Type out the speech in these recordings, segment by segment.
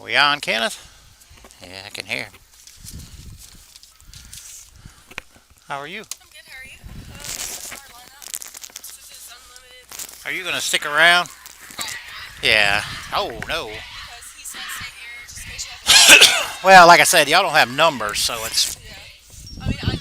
We on, Kenneth? Yeah, I can hear. How are you? I'm good. How are you? Our lineup. This is unlimited. Are you going to stick around? Probably. Yeah. Oh, no. Because he said stay here just in case you have a Well, like I said, y'all don't have numbers, so it's... Yeah. I mean, I know.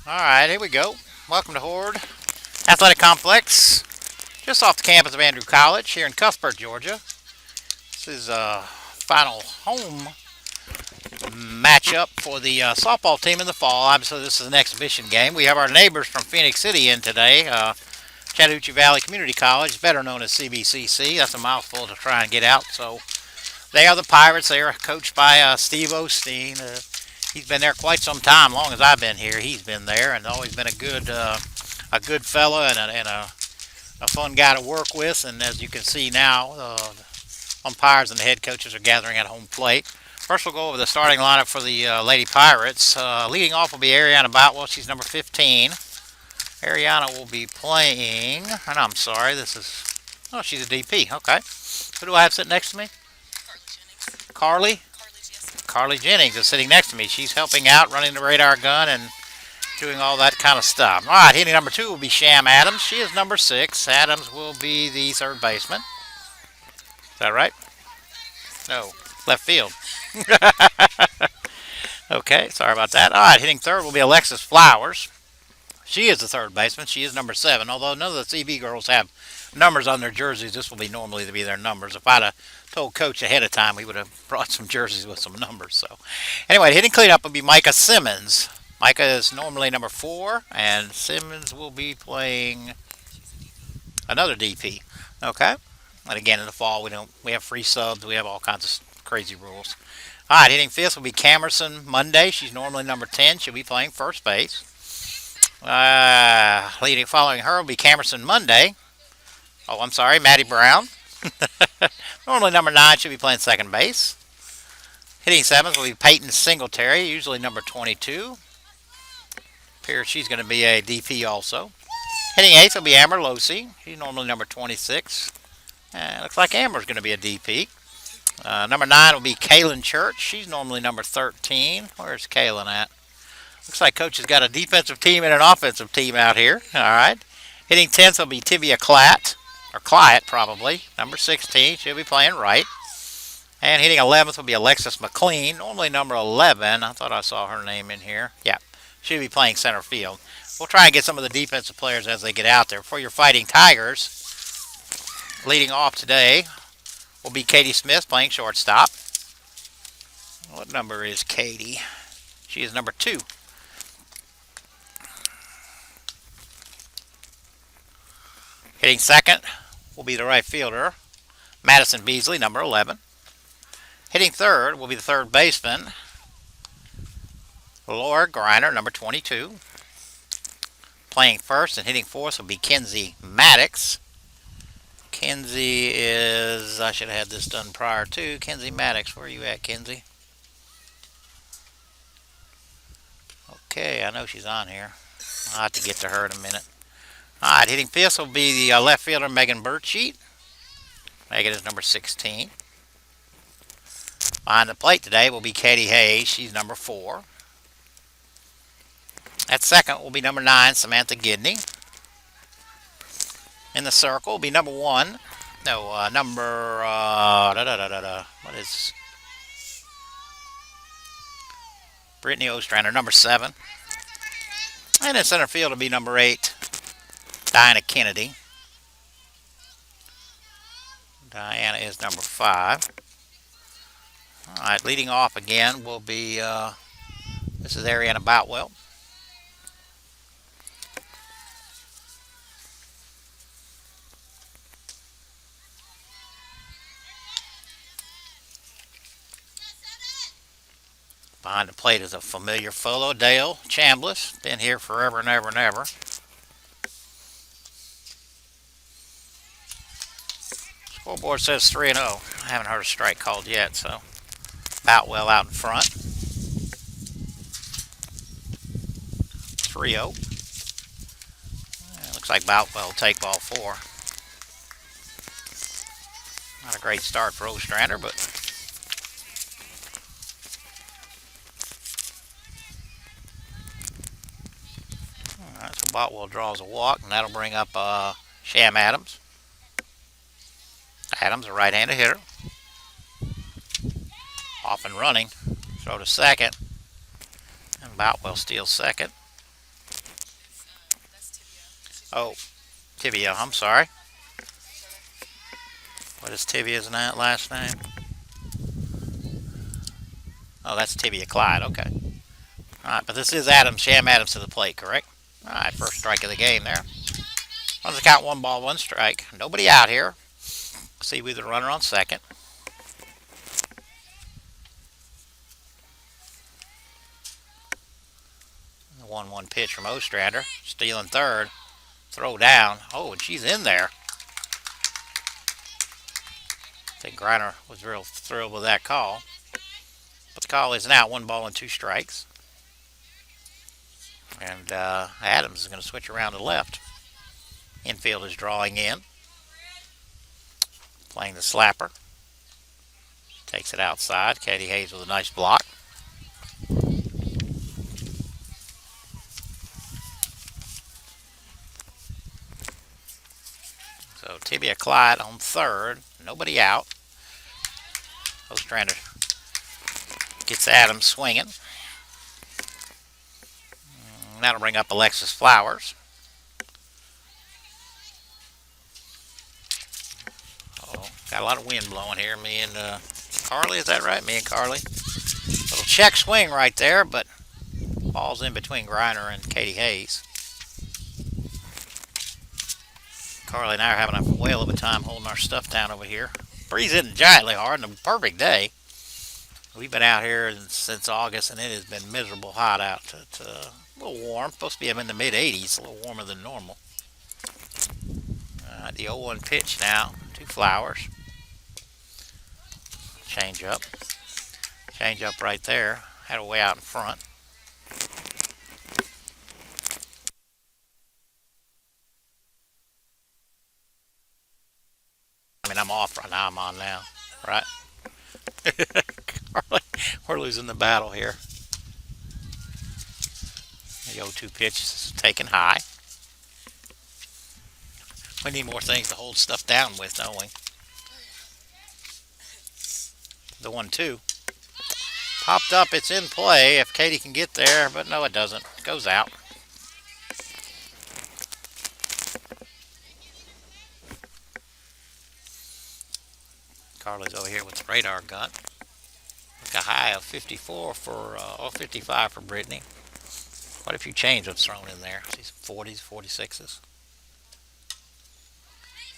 Alright, here we go. Welcome to Hord Athletic Complex, just off the campus of Andrew College here in Cuthbert, Georgia. This is final home matchup for the softball team in the fall. Obviously, this is an exhibition game. We have our neighbors from Phoenix City in today. Chattahoochee Valley Community College, better known as CVCC. That's a mouthful to try and get out. So they are the Pirates. They are coached by Steve Osteen. He's been there quite some time. Long as I've been here, he's been there, and always been a good fella and a fun guy to work with. And as you can see now, umpires and the head coaches are gathering at home plate. First, we'll go over the starting lineup for the Lady Pirates. Leading off will be Ariana Boutwell. She's number 15. Ariana will be playing, and I'm sorry, this is, oh, she's a DP. Okay. Who do I have sitting next to me? Carly Jennings. Carly? Yes. Carly Jennings is sitting next to me. She's helping out, running the radar gun, and doing all that kind of stuff. All right, hitting number 2 will be Sham Adams. She is number 6. Adams will be the third baseman. Is that right? No, left field. Okay, sorry about that. All right, hitting third will be Alexis Flowers. She is the third baseman. She is number 7. Although none of the CB girls have numbers on their jerseys, this will be normally to be their numbers. If I'd have told Coach ahead of time, we would have brought some jerseys with some numbers. So, anyway, hitting cleanup will be Micah Simmons. Micah is normally number 4, and Simmons will be playing another DP. Okay, and again in the fall we have free subs. We have all kinds of crazy rules. All right, hitting fifth will be Camerson Monday. She's normally number 10. She'll be playing first base. Following her will be Camerson Monday. Oh, I'm sorry, Maddie Brown. Normally number 9, she'll be playing second base. Hitting seventh will be Peyton Singletary, usually number 22. Appears she's going to be a DP also. Hitting eighth will be Amber Losey. She's normally number 26. Looks like Amber's going to be a DP. Number 9 will be Kaylin Church. She's normally number 13. Where's Kaylin at? Looks like Coach has got a defensive team and an offensive team out here. All right. Hitting 10th will be Tivia Clatt, or Clyat probably, number 16. She'll be playing right. And hitting 11th will be Alexis McLean, normally number 11. I thought I saw her name in here. Yeah, she'll be playing center field. We'll try and get some of the defensive players as they get out there. For your Fighting Tigers, leading off today will be Katie Smith playing shortstop. What number is Katie? She is number 2. Hitting second will be the right fielder, Madison Beasley, number 11. Hitting third will be the third baseman, Laura Griner, number 22. Playing first and hitting fourth will be Kenzie Maddox. Kenzie is, I should have had this done prior to, Kenzie Maddox. Where are you at, Kenzie? Okay, I know she's on here. I'll have to get to her in a minute. All right, hitting fifth will be the left fielder, Megan Birdsheet. Megan is number 16. Behind the plate today will be Katie Hayes. She's number 4. At second will be number 9, Samantha Gidney. In the circle will be number 1. No, number... what is... Brittany Ostrander, number 7. And in center field will be number 8, Diana Kennedy. Diana is number 5. All right, leading off again will be, this is Ariana Boutwell. Behind the plate is a familiar fellow, Dale Chambliss. Been here forever and ever and ever. Scoreboard says 3-0. I haven't heard a strike called yet, so Boutwell out in front. 3-0. Looks like Boutwell will take ball 4. Not a great start for Ostrander, but alright, so Boutwell draws a walk, and that'll bring up Sham Adams. Adams, a right-handed hitter. Off and running. Throw to second. And Boutwell steals second. Oh, Tibia, I'm sorry. What is Tibia's last name? Oh, that's Tibia Clyde, okay. Alright, but this is Adams, Sham Adams to the plate, correct? Alright, first strike of the game there. Runs the count, 1 ball, 1 strike. Nobody out here. See with the runner on second. The 1-1 pitch from Ostrander. Stealing third. Throw down. Oh, and she's in there. I think Griner was real thrilled with that call. But the call is now 1 ball and 2 strikes. And Adams is going to switch around to left. Infield is drawing in. Playing the slapper. Takes it outside. Katie Hayes with a nice block. So Tibia Clyde on third. Nobody out. Ostrander gets Adams swinging. That'll bring up Alexis Flowers. Oh, got a lot of wind blowing here. Me and Carly, is that right? Me and Carly. Little check swing right there, but ball's in between Griner and Katie Hayes. Carly and I are having a whale of a time holding our stuff down over here. Breeze isn't giantly hard and a perfect day. We've been out here since August and it has been miserable hot out. It's a little warm. Supposed to be in the mid 80s, a little warmer than normal. The 0-1 pitch now to Flowers. Change up. Change up right there. Had a way out in front. I mean, I'm off right now. I'm on now, right? Carly, we're losing the battle here. The 0-2 pitch is taken high. We need more things to hold stuff down with, don't we? The 1-2. Popped up, it's in play if Katie can get there, but no, it doesn't. It goes out. Carly's over here with the radar gun. Like a high of 54 for, 55 for Brittany. Quite a few change-ups thrown in there. These 40s, 46s.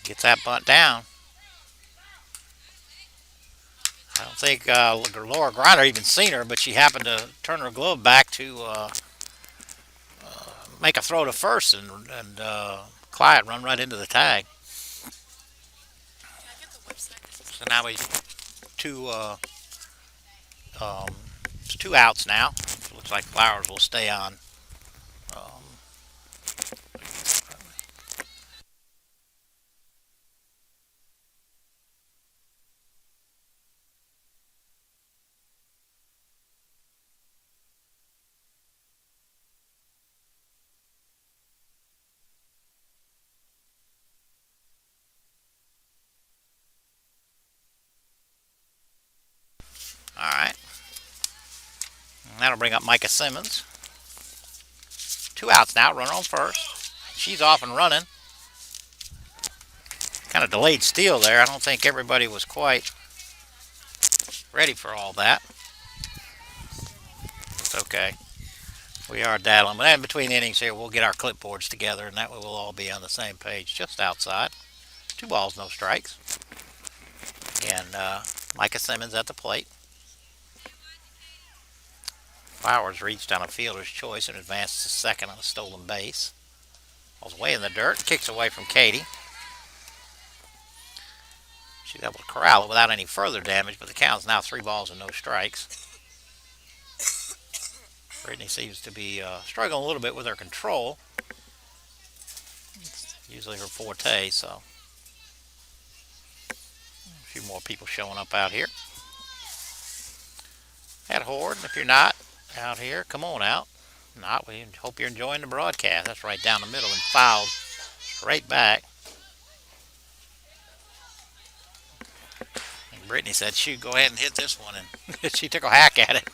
Gets that bunt down. I don't think Laura Griner even seen her, but she happened to turn her glove back to make a throw to first, and Clyde run right into the tag. So now we two outs now. Looks like Flowers will stay on. Alright. That'll bring up Micah Simmons. 2 outs now, runner on first. She's off and running. Kind of delayed steal there. I don't think everybody was quite ready for all that. It's okay. We are daddling. But in between innings here, we'll get our clipboards together, and that way we'll all be on the same page, just outside. 2 balls, no strikes. Again, Micah Simmons at the plate. Flowers reached on a fielder's choice and advanced to second on a stolen base. Ball's way in the dirt. Kicks away from Katie. She's able to corral it without any further damage, but the count's now 3 balls and no strikes. Brittany seems to be struggling a little bit with her control. It's usually her forte, so a few more people showing up out here. At Hord, if you're not out here, come on out. Not, we hope you're enjoying the broadcast. That's right down the middle and fouled straight back. And Brittany said, shoot, go ahead and hit this one. And she took a hack at it.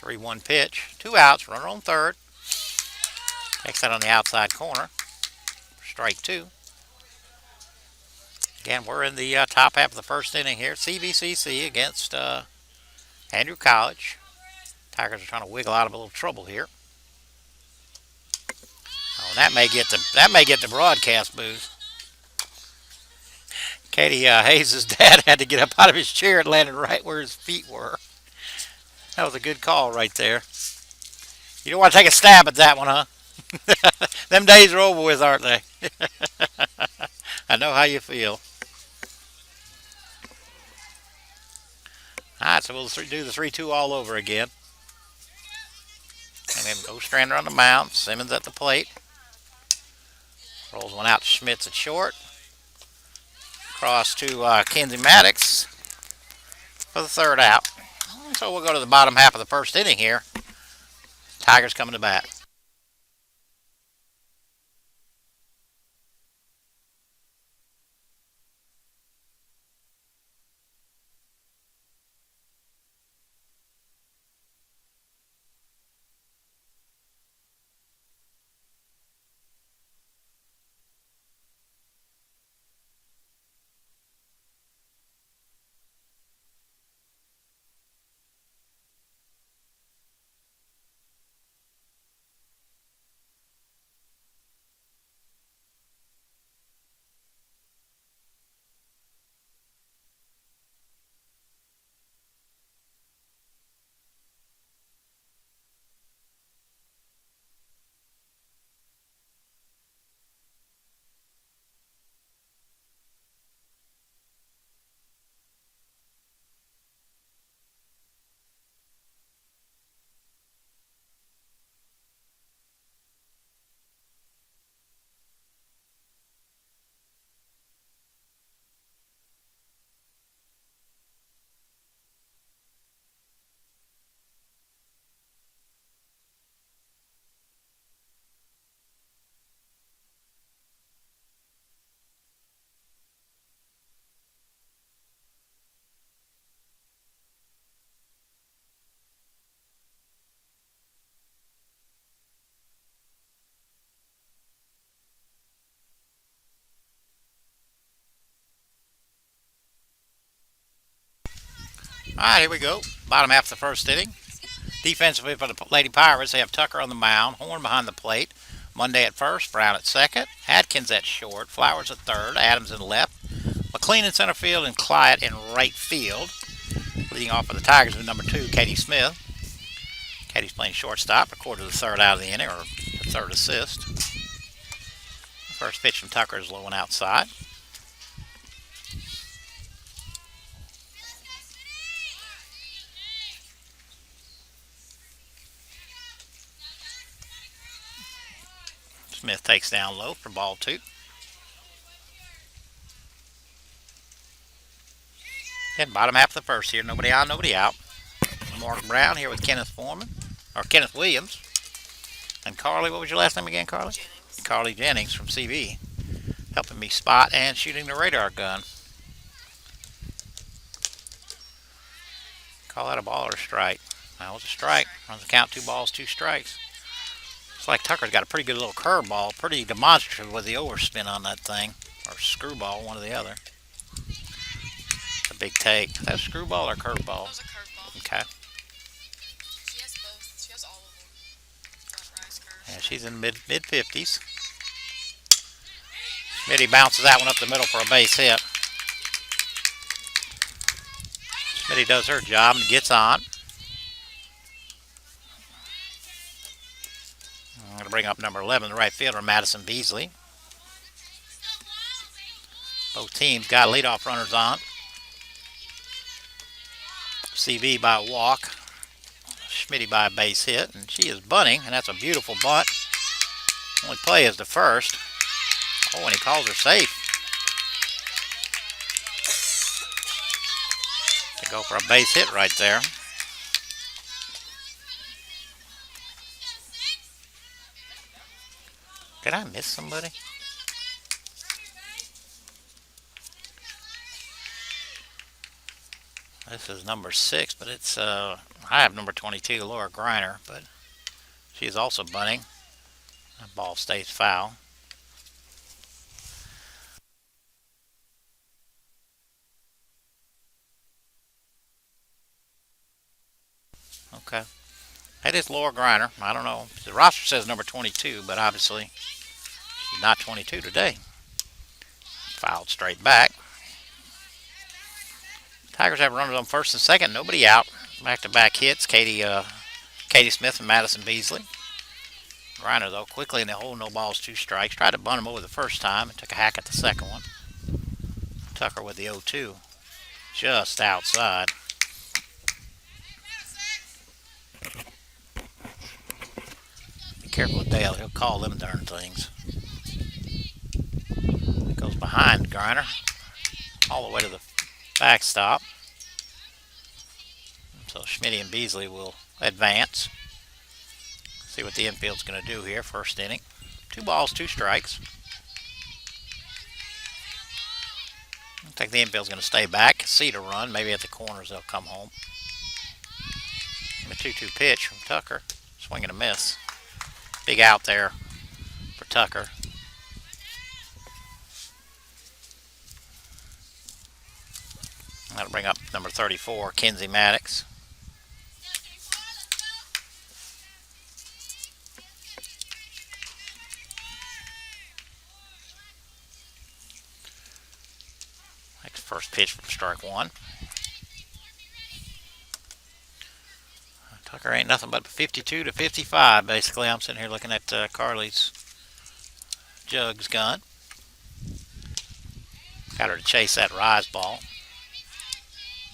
3-1 pitch. 2 outs, runner on third. Takes that on the outside corner. Strike 2. Again, we're in the top half of the first inning here. CVCC against Andrew College. Tigers are trying to wiggle out of a little trouble here. Oh, that may get the broadcast booth. Katie Hayes' dad had to get up out of his chair and landed right where his feet were. That was a good call right there. You don't want to take a stab at that one, huh? Them days are over with, aren't they? I know how you feel. All right, so we'll do the 3-2 all over again. And then Ostrander on the mound. Simmons at the plate. Rolls one out to Schmitz at short. Across to Kenzie Maddox for the 3rd out. So we'll go to the bottom half of the first inning here. Tigers coming to bat. All right, here we go. Bottom half of the first inning. Defensively for the Lady Pirates, they have Tucker on the mound, Horn behind the plate, Monday at first, Brown at second, Atkins at short, Flowers at third, Adams in left, McLean in center field, and Clyde in right field. Leading off for the Tigers with number 2, Katie Smith. Katie's playing shortstop, recorded the 3rd out of the inning, or the 3rd assist. First pitch from Tucker is low and outside. Smith takes down low for ball 2. And bottom half of the first here. Nobody on, nobody out. Mark Brown here with Kenneth Williams. And Carly, what was your last name again, Carly? Jennings. Carly Jennings from CV. Helping me spot and shooting the radar gun. Call that a ball or a strike? That was a strike. Runs the count 2 balls, 2 strikes. Looks like Tucker's got a pretty good little curveball. Pretty demonstrative with the overspin on that thing. Or screwball, one or the other. It's a big take. Is that a screwball or curveball? That was a curveball. Okay. She has both. She has all of them. Flat rise curve. Yeah, she's in mid 50s. Smitty bounces that one up the middle for a base hit. Smitty does her job and gets on. I'm going to bring up number 11, the right fielder, Madison Beasley. Both teams got leadoff runners on. CV by a walk, Schmitty by a base hit, and she is bunting, and that's a beautiful bunt. Only play is the first. Oh, and he calls her safe. They go for a base hit right there. Did I miss somebody? This is number 6, but it's I have number 22, Laura Griner, but she is also bunting. That ball stays foul. Okay. That is Laura Griner. I don't know. The roster says number 22, but obviously she's not 22 today. Fouled straight back. Tigers have runners on first and second. Nobody out. Back-to-back hits. Katie Smith and Madison Beasley. Griner, though, quickly in the hole. No balls, 2 strikes. Tried to bunt him over the first time and took a hack at the second one. Tucker with the 0-2. Just outside. Be careful with Dale. He'll call them darn things. Goes behind Griner. All the way to the backstop. So Schmitty and Beasley will advance. See what the infield's going to do here. First inning. 2 balls, 2 strikes. I think the infield's going to stay back. See to run. Maybe at the corners they'll come home. A 2-2 pitch from Tucker. Swing and a miss. Big out there for Tucker. That'll bring up number 34, Kenzie Maddox. Next first pitch from strike 1. Tucker ain't nothing but 52 to 55, basically. I'm sitting here looking at Carly's jugs gun. Got her to chase that rise ball.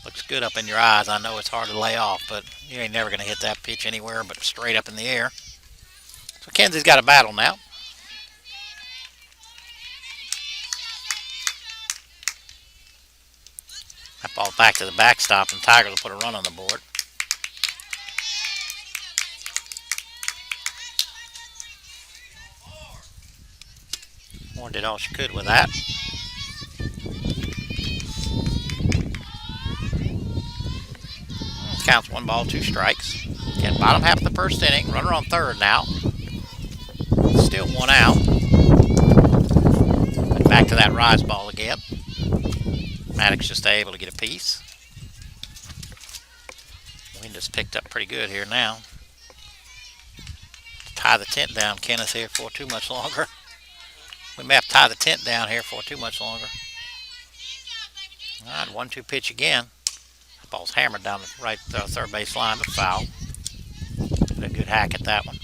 Looks good up in your eyes. I know it's hard to lay off, but you ain't never going to hit that pitch anywhere but straight up in the air. So Kenzie's got a battle now. That ball back to the backstop, and Tigers will put a run on the board. Hord did all she could with that. Counts 1 ball, 2 strikes. Again, bottom half of the first inning. Runner on third now. Still 1 out. Back to that rise ball again. Maddox just able to get a piece. Wind has picked up pretty good here now. Tie the tent down, Kenneth, here for too much longer. We may have to tie the tent down here for too much longer. All right, 1-2 pitch again. That ball's hammered down the right third base line, but foul. Did a good hack at that one.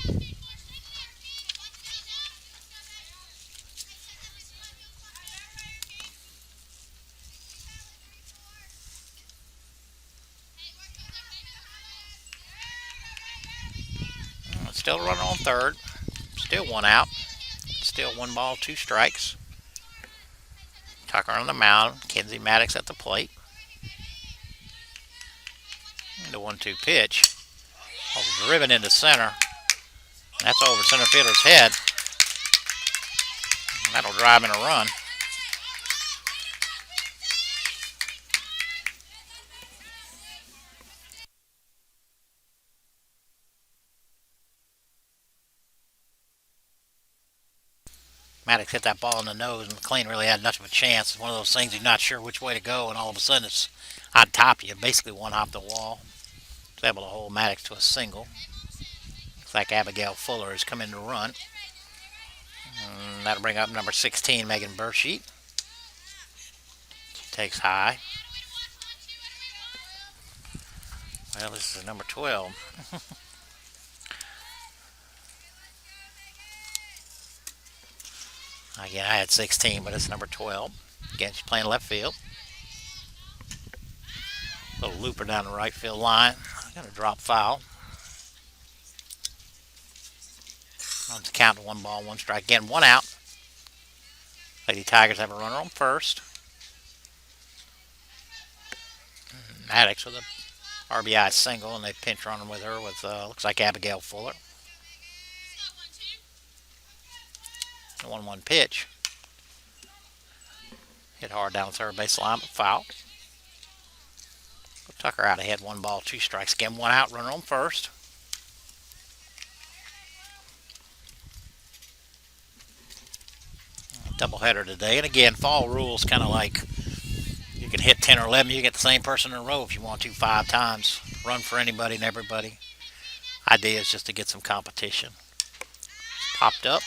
Still a runner on third. Still 1 out. Still 1 ball, 2 strikes. Tucker on the mound. Kenzie Maddox at the plate. The 1-2 pitch. Driven into center. That's over center fielder's head. That'll drive in a run. Maddox hit that ball in the nose, and McLean really had much of a chance. It's one of those things you're not sure which way to go, and all of a sudden it's on top of you, basically one hop the wall. It's able to hold Maddox to a single. Looks like Abigail Fuller has come in to run. And that'll bring up number 16, Megan Bursheet. She takes high. Well, this is number 12. Again, I had 16, but it's number 12. Again, she's playing left field. Little looper down the right field line. Got a drop foul. On the count to 1-1 strike. Again, 1 out. Lady Tigers have a runner on first. Maddox with a RBI single, and they pinch running with her with, looks like Abigail Fuller. The 1-1 pitch. Hit hard down the third base line, but foul. Tucker out ahead, 1-2 strikes. Again, 1 out, runner on first. Doubleheader today, and again, fall rules kind of like you can hit 10 or 11, you get the same person in a row if you want to 5 times. Run for anybody and everybody. Idea is just to get some competition. Popped up.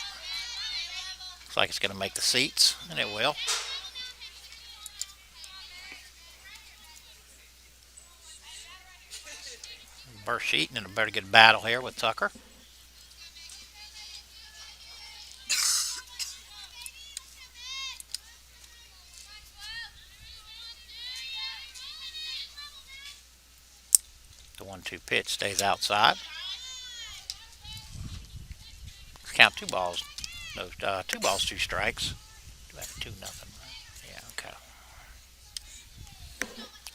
Looks like it's going to make the seats, and it will. Bursheet in a very good battle here with Tucker. The 1-2 pitch stays outside. Let's count 2 balls. No, 2 balls, 2 strikes. 2-0. Yeah, okay.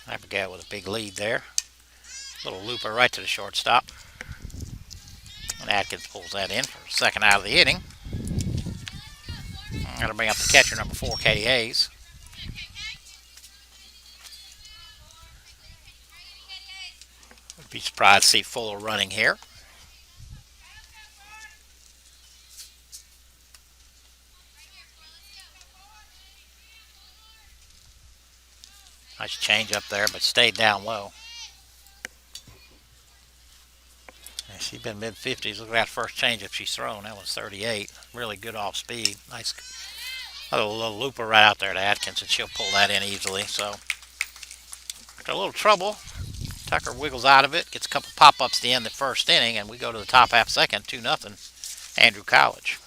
Abigail with a big lead there. Little looper right to the shortstop. And Atkins pulls that in for second out of the inning. That'll bring up the catcher, number 4, Katie Hayes. Would be surprised to see Fuller running here. Nice change up there, but stayed down low. And she's been mid-50s. Look at that first changeup she's thrown. That was 38. Really good off speed. Nice little looper right out there to Atkins, and she'll pull that in easily. So, after a little trouble, Tucker wiggles out of it, gets a couple pop-ups to end the first inning, and we go to the top half second, 2-0, Andrew College.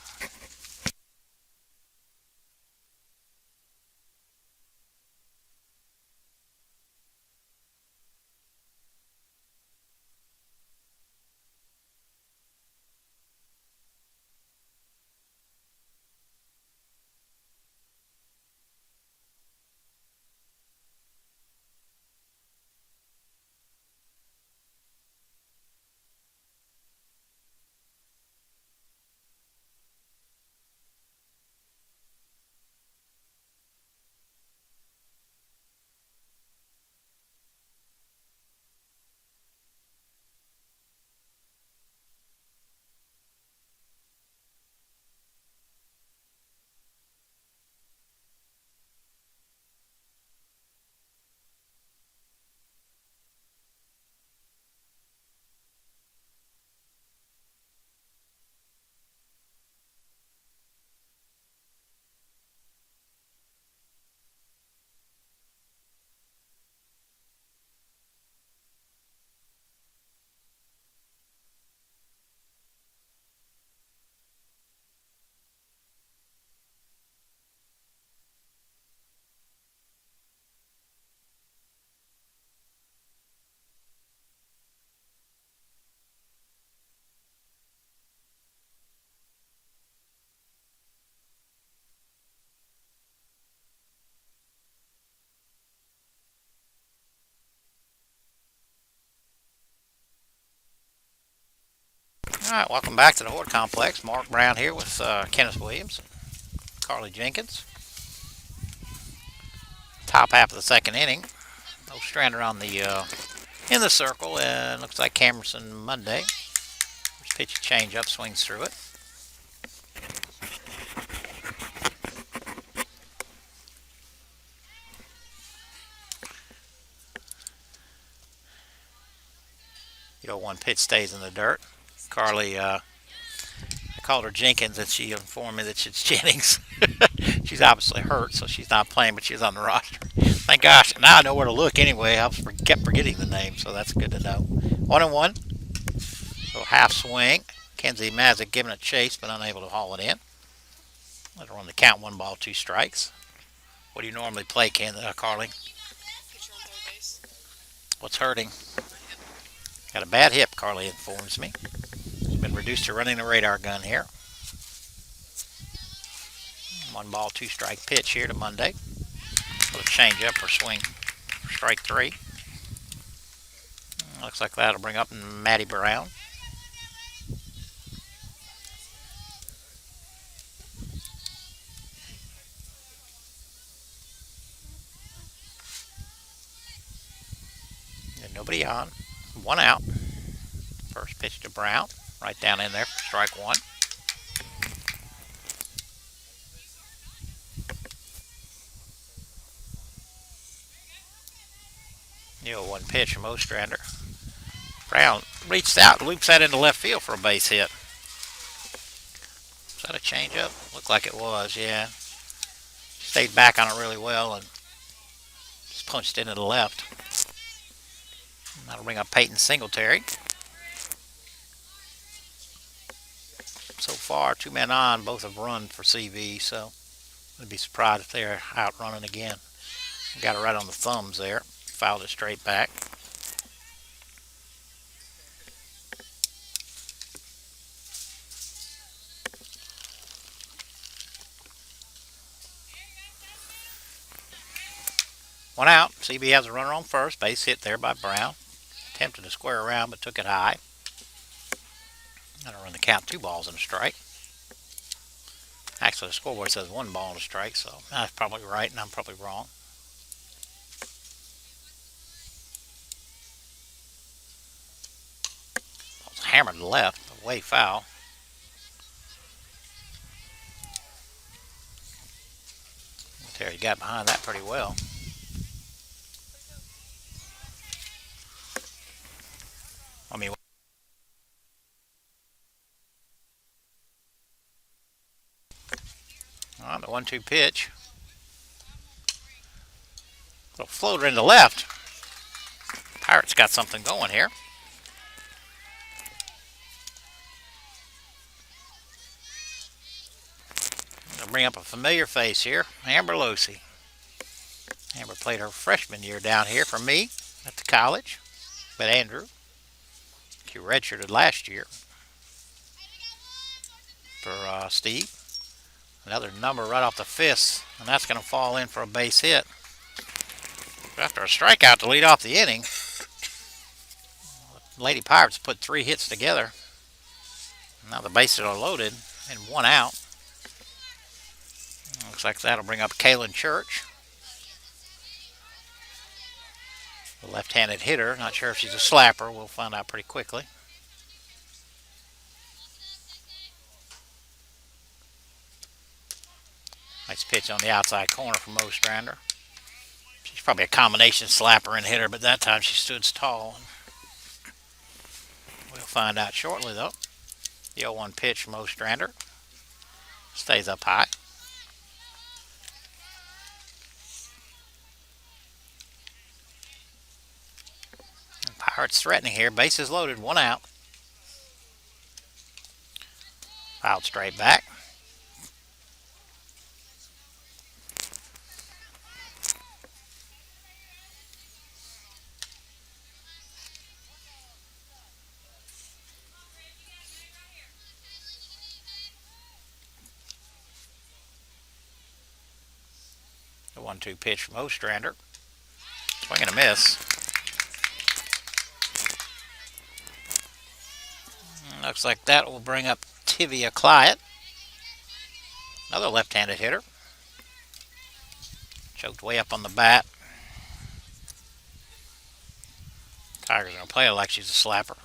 All right, welcome back to the Hord Complex. Mark Brown here with Kenneth Williams and Carly Jenkins. Top half of the second inning. Ostrander on the in the circle, and looks like Camerson Monday. First pitch change up, swings through it. The 0-1 pitch stays in the dirt. Carly called her Jenkins, and she informed me that it's Jennings. She's obviously hurt, so she's not playing, but she's on the roster. Thank gosh. Now I know where to look anyway. Kept forgetting the name, so that's good to know. 1-1. Little half swing. Kenzie Mazik giving a chase, but unable to haul it in. Let her run the count. 1 ball, 2 strikes. What do you normally play, Carly? Pitcher on third base. What's hurting? Got a bad hip, Carly informs me. Been reduced to running the radar gun here. 1 ball, 2 strike pitch here to Monday. Little change up or swing for strike 3. Looks like that'll bring up Maddie Brown. And nobody on. 1 out. First pitch to Brown. Right down in there for strike 1. The 0-1 pitch from Ostrander. Brown reached out, loops that into left field for a base hit. Was that a changeup? Looked like it was, yeah. Stayed back on it really well and just punched into the left. And that'll bring up Peyton Singletary. So far, 2 men on, both have run for CV, so I'd be surprised if they're out running again. Got it right on the thumbs there. Fouled it straight back. One out. CB has a runner on first. Base hit there by Brown. Attempted to square around, but took it high. That'll run the count. 2 balls and a strike. Actually, the scoreboard says 1 ball and a strike, so that's probably right, and I'm probably wrong. Ball's hammered to the left, but way foul. Terry got behind that pretty well. I mean, on the 1-2 pitch. Little floater into left. Pirates got something going here. They'll bring up a familiar face here, Amber Lucy. Amber played her freshman year down here for me at the college, but Andrew, he redshirted last year for Steve. Another number right off the fist, and that's going to fall in for a base hit. After a strikeout to lead off the inning, Lady Pirates put 3 hits together. Now the bases are loaded and 1 out. Looks like that'll bring up Kaylin Church, the left-handed hitter. Not sure if she's a slapper. We'll find out pretty quickly. Nice pitch on the outside corner from Ostrander. She's probably a combination slapper and hitter, but that time she stood tall. We'll find out shortly, though. The 0-1 pitch from Ostrander. Stays up high. And Pirates threatening here. Bases loaded, 1 out. Fouled straight back. The 1-2 pitch from Ostrander. Swing and a miss. Looks like that will bring up Tivia Clyett, another left-handed hitter. Choked way up on the bat. Tiger's going to play her like she's a slapper.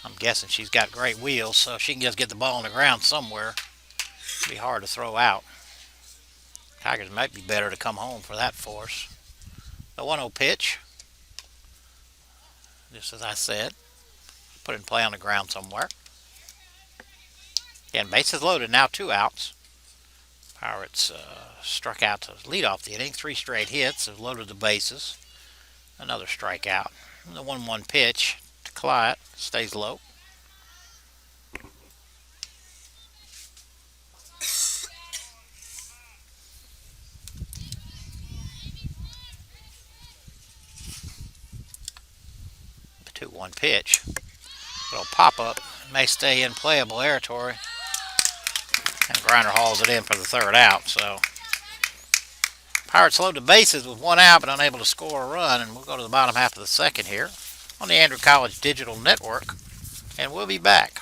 I'm guessing she's got great wheels, so if she can just get the ball on the ground somewhere, it'll be hard to throw out. Tigers might be better to come home for that force. The 1-0 pitch, just as I said, put it in play on the ground somewhere. Again, bases loaded, now 2 outs. Pirates struck out to lead off the inning. 3 straight hits have loaded the bases. Another strikeout. The 1-1 pitch to Clyde stays low. The 2-1 pitch. Little pop up may stay in playable territory. And Grinder hauls it in for the 3rd out. So Pirates load the bases with 1 out but unable to score a run. And we'll go to the bottom half of the 2nd here on the Andrew College Digital Network. And we'll be back.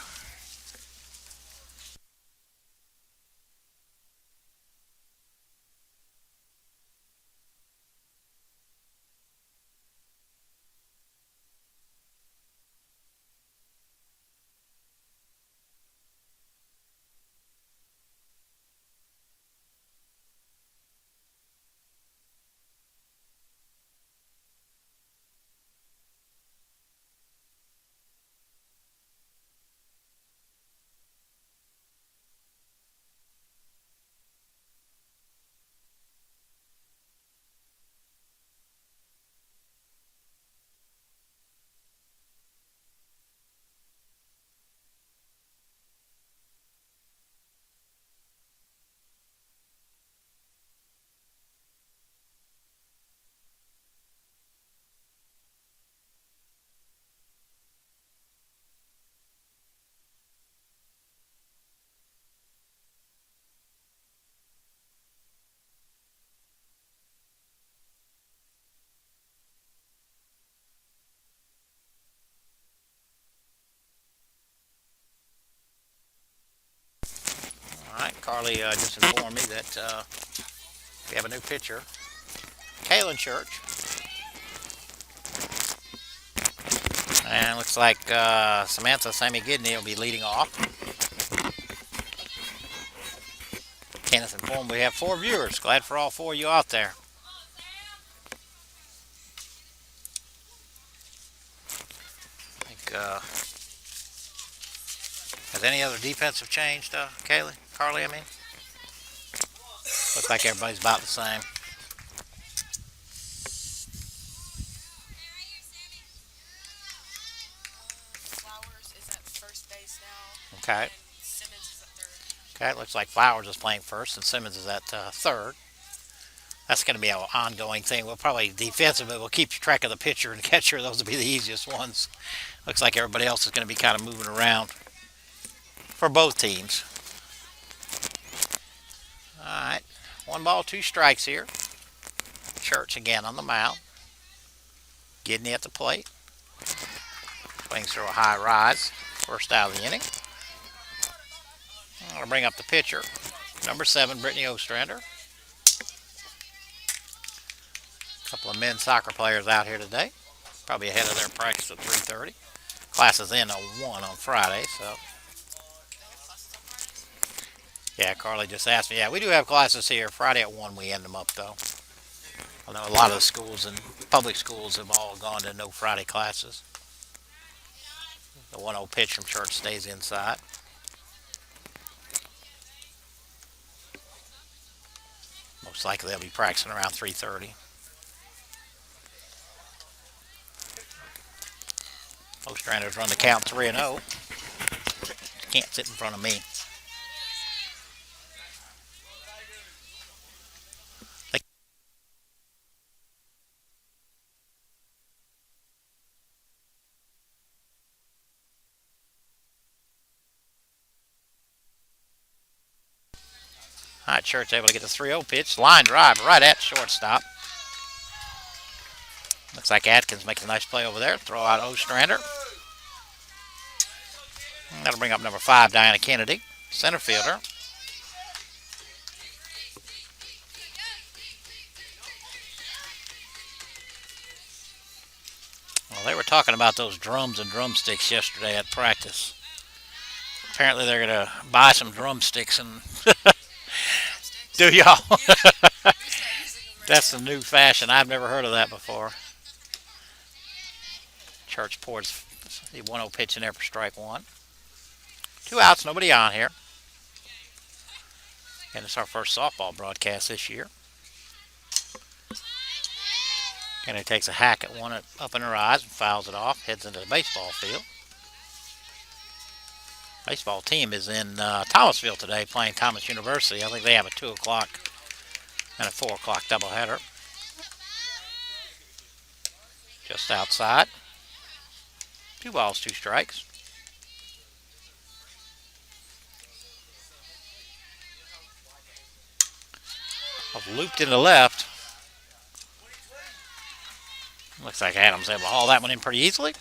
All right, Carly just informed me that we have a new pitcher, Kalen Church. And looks like Samantha Sammy Gidney will be leading off. Kenneth informed we have 4 viewers. Glad for all 4 of you out there. I think, has any other defensive changed, Carly, I mean? Looks like everybody's about the same. Flowers is at first base now. Okay. And Simmons is at third. Okay, it looks like Flowers is playing first and Simmons is at 3rd. That's going to be an ongoing thing. We'll probably defensively we'll keep track of the pitcher and catcher. Those will be the easiest ones. Looks like everybody else is going to be kind of moving around for both teams. All right, 1 ball, 2 strikes here. Church again on the mound. Gidney at the plate. Swings through a high rise. First out of the inning. I'm going to bring up the pitcher, number 7, Brittany Ostrander. A couple of men's soccer players out here today. Probably ahead of their practice at 3:30. Classes in at 1 on Friday, so. Yeah, Carly just asked me. Yeah, we do have classes here. Friday at 1 we end them up, though. I know a lot of the schools and public schools have all gone to no Friday classes. The 1-0 pitch from Church stays inside. Most likely they'll be practicing around 3:30. Ostrander's run the count 3-0. Can't sit in front of me. All right, Church able to get the 3-0 pitch. Line drive right at shortstop. Looks like Atkins makes a nice play over there. Throw out Ostrander. That'll bring up number 5, Diana Kennedy, center fielder. Well, they were talking about those drums and drumsticks yesterday at practice. Apparently they're going to buy some drumsticks and do y'all? That's the new fashion. I've never heard of that before. Church pours the 1-0 pitch in there for strike 1. 2 outs, nobody on here. And it's our first softball broadcast this year. Kennedy takes a hack at one up in her eyes and fouls it off, heads into the baseball field. Baseball team is in Thomasville today playing Thomas University. I think they have a 2 o'clock and a 4 o'clock doubleheader. Just outside. 2 balls, 2 strikes. I've looped into left. Looks like Adams able to haul that one in pretty easily.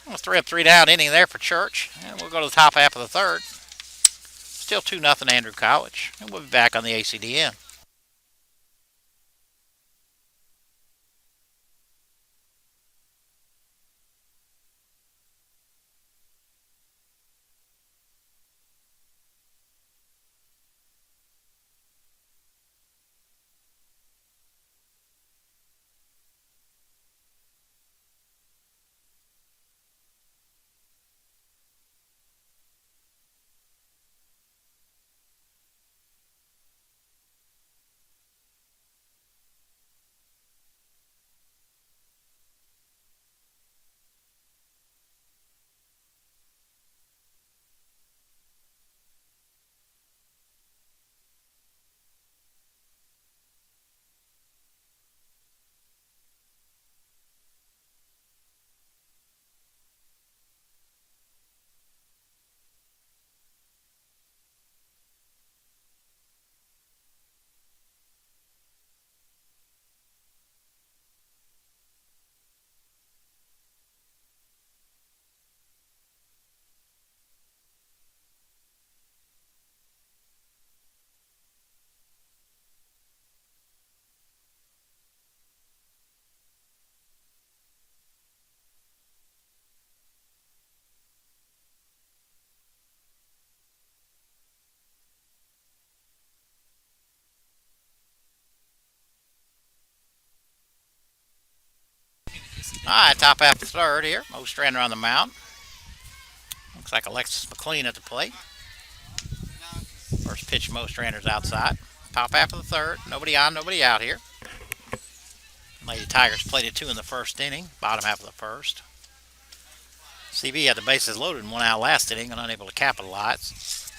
Well, 3 up, 3 down inning there for Church. And we'll go to the top half of the third. Still 2-0 Andrew College. And we'll be back on the ACDN. All right, top half of the third here. Mo Strander on the mound. Looks like Alexis McLean at the plate. First pitch, Mo Strander's outside. Top half of the third. Nobody on, nobody out here. Lady Tigers played at 2 in the first inning. Bottom half of the first. CV had the bases loaded and 1 out last inning and unable to capitalize.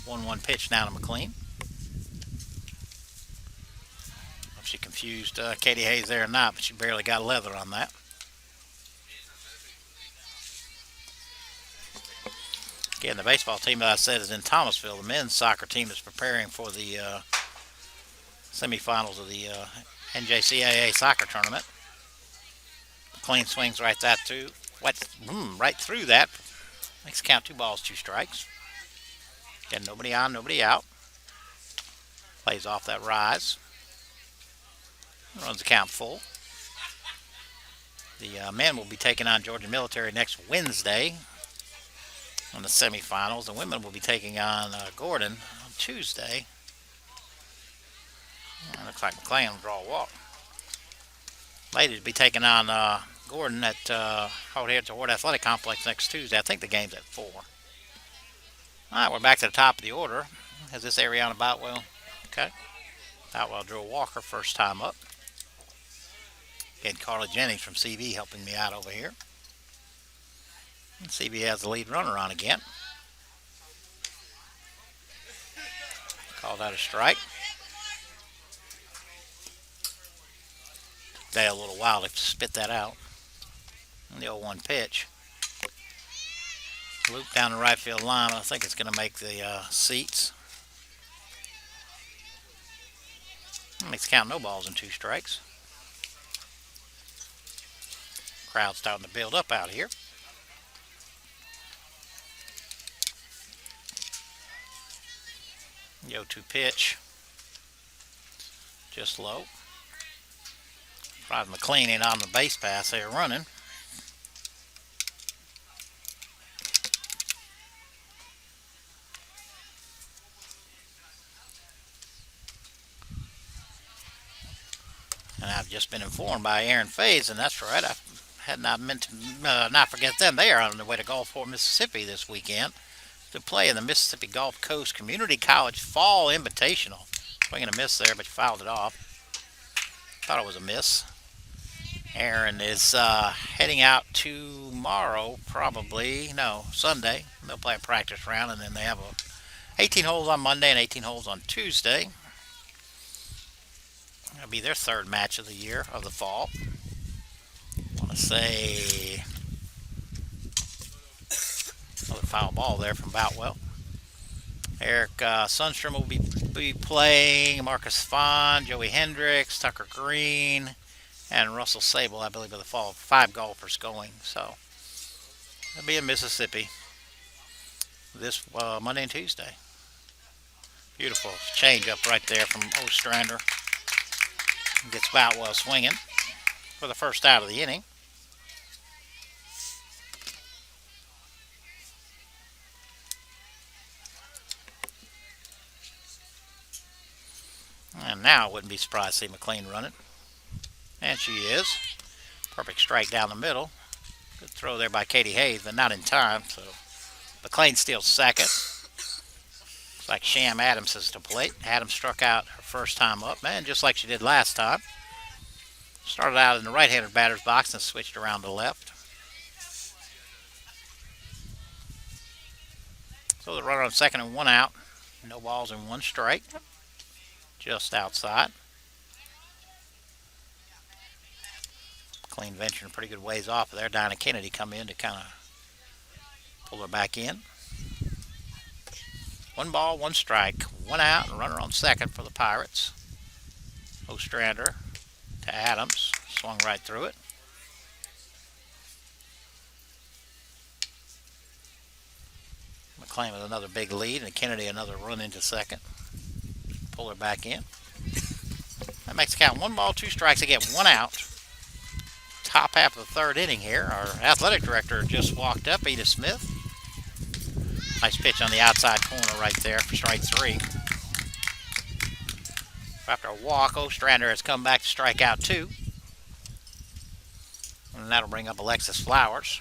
1-1 pitch now to McLean. If she confused Katie Hayes there or not, but she barely got leather on that. Again, the baseball team that I said is in Thomasville. The men's soccer team is preparing for the semifinals of the NJCAA soccer tournament. McLean swings right right through that. Makes the count 2 balls, 2 strikes. Again, nobody on, nobody out. Plays off that rise. Runs the count full. The men will be taking on Georgia Military next Wednesday in the semifinals. The women will be taking on Gordon on Tuesday. Looks like McLean will draw a walk. Ladies will be taking on Gordon at Hord Athletic Complex next Tuesday. I think the game's at 4. All right, we're back to the top of the order. Has this Ariana Boutwell? Okay. Boutwell drew a walker first time up. Again, Carla Jennings from CV helping me out over here. And CV has the lead runner on again. Called out a strike. Took Dale a little while to spit that out. And the 0-1 pitch. Loop down the right field line. I think it's going to make the seats. Makes the count no balls and 2 strikes. Crowd starting to build up out here. The 0-2 pitch. Just low. Probably McLean ain't on the base pass there running. And I've just been informed by Aaron Faze, and that's right, I had not meant to not forget them. They are on their way to Gulfport, Mississippi this weekend to play in the Mississippi Gulf Coast Community College Fall Invitational. Swinging a miss there, but you fouled it off. Thought it was a miss. Aaron is heading out tomorrow, probably. No, Sunday. They'll play a practice round, and then they have 18 holes on Monday and 18 holes on Tuesday. That'll be their third match of the year, of the fall. I want to say another foul ball there from Boutwell. Eric Sundstrom will be playing. Marcus Fahn, Joey Hendricks, Tucker Green, and Russell Sable, I believe, are the fall. 5 golfers going. So it'll be in Mississippi this Monday and Tuesday. Beautiful change up right there from Ostrander. Gets Boutwell swinging for the first out of the inning. And now I wouldn't be surprised to see McLean running. And she is. Perfect strike down the middle. Good throw there by Katie Hayes, but not in time. So McLean steals second. Looks like Sham Adams is to plate. Adams struck out her first time up, man, just like she did last time. Started out in the right-handed batter's box and switched around to left. So the runner on second and 1 out. No balls and 1 strike. Just outside. McLean venturing pretty good ways off of there. Dinah Kennedy come in to kind of pull her back in. 1 ball, 1 strike, 1 out, and runner on second for the Pirates. Ostrander to Adams, swung right through it. McLean with another big lead, and Kennedy another run into second. Pull her back in. That makes the count 1 ball, 2 strikes. They get 1 out. Top half of the third inning here. Our athletic director just walked up, Edith Smith. Nice pitch on the outside corner right there for strike 3. After a walk, Ostrander has come back to strike out 2. And that'll bring up Alexis Flowers.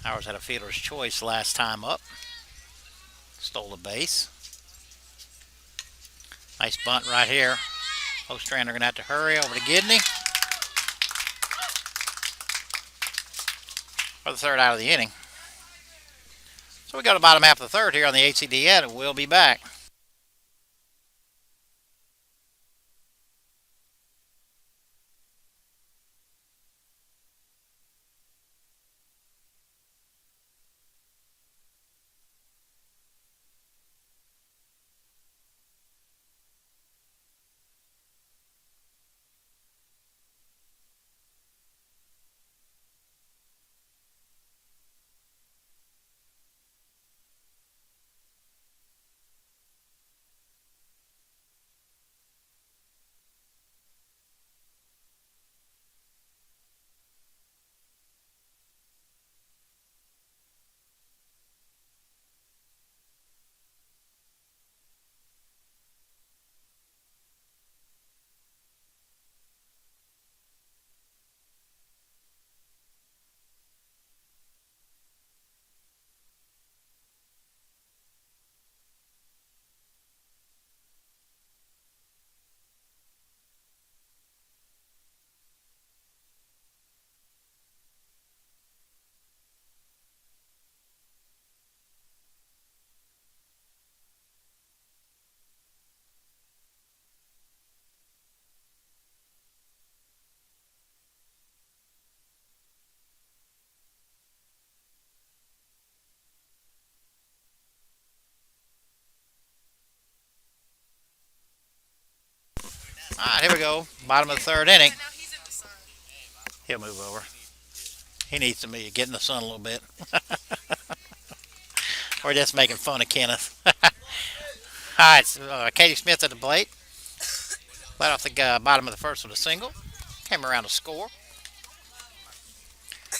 Flowers had a fielder's choice last time up. Stole the base. Nice bunt right here. Ostrander going to have to hurry over to Gidney for the third out of the inning. So we go to the bottom half of the third here on the HCDN, and we'll be back. All right, here we go. Bottom of the third inning. Now he's in the sun. He'll move over. He needs to get in the sun a little bit. We're just making fun of Kenneth. All right, so, Katie Smith at the plate. Led off the bottom of the first with a single. Came around to score.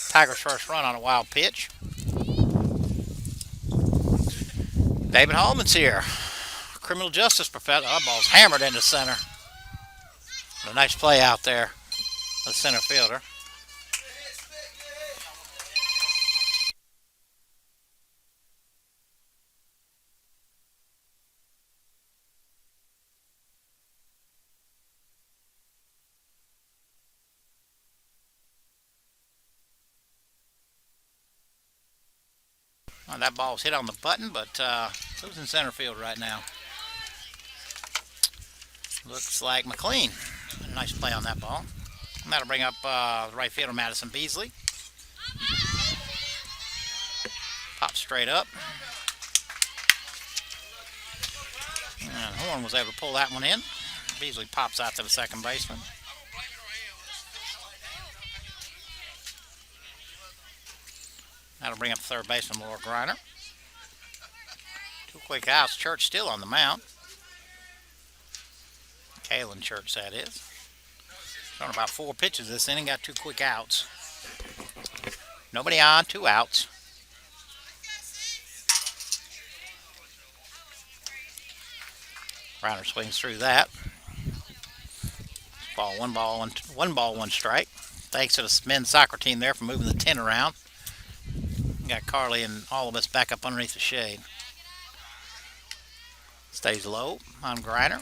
Tigers' first run on a wild pitch. David Hallman's here. Criminal justice professor. That ball's hammered into center. A nice play out there. The center fielder. That ball's hit on the button, but who's in center field right now? Looks like McLean. Nice play on that ball. And that'll bring up the right fielder, Madison Beasley. Pop straight up. And Horn was able to pull that one in. Beasley pops out to the second baseman. That'll bring up third baseman, Laura Griner. 2 quick outs. Church still on the mound. Kaylin Church, that is. Thrown about 4 pitches this inning. Got 2 quick outs. Nobody on, 2 outs. Griner swings through that. One ball, one strike. Thanks to the men's soccer team there for moving the 10 around. Got Carly and all of us back up underneath the shade. Stays low on Griner.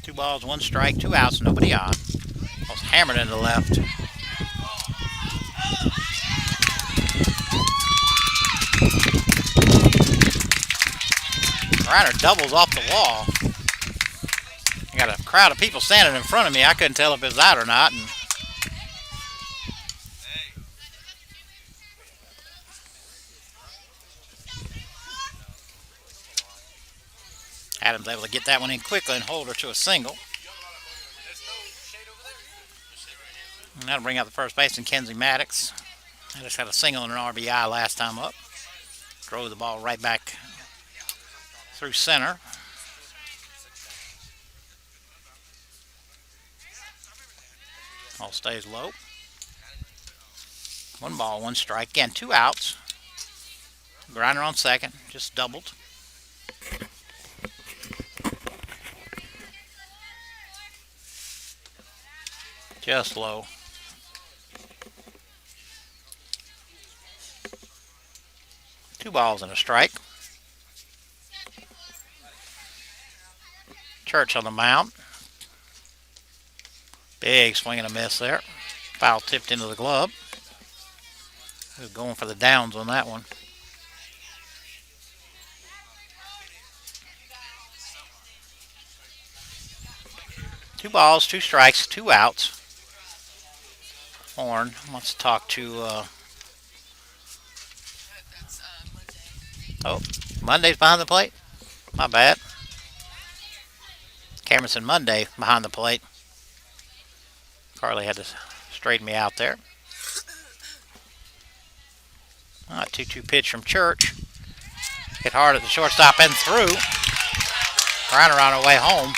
2 balls, 1 strike, 2 outs, nobody on. Was hammered into left. Griner doubles off the wall. I got a crowd of people standing in front of me. I couldn't tell if it was out or not. And Adams able to get that one in quickly and hold her to a single. And that'll bring out the first baseman, Kenzie Maddox. I just had a single and an RBI last time up. Drove the ball right back through center. Ball stays low. 1 ball, 1 strike. Again, 2 outs. Griner on second, just doubled. Just low. Two balls and a strike. Church on the mound. Big swing and a miss there. Foul tipped into the glove. He was going for the downs on that one. Two balls, 2 strikes, 2 outs. Horn wants to talk to. Oh, Monday's behind the plate? My bad. Camerson Monday behind the plate. Carly had to straighten me out there. 2-2 pitch from Church. Hit hard at the shortstop and through. Griner on her way home.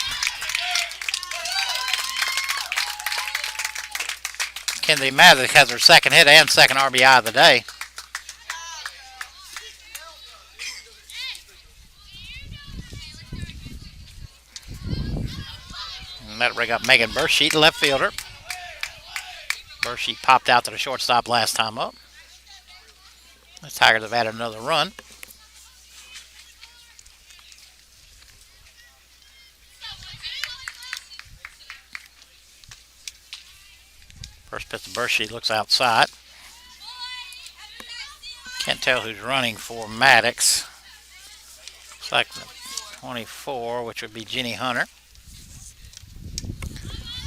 Kenzie Maddox has her second hit and second RBI of the day. And that'll bring up Megan Bursheet, left fielder. Bursheet popped out to the shortstop last time up. The Tigers have added another run. First pitch to Bursheet, looks outside. Can't tell who's running for Maddox. Looks like 24, which would be Jenny Hunter.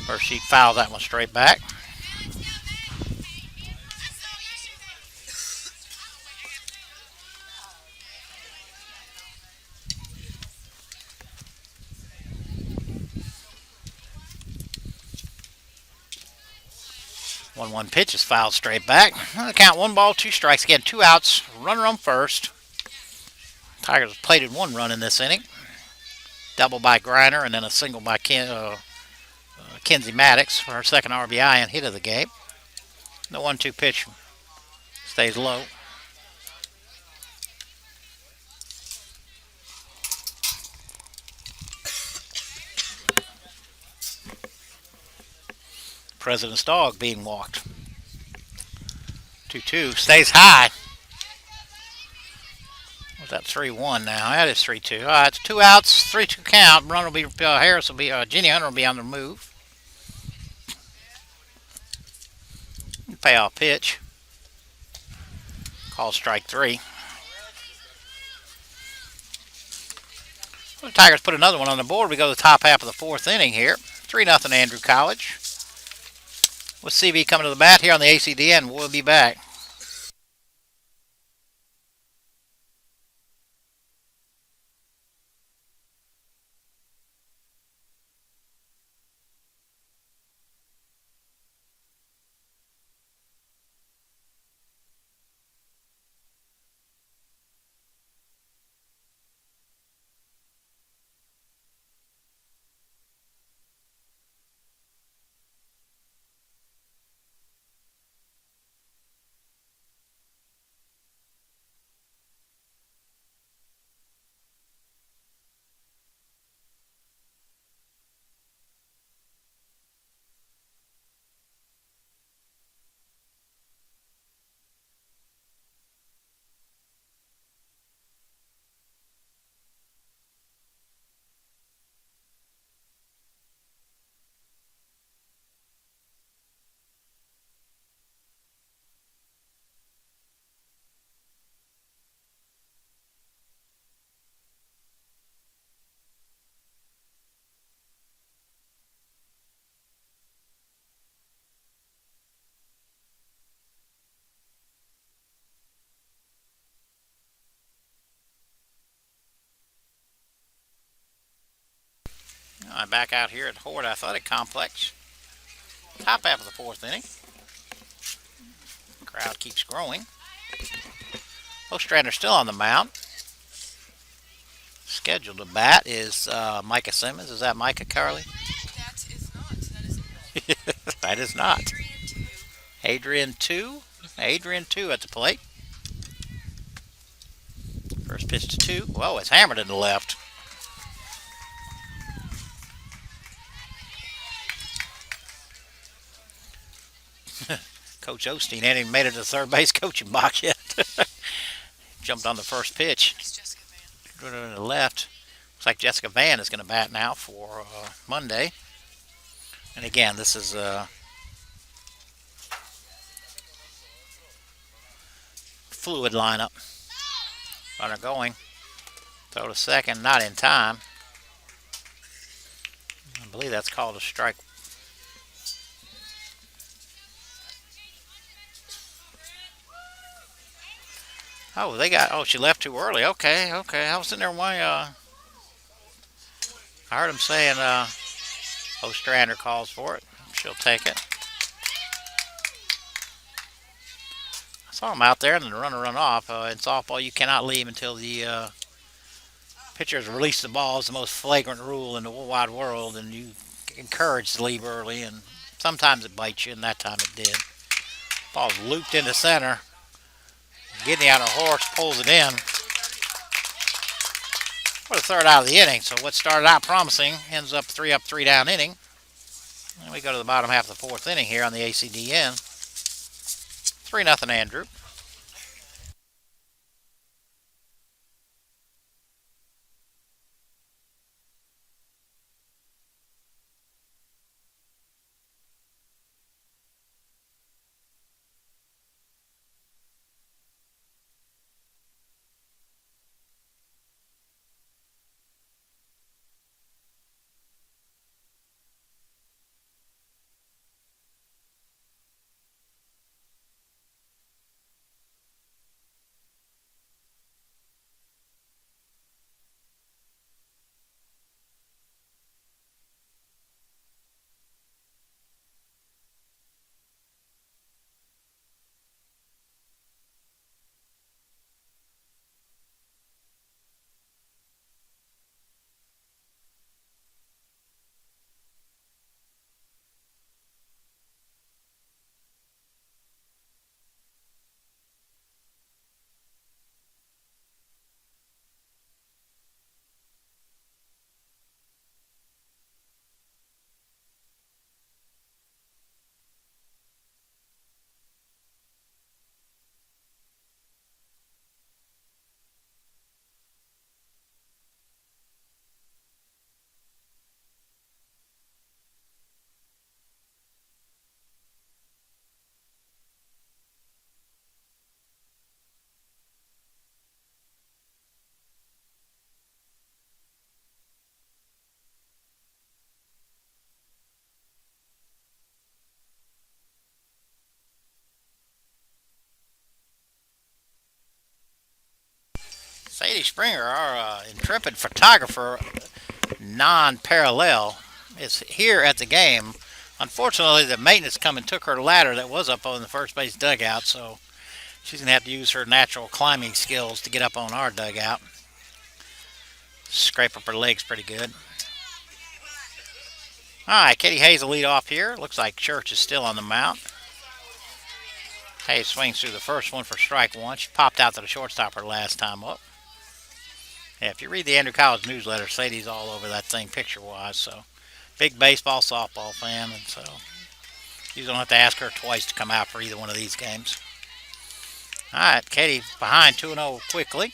Bursheet fouls that one straight back. One pitch is fouled straight back. Count 1 ball, 2 strikes. Again, 2 outs. Runner on first. Tigers plated 1 run in this inning. Double by Griner and then a single by Kenzie Maddox for her second RBI and hit of the game. The 1-2 pitch stays low. President's dog being walked. 2-2 stays high. What's that, 3-1 now? That is 3-2. All right, it's 2 outs, 3-2 count. Run will be Harris will be Jenny Hunter will be on the move. Payoff pitch. Called strike three. The Tigers put another one on the board. We go to the top half of the fourth inning here. 3-0 Andrew College. With CV coming to the bat here on the ACDN. We'll be back. I'm back out here at Hord Athletic Complex. Top half of the fourth inning. Crowd keeps growing. Ostrander's still on the mound. Scheduled to bat is Micah Simmons. Is that Micah, Carly? That is not. That is That is not. Adrian 2. Adrian 2 at the plate. First pitch to 2. Whoa, it's hammered to the left. Coach Osteen hadn't even made it to the third base coaching box yet. Jumped on the first pitch. It's Jessica Van. To the left. Looks like Jessica Van is going to bat now for Monday. And again, this is fluid lineup. Runner going. Throw to second, not in time. I believe that's called a strike. Oh, they got. Oh, she left too early. Okay. I was sitting there I heard him saying, Ostrander calls for it. She'll take it. I saw him out there, and then the runner run off. In softball, you cannot leave until the pitcher has released the ball. It's the most flagrant rule in the whole wide world, and you encouraged to leave early, and sometimes it bites you, and that time it did. Ball's looped into center. Getting out of horse pulls it in for the third out of the inning. So what started out promising ends up 3 down inning. And we go to the bottom half of the fourth inning here on the ACDN. 3-0 Andrew. Sadie Springer, our intrepid photographer, non-parallel, is here at the game. Unfortunately, the maintenance come and took her ladder that was up on the first base dugout, so she's going to have to use her natural climbing skills to get up on our dugout. Scrape up her legs pretty good. All right, Katie Hayes will lead off here. Looks like Church is still on the mound. Hayes swings through the first one for strike one. She popped out to the shortstop her last time up. Yeah, if you read the Andrew College newsletter, Sadie's all over that thing picture-wise. So, big baseball, softball fan, and so you don't have to ask her twice to come out for either one of these games. All right, Katie behind 2-0 quickly.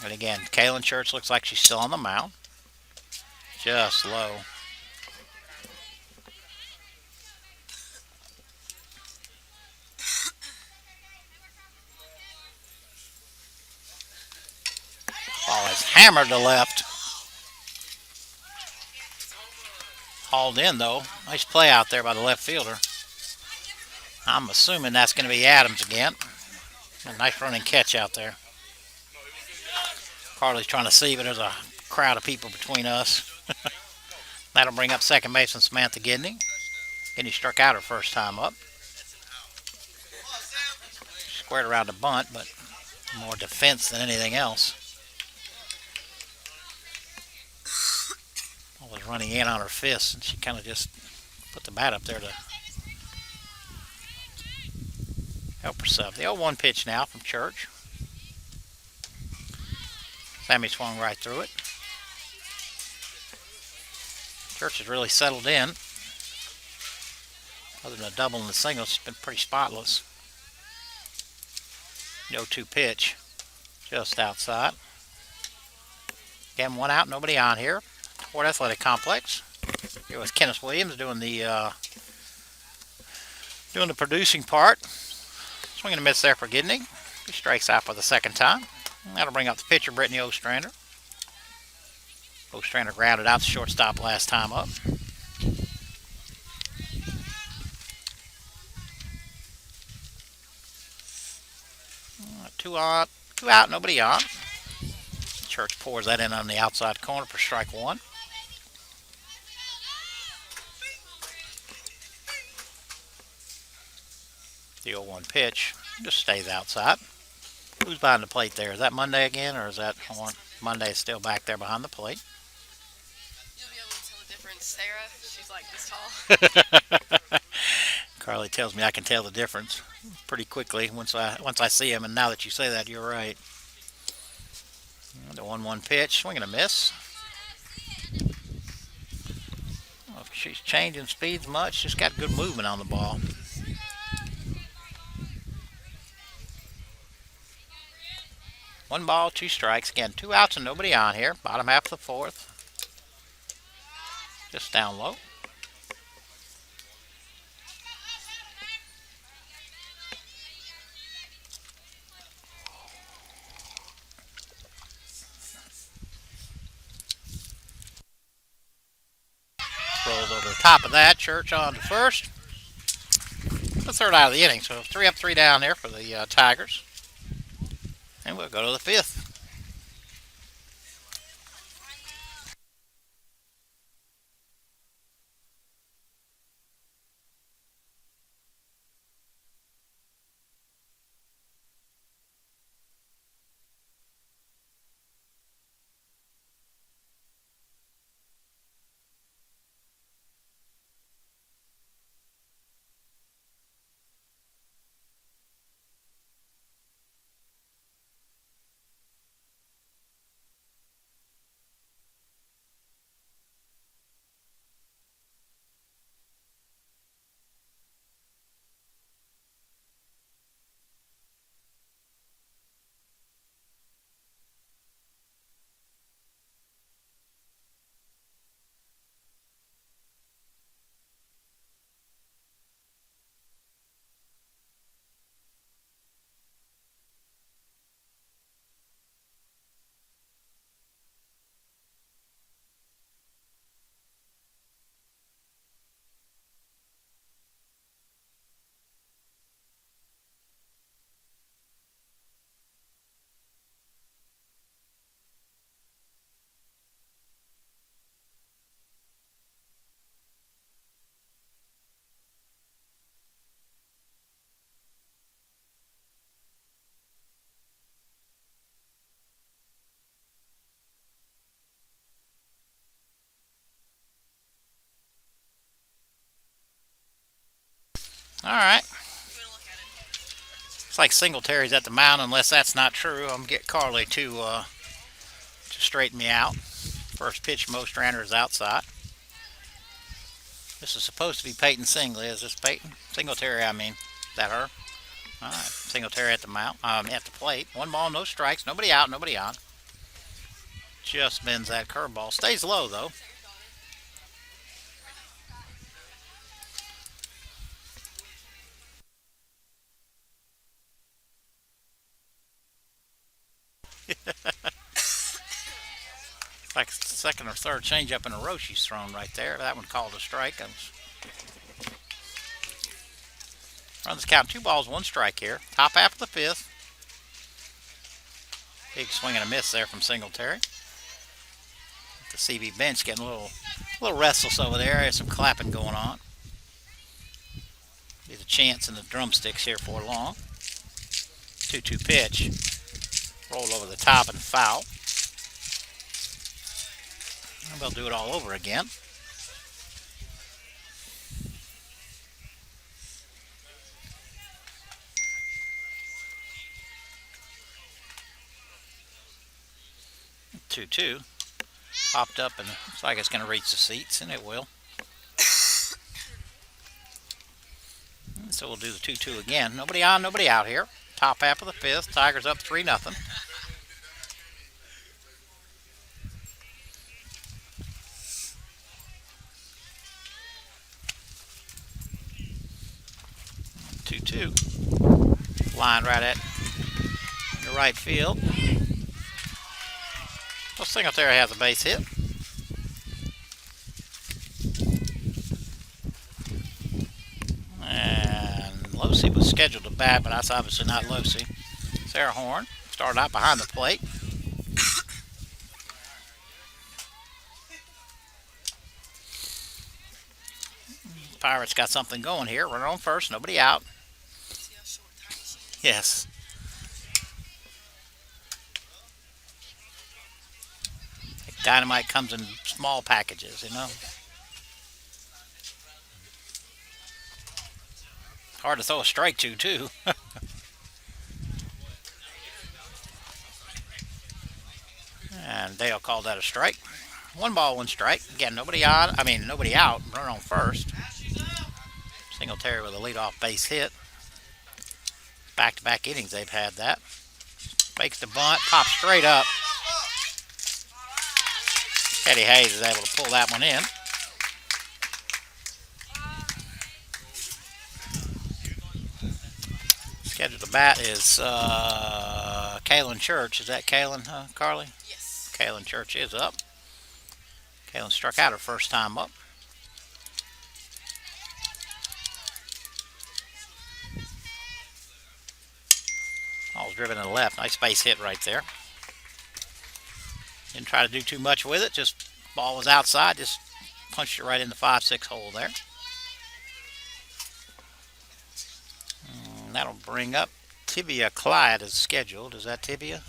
And again, Kaylin Church looks like she's still on the mound. Just low. Ball is hammered to left. Hauled in, though. Nice play out there by the left fielder. I'm assuming that's going to be Adams again. A nice running catch out there. Carly's trying to see, but there's a crowd of people between us. That'll bring up second baseman Samantha Gidney. Gidney struck out her first time up. Squared around the bunt, but more defense than anything else. I was running in on her fist, and she kind of just put the bat up there to help herself. The 0-1 pitch now from Church. Sammy swung right through it. Church has really settled in. Other than a double and a single, it's been pretty spotless. The 0-2 pitch just outside. Again, one out, nobody on here. Hord Athletic Complex. Here was Kenneth Williams doing the producing part. Swing and a miss there for Gidney. He strikes out for the second time. That'll bring up the pitcher, Brittany Ostrander. Ostrander grounded out the shortstop last time up. Two out, nobody on. Church pours that in on the outside corner for strike one. The 0-1 pitch just stays outside. Who's behind the plate there? Is that Monday again, or is that Monday is still back there behind the plate? You'll be able to tell the difference. Sarah, she's like this tall. Carly tells me I can tell the difference pretty quickly once I see him, and now that you say that, you're right. The 1-1 pitch, swing and a miss. Well, if she's changing speeds much, she's got good movement on the ball. One ball, two strikes. Again, 2 outs and nobody on here. Bottom half of the fourth. Just down low. Rolls over the top of that. Church on to first. The third out of the inning. So 3 up, 3 down there for the Tigers. And we'll go to the fifth. All right. You want to look at it? It's like Singletary's at the mound. Unless that's not true, I'm gonna get Carly to straighten me out. First pitch, most ran is outside. This is supposed to be Peyton Singley. Is this Peyton? Singletary, I mean. Is that her? All right. Singletary at the mount. At the plate. 1 ball, no strikes. Nobody out, nobody on. Just bends that curveball. Stays low, though. Like second or third changeup in a row she's thrown right there. That one called a strike. Runs the count 2 balls, 1 strike here. Top half of the fifth. Big swing and a miss there from Singletary. The CV bench getting a little restless over there. There's some clapping going on. Be the chants and the drumsticks here for long. 2-2 pitch. Rolled over the top and foul. And they'll do it all over again. Two popped up and looks like it's going to reach the seats, and it will. So we'll do the 2-2 again. Nobody on, nobody out here. Top half of the fifth. Tigers up 3-0. Two. Line right at the right field. Well, Singletary has a base hit. And Losey was scheduled to bat, but that's obviously not Losey. Sarah Hord started out behind the plate. Pirates got something going here. Runner on first, nobody out. Yes. Dynamite comes in small packages, you know. Hard to throw a strike to, too. And Dale called that a strike. 1 ball, 1 strike. Again, nobody out. Runner on first. Singletary with a leadoff base hit. Back-to-back innings they've had that. Fakes the bunt, pops straight up. Eddie Hayes is able to pull that one in. Scheduled to bat is Kaylin Church. Is that Kaylin, Carly? Yes. Kaylin Church is up. Kaylin struck out her first time up. Ball's driven to the left. Nice base hit right there. Didn't try to do too much with it. Just ball was outside. Just punched it right in the 5-6 hole there. And that'll bring up Tibia Clyde as scheduled. Is that Tibia?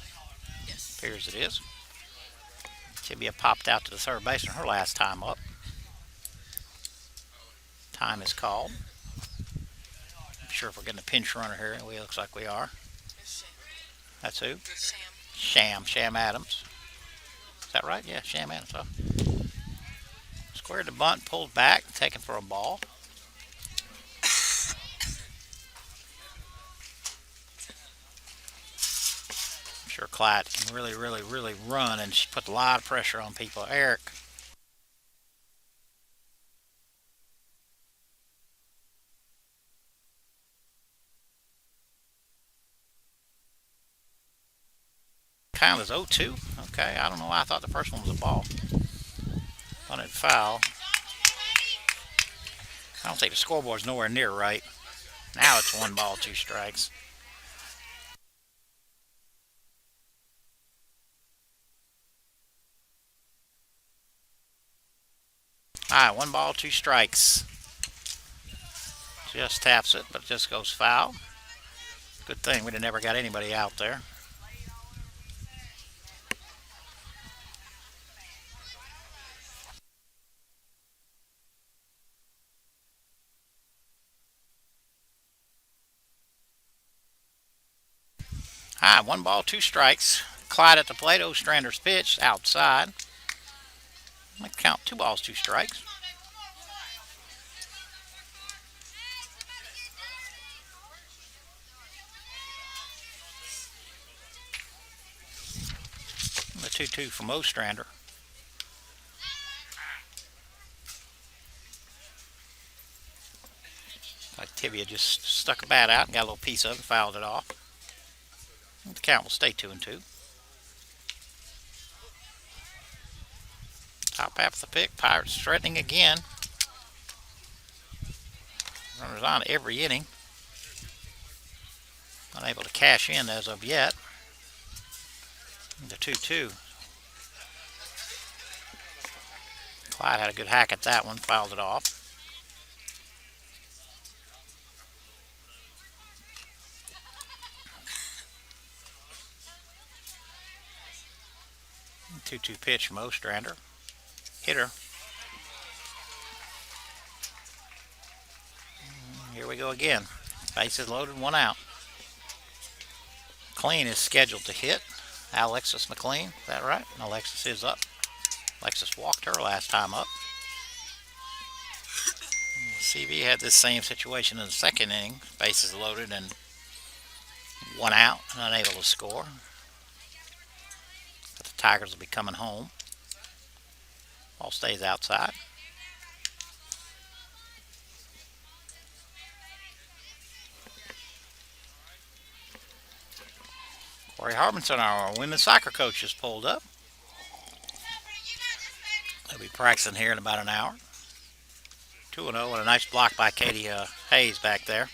Yes. Appears it is. Tibia popped out to the third baseman her last time up. Time is called. Not sure if we're getting a pinch runner here. It looks like we are. That's who? Sham Adams. Is that right? Yeah, Sham Adams. Huh? Squared the bunt, pulled back, taken for a ball. I'm sure Clyde can really run and put a lot of pressure on people. Eric. Count is 0-2. Okay, I don't know why I thought the first one was a ball. Bunted foul. I don't think the scoreboard's nowhere near right. Now it's 1 ball, 2 strikes. All right, 1 ball, 2 strikes. Just taps it, but just goes foul. Good thing we never got anybody out there. All right, 1 ball, 2 strikes. Clyde at the plate. Ostrander's pitch outside. Might count 2 balls, 2 strikes. The 2-2 from Ostrander. Like Tibia just stuck a bat out and got a little piece of it and fouled it off. The count will stay 2-2. Top half of the pick. Pirates threatening again. Runners on every inning. Unable to cash in as of yet. The 2-2. Clyde had a good hack at that one, fouled it off. The 2-2 pitch from Ostrander. Hitter. Here we go again. Bases loaded, 1 out. McLean is scheduled to hit. Alexis McLean, is that right? Alexis is up. Alexis walked her last time up. CV had this same situation in the second inning. Bases loaded and 1 out, unable to score. But the Tigers will be coming home. Ball stays outside. Corey Harbinson, our women's soccer coach, just pulled up. They'll be practicing here in about an hour. 2-0 and a nice block by Katie Hayes back there.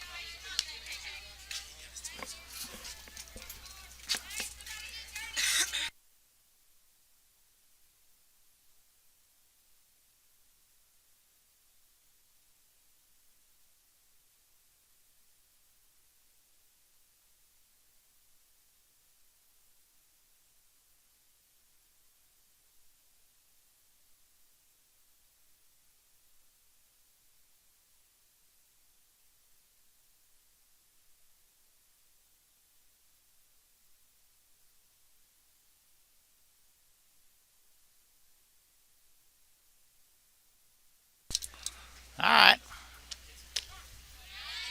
All right.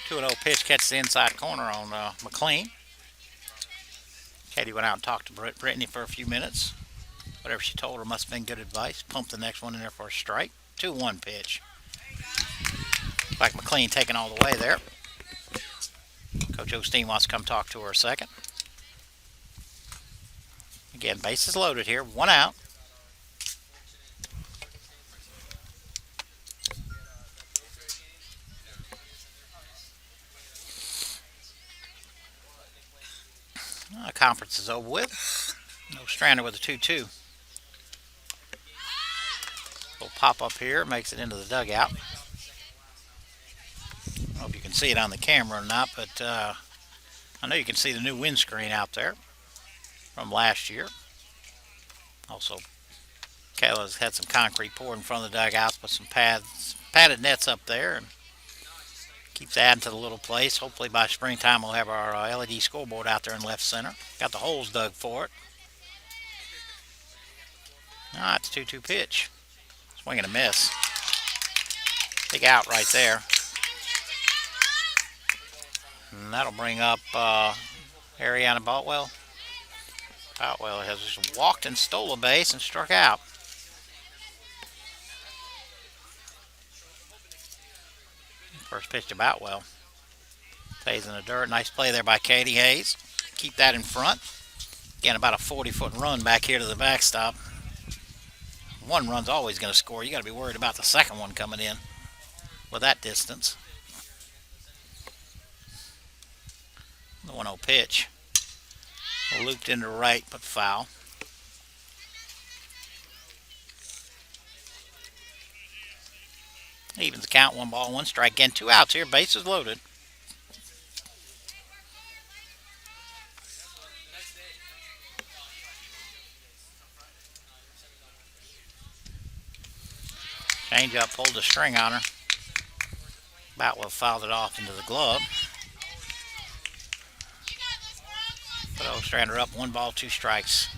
2-0 pitch catches the inside corner on McLean. Katie went out and talked to Brittany for a few minutes. Whatever she told her must have been good advice. Pumped the next one in there for a strike. 2-1 pitch. Like McLean taking all the way there. Coach Osteen wants to come talk to her a second. Again, bases loaded here. 1 out. Conference is over with. Ostrander with a 2-2. Little pop up here, makes it into the dugout. I don't know if you can see it on the camera or not, but I know you can see the new windscreen out there from last year. Also, Kayla's had some concrete poured in front of the dugouts, put some padded nets up there, and keeps adding to the little place. Hopefully by springtime we'll have our LED scoreboard out there in left center. Got the holes dug for it. All right, it's a 2-2 pitch. Swing and a miss. Big out right there. And that'll bring up Ariana Boutwell. Boutwell has just walked and stole a base and struck out. First pitch to Boutwell. Stays in the dirt. Nice play there by Katie Hayes. Keep that in front. Again, about a 40-foot run back here to the backstop. One run's always going to score. You got to be worried about the second one coming in with that distance. The 1-0 pitch. Looped into right, but foul. Evens the count, 1 ball, 1 strike. Again, 2 outs here, bases loaded. Change up, pulled the string on her. Boutwell fouled it off into the glove. Put Ostrander up 1 ball, 2 strikes.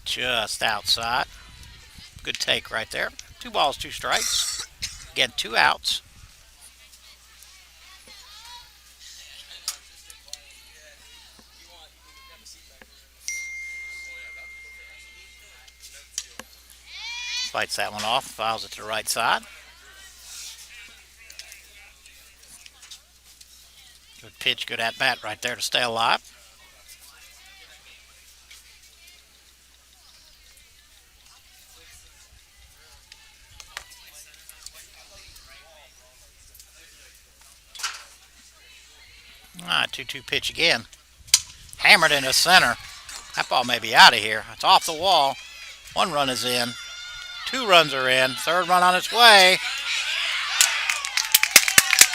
Just outside. Good take right there. 2 balls, 2 strikes. Again, 2 outs. Fights that one off. Fouls it to the right side. Good pitch, good at bat right there to stay alive. All right, 2-2 pitch again. Hammered into center. That ball may be out of here. It's off the wall. 1 run is in. 2 runs are in. 3rd run on its way.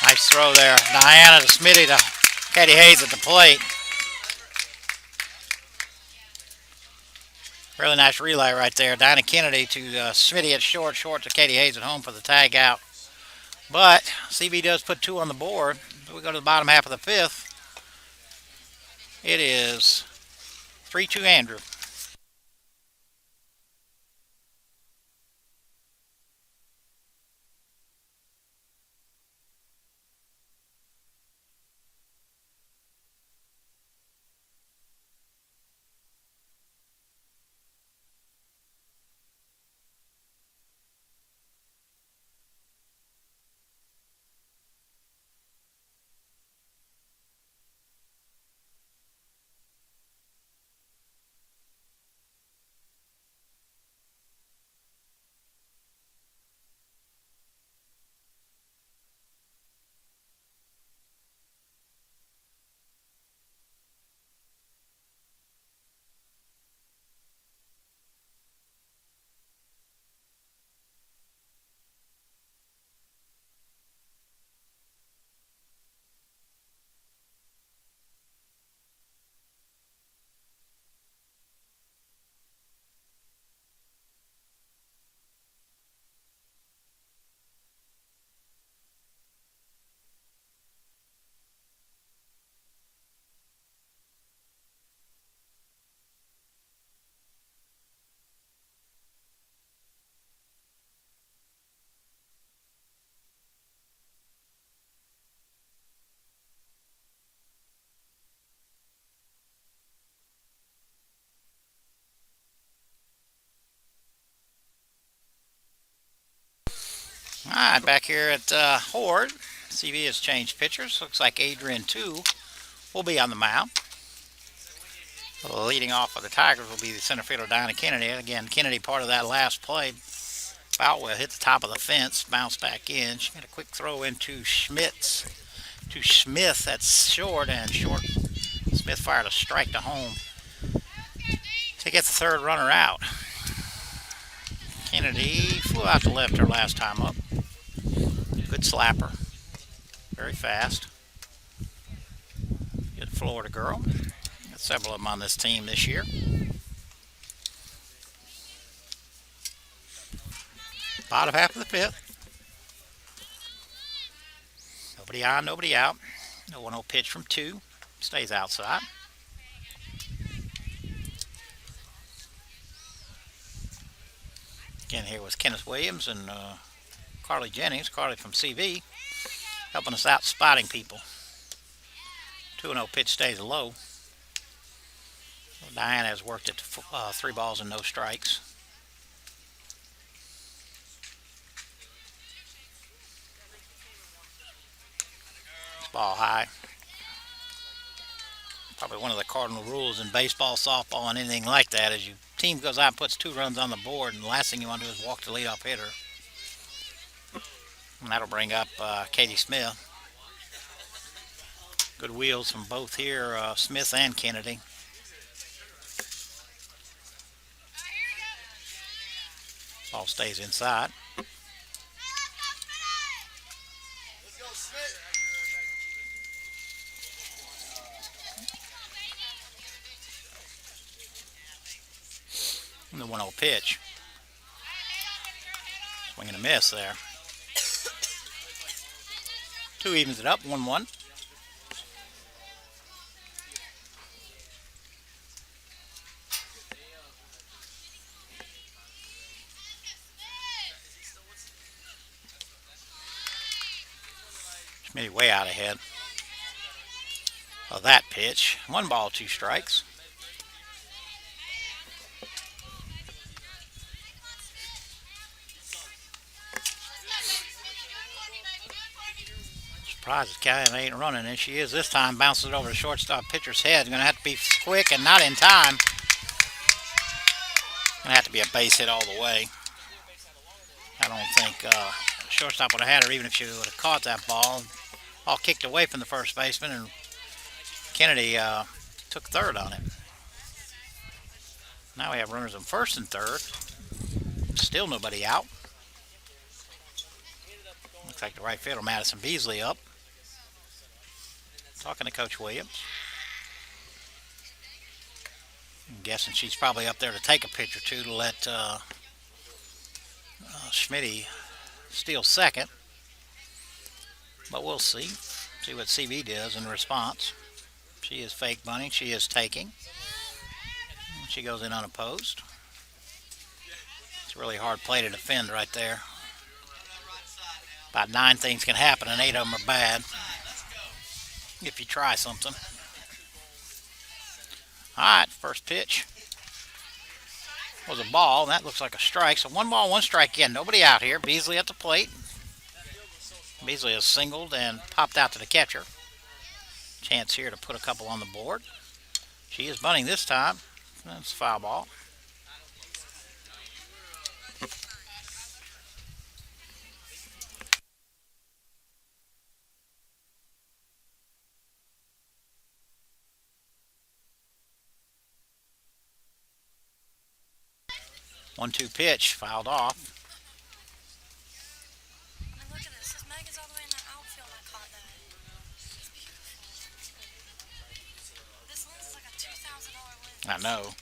Nice throw there. Diana to Smitty to Katie Hayes at the plate. Really nice relay right there. Diana Kennedy to Smitty at short. Short to Katie Hayes at home for the tag out. But CV does put 2 on the board. We go to the bottom half of the 5th. It is 3-2 Andrew. All right, back here at Hord. CV has changed pitchers. Looks like Adrian 2 will be on the mound. Leading off of the Tigers will be the center fielder Diana Kennedy. Again, Kennedy part of that last play. Boutwell hit the top of the fence, bounced back in. She made a quick throw into Schmitz. To Smith, that's short, and short. Smith fired a strike to home to get the 3rd runner out. Kennedy flew out to left her last time up. Good slapper. Very fast. Good Florida girl. Got several of them on this team this year. Bottom half of the 5th. Nobody on, nobody out. No 1-0 pitch from 2. Stays outside. Again, here was Kenneth Williams and Carly Jennings. Carly from CV, helping us out spotting people. 2-0 pitch stays low. Diana has worked it to 3 balls and no strikes. Ball high. Probably one of the cardinal rules in baseball, softball, and anything like that is your team goes out and puts 2 runs on the board, and the last thing you want to do is walk the leadoff hitter. And that'll bring up Katie Smith. Good wheels from both here, Smith and Kennedy. Ball stays inside. And the 1-0 pitch. Swing and a miss there. 2 evens it up, 1-1. Maybe way out ahead of that pitch. 1 ball, 2 strikes. Surprised the guy ain't running, and she is this time. Bounces it over the shortstop pitcher's head. Going to have to be quick and not in time. Going to have to be a base hit all the way. I don't think shortstop would have had her even if she would have caught that ball. All kicked away from the first baseman, and Kennedy took third on it. Now we have runners on first and third. Still nobody out. Looks like the right fielder, Madison Beasley, up. Talking to Coach Williams. I'm guessing she's probably up there to take a pitch or two to let Schmitty steal second. But we'll see. See what CV does in response. She is fake bunting. She is taking. She goes in unopposed. It's a really hard play to defend right there. About 9 things can happen, and 8 of them are bad if you try something. All right, first pitch was a ball, and that looks like a strike. So 1 ball, 1 strike again. Nobody out here. Beasley at the plate. Beasley has singled and popped out to the catcher. Chance here to put a couple on the board. She is bunting this time. That's a foul ball. One-two pitch, fouled off. And look at this. His Megan's all the way in the outfield. I caught that. This lens is like a $2,000 lens. I know.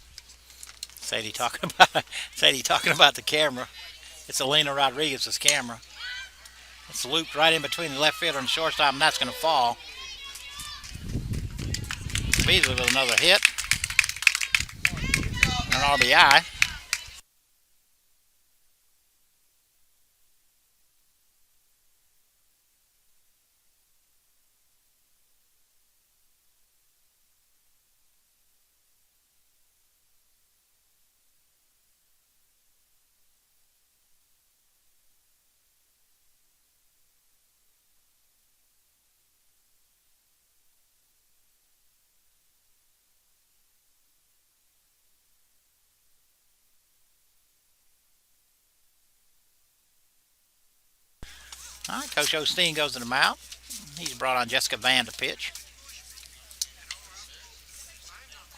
Sadie talking about the camera. It's Elena Rodriguez's camera. It's looped right in between the left fielder and shortstop, and that's going to fall. Beasley with another hit. An RBI. All right, Coach Osteen goes to the mound. He's brought on Jessica Van to pitch.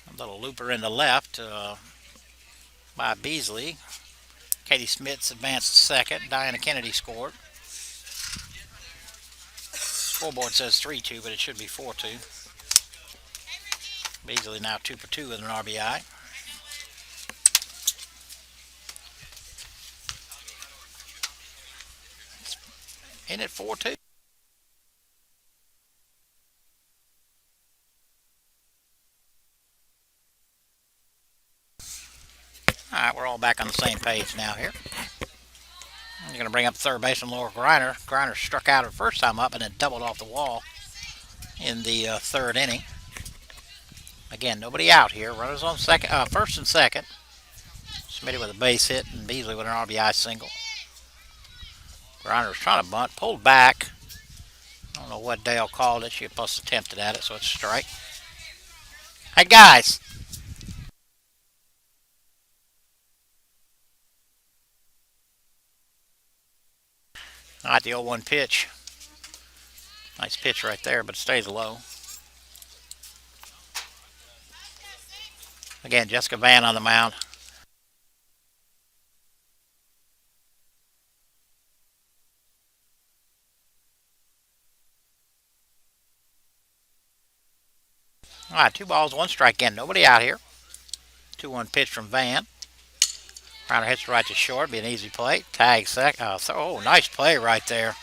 A little looper in the left by Beasley. Katie Smith's advanced to second. Diana Kennedy scored. Scoreboard says 3-2, but it should be 4-2. Beasley now 2 for 2 with an RBI. Ain't it 4-2? All right, we're all back on the same page now here. I'm going to bring up third baseman Laura Griner. Griner struck out her first time up and then doubled off the wall in the third inning. Again, nobody out here. Runners on first and second. Smitty with a base hit and Beasley with an RBI single. Griner was trying to bunt, pulled back. I don't know what Dale called it. She plus attempted at it, so it's a strike. Hey, guys. All right, the 0-1 pitch. Nice pitch right there, but it stays low. Again, Jessica Van on the mound. All right, 2 balls, 1 strike again. Nobody out here. 2-1 pitch from Van. Runner hits right to short. Be an easy play. Tag second. Oh, nice play right there.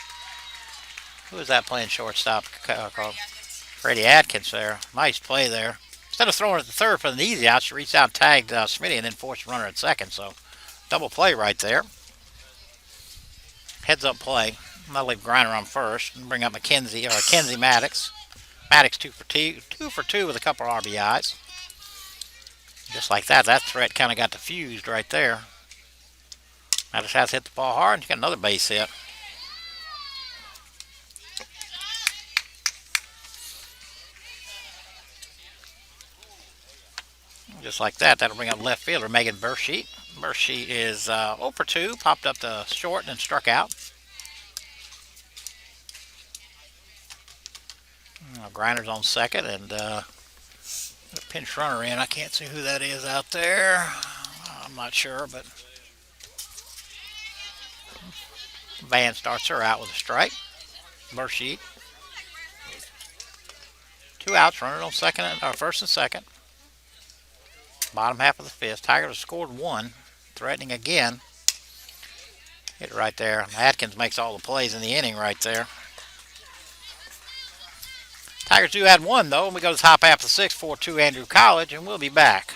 Who is that playing shortstop? Freddie Atkins there. Nice play there. Instead of throwing it to third for an easy out, she reached out and tagged Smitty and then forced a runner at second. So, double play right there. Heads up play. I'm gonna leave Grinder on first and bring up Kenzie Maddox. Maddox 2 for 2 with a couple RBIs. Just like that, that threat kind of got diffused right there. Maddox has hit the ball hard, and you got another base hit. Just like that, that'll bring up left fielder Megan Bursheet. Bursheet is 0 for 2, popped up to short and then struck out. Grinder's on second, and a pinch runner in. I can't see who that is out there. I'm not sure, but Van starts her out with a strike. Bursheet. 2 outs, runner on first and second. Bottom half of the fifth. Tigers have scored 1, threatening again. Hit it right there. Atkins makes all the plays in the inning right there. Tigers do add 1, though, and we go to the top half of the sixth, 4-2 Andrew College, and we'll be back.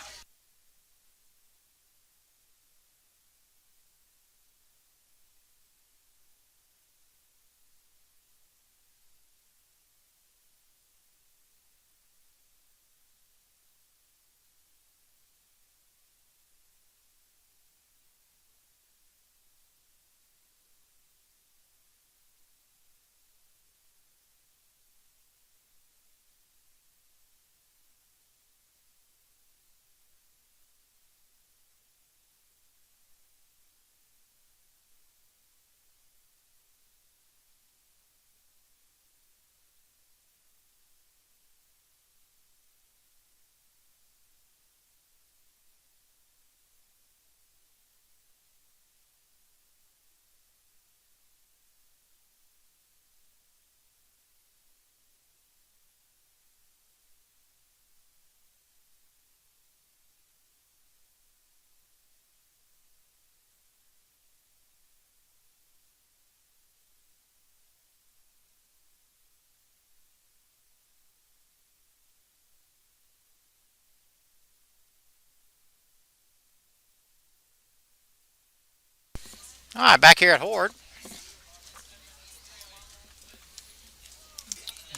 All right, back here at Hord.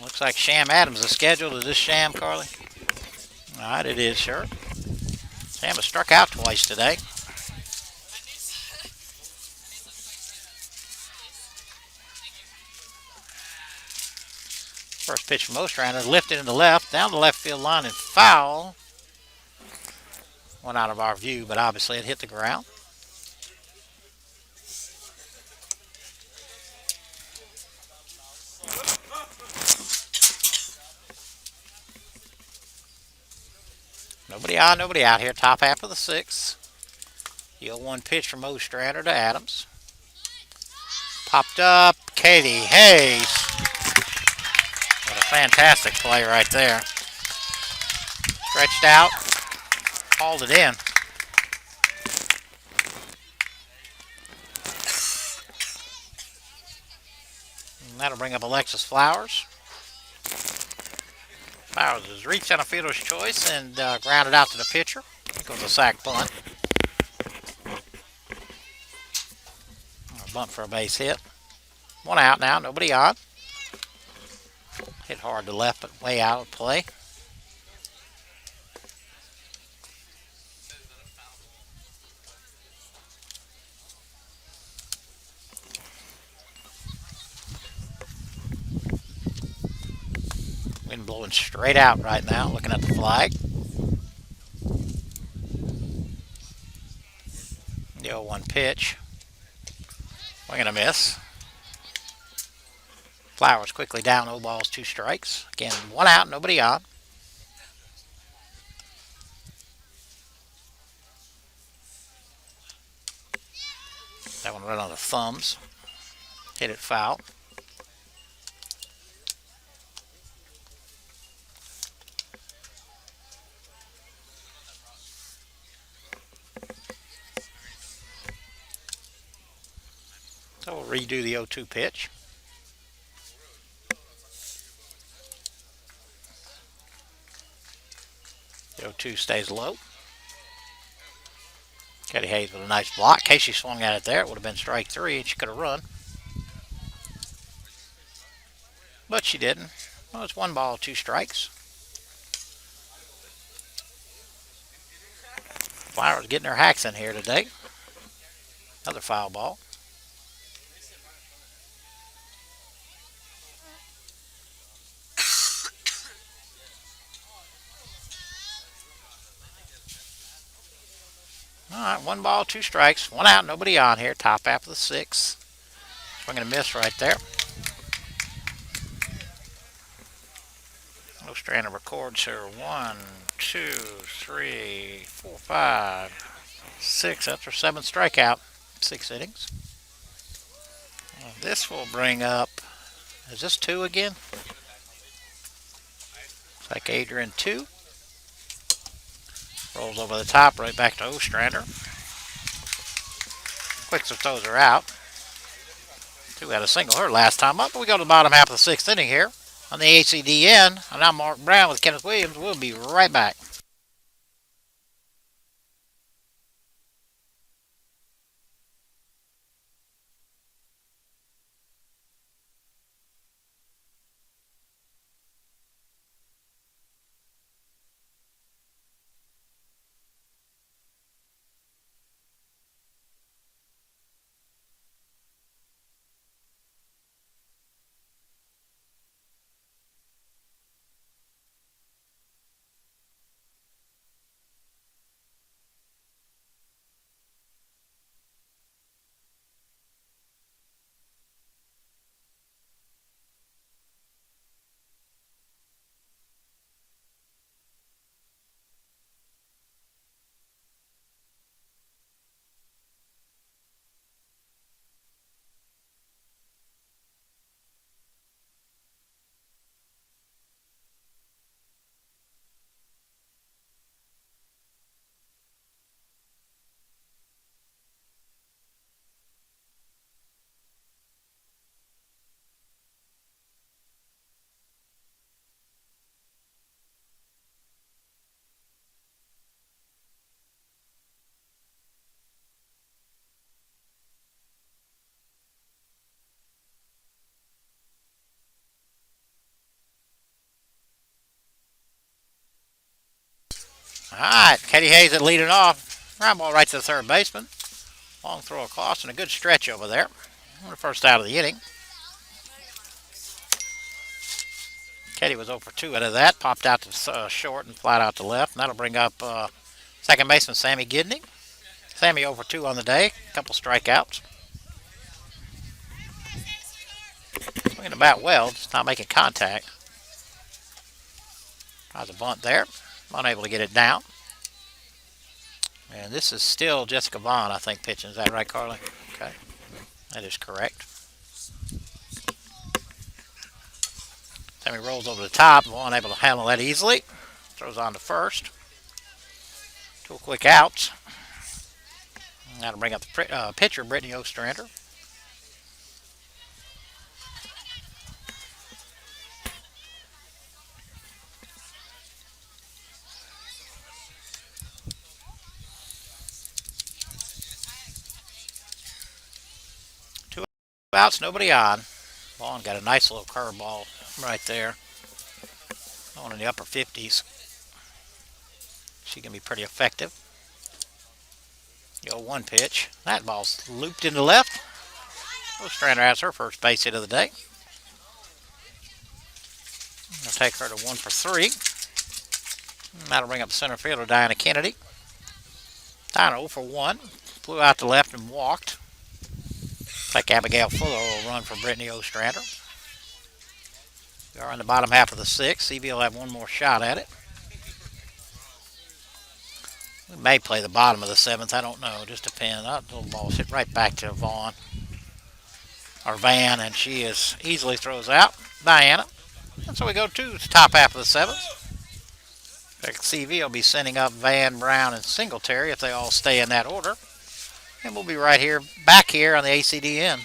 Looks like Sham Adams is scheduled. Is this Sham, Carly? All right, it is, sure. Sham has struck out twice today. First pitch from Ostrander, lifted in the left, down the left field line and foul. Went out of our view, but obviously it hit the ground. Nobody out here. Top half of the sixth. The 0-1 pitch from Ostrander to Adams. Popped up, Katie Hayes. What a fantastic play right there. Stretched out, hauled it in. And that'll bring up Alexis Flowers. Flowers has reached on a fielder's choice and grounded out to the pitcher. Here goes a sac bunt. A bunt for a base hit. 1 out now, nobody on. Hit hard to left, but way out of play. Wind blowing straight out right now, looking at the flag. The 0-1 pitch. We're going to miss. Flowers quickly down, 0 balls, 2 strikes. Again, 1 out, nobody on. That one right on the thumbs. Hit it foul. So we'll redo the 0-2 pitch. The 0-2 stays low. Katie Hayes with a nice block. Casey swung at it there. It would have been strike 3 and she could have run. but she didn't. Well, it's 1 ball, 2 strikes. Flowers getting her hacks in here today. Another foul ball. All right, 1 ball, 2 strikes. 1 out, nobody on here. Top half of the 6th. Swing and a miss right there. Ostrander records her 1, 2, 3, 4, 5, 6. That's her 7th strikeout. 6 innings. This will bring up. Is this 2 again? It's like Adrian 2. Rolls over the top, right back to Ostrander. Quicks throws her out. 2 had a single her last time up, but we go to the bottom half of the 6th inning here on the ACDN. And I'm Mark Brown with Kenneth Williams. We'll be right back. All right, Katie Hayes at leading off. Ground ball right to the third baseman. Long throw across and a good stretch over there. The first out of the inning. Katie was 0 for 2 out of that. Popped out to short and flat out to left. And that'll bring up second baseman Sammy Gidney. Sammy 0 for 2 on the day. A couple strikeouts. Swinging the bat well, just not making contact. Tries a bunt there. Unable to get it down. And this is still Jessica Vaughn, I think, pitching. Is that right, Carly? Okay. That is correct. Sammy rolls over the top. Vaughn able to handle that easily. Throws on to first. 2 quick outs. That'll bring up the pitcher, Brittany Ostrander. Outs, nobody on. Vaughn got a nice little curveball right there. Going in the upper 50s. She can be pretty effective. The 0-1 pitch. That ball's looped into left. Ostrander has her first base hit of the day. I'll take her to 1 for 3. And that'll bring up the center fielder, Diana Kennedy. Diana 0 for 1. Flew out to left and walked. Like Abigail Fuller will run for Brittany Ostrander. We are in the bottom half of the 6th. CV will have one more shot at it. We may play the bottom of the 7th. I don't know. Just depends. That little ball's hit right back to Vaughn. Or Van, and she is easily throws out Diana. And so we go to the top half of the 7th. CV will be sending up Van, Brown, and Singletary if they all stay in that order. And we'll be right here, back here on the ACDN.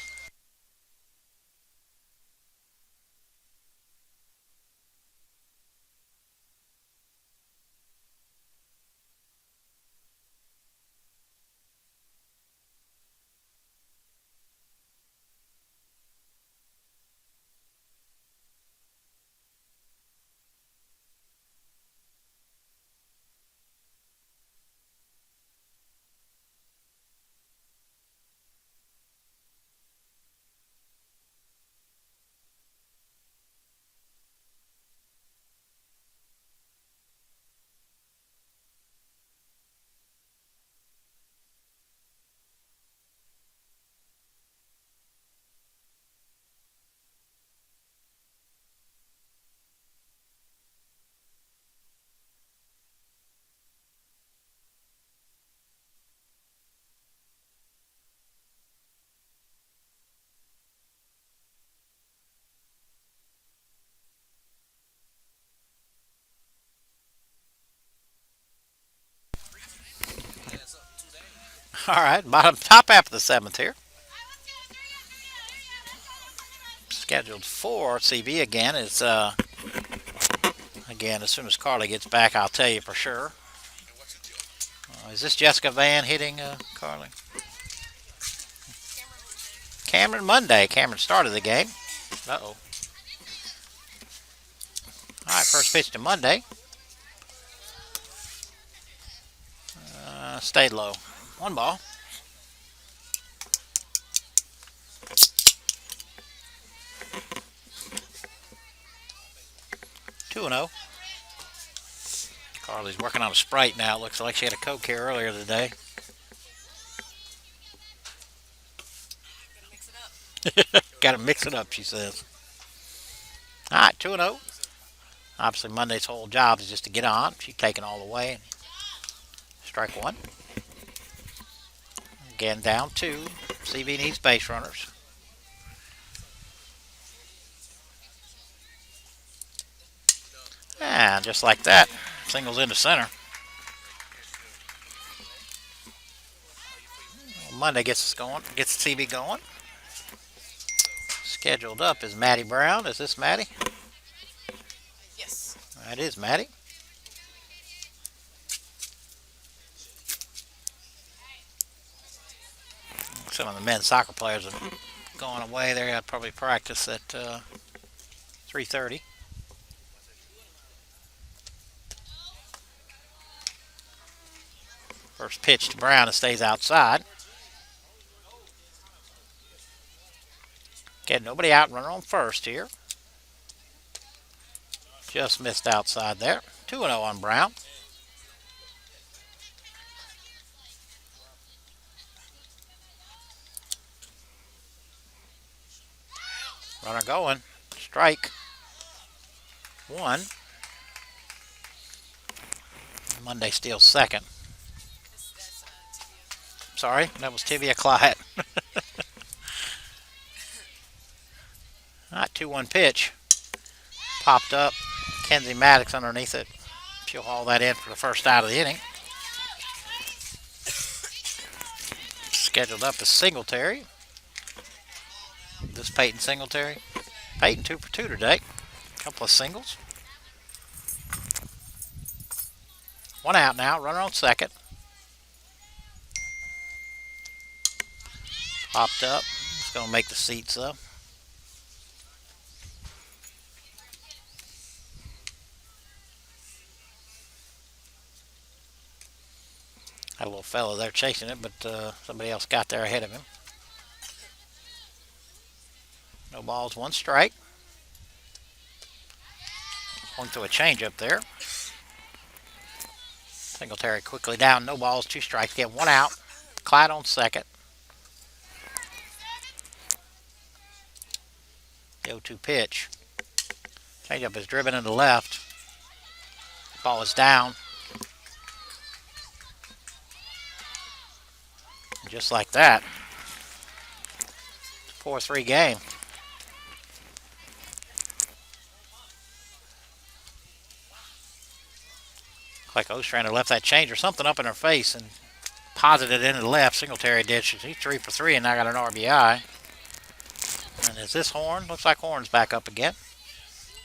All right, top half of the seventh here. Scheduled for CB again. It's again as soon as Carly gets back, I'll tell you for sure. Is this Jessica Van hitting Carly? Cameron Monday. Cameron started the game. Uh-oh. All right, first pitch to Monday. Stayed low. One ball. Two and 0. Carly's working on a Sprite now. It looks like she had a Coke here earlier today. Got to mix it up, she says. All right, 2 and 0. Obviously, Monday's whole job is just to get on. She's taking all the way. Strike one. Again, down 2. CB needs base runners. And just like that, singles into center. Monday gets us going, gets CB going. Scheduled up is Maddie Brown. Is this Maddie? Yes. That is Maddie. Some of the men's soccer players are going away. They're going to probably practice at 3:30. First pitch to Brown. It stays outside. Get nobody out. Runner on first here. Just missed outside there. 2-0 on Brown. Runner going. Strike. One. Monday steals second. Sorry, that was Tivia Clyde. All right, 2-1 pitch. Popped up. Kenzie Maddox underneath it. She'll haul that in for the first out of the inning. Scheduled up is Singletary. This Peyton Singletary. Peyton 2 for 2 today. Couple of singles. One out now. Runner on second. Popped up. It's going to make the seats up. Had a little fellow there chasing it, but somebody else got there ahead of him. No balls, one strike. Going through a changeup there. Singletary quickly down. No balls, 2 strikes. Get one out. Clyde on second. The 0-2 pitch. Changeup is driven into left. Ball is down. And just like that. It's a 4-3 game. Like Ostrander left that change or something up in her face and posited it into the left. Singletary did. He's 3 for 3 and now got an RBI. And is this Horn? Looks like Horn's back up again.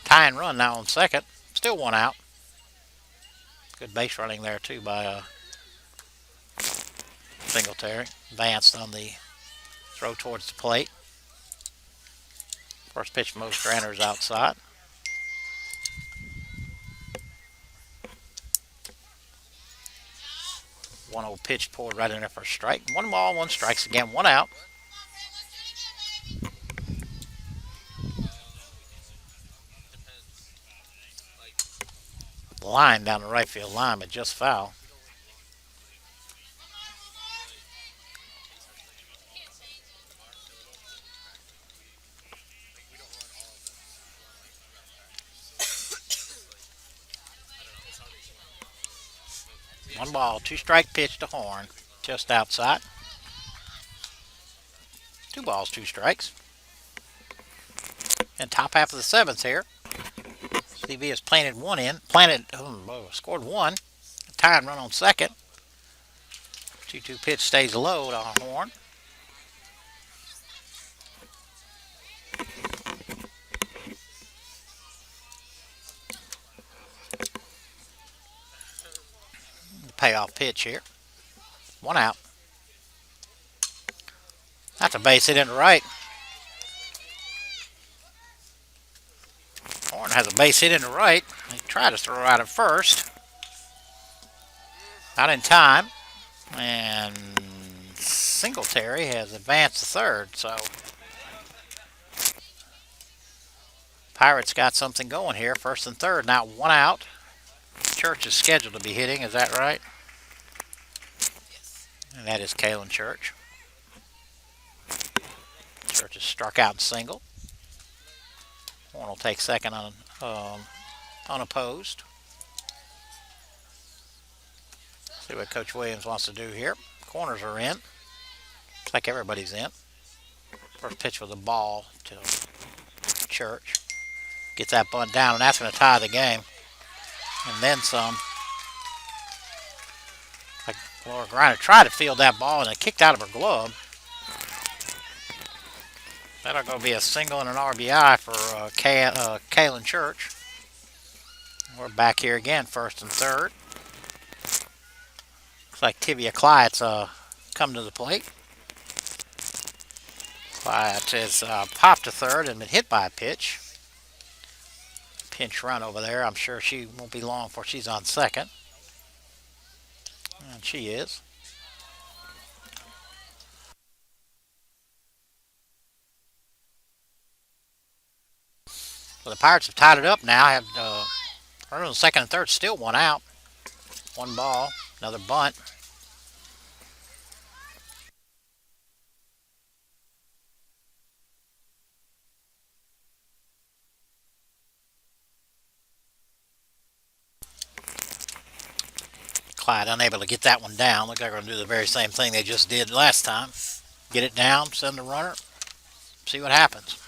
Tying run now on second. Still one out. Good base running there too by Singletary. Advanced on the throw towards the plate. First pitch from Ostrander's outside. One old pitch poured right in there for a strike. One ball, one strikes again, one out. Line down the right field line, but just foul. One ball, 2 strike pitch to Horn, just outside. 2 balls, 2 strikes. And top half of the 7th here. CV has planted one in. Scored one. Tying run on second. 2-2 pitch stays low on Horn. Payoff pitch here. 1 out. That's a base hit into right. Horn has a base hit into right. He tried to throw out at first. Not in time. And Singletary has advanced to third. So Pirates got something going here. First and third. Now 1 out. Church is scheduled to be hitting. Is that right? Yes. And that is Kalen Church. Church is struck out and single. Horn will take second unopposed. See what Coach Williams wants to do here. Corners are in. Looks like everybody's in. First pitch was a ball to Church. Gets that bunt down, and that's going to tie the game. And then some. Like Laura Griner tried to field that ball, and it kicked out of her glove. That'll go be a single and an RBI for Kalen Church. We're back here again, first and third. Looks like Tivia Clyatt's come to the plate. Clyatt has popped to third and been hit by a pitch. Pinch run over there. I'm sure she won't be long before she's on second. And she is. So the Pirates have tied it up now. Have runner on the second and third, still 1 out. 1 ball, another bunt. Clyde unable to get that one down. Looks like they're going to do the very same thing they just did last time. Get it down, send the runner, see what happens.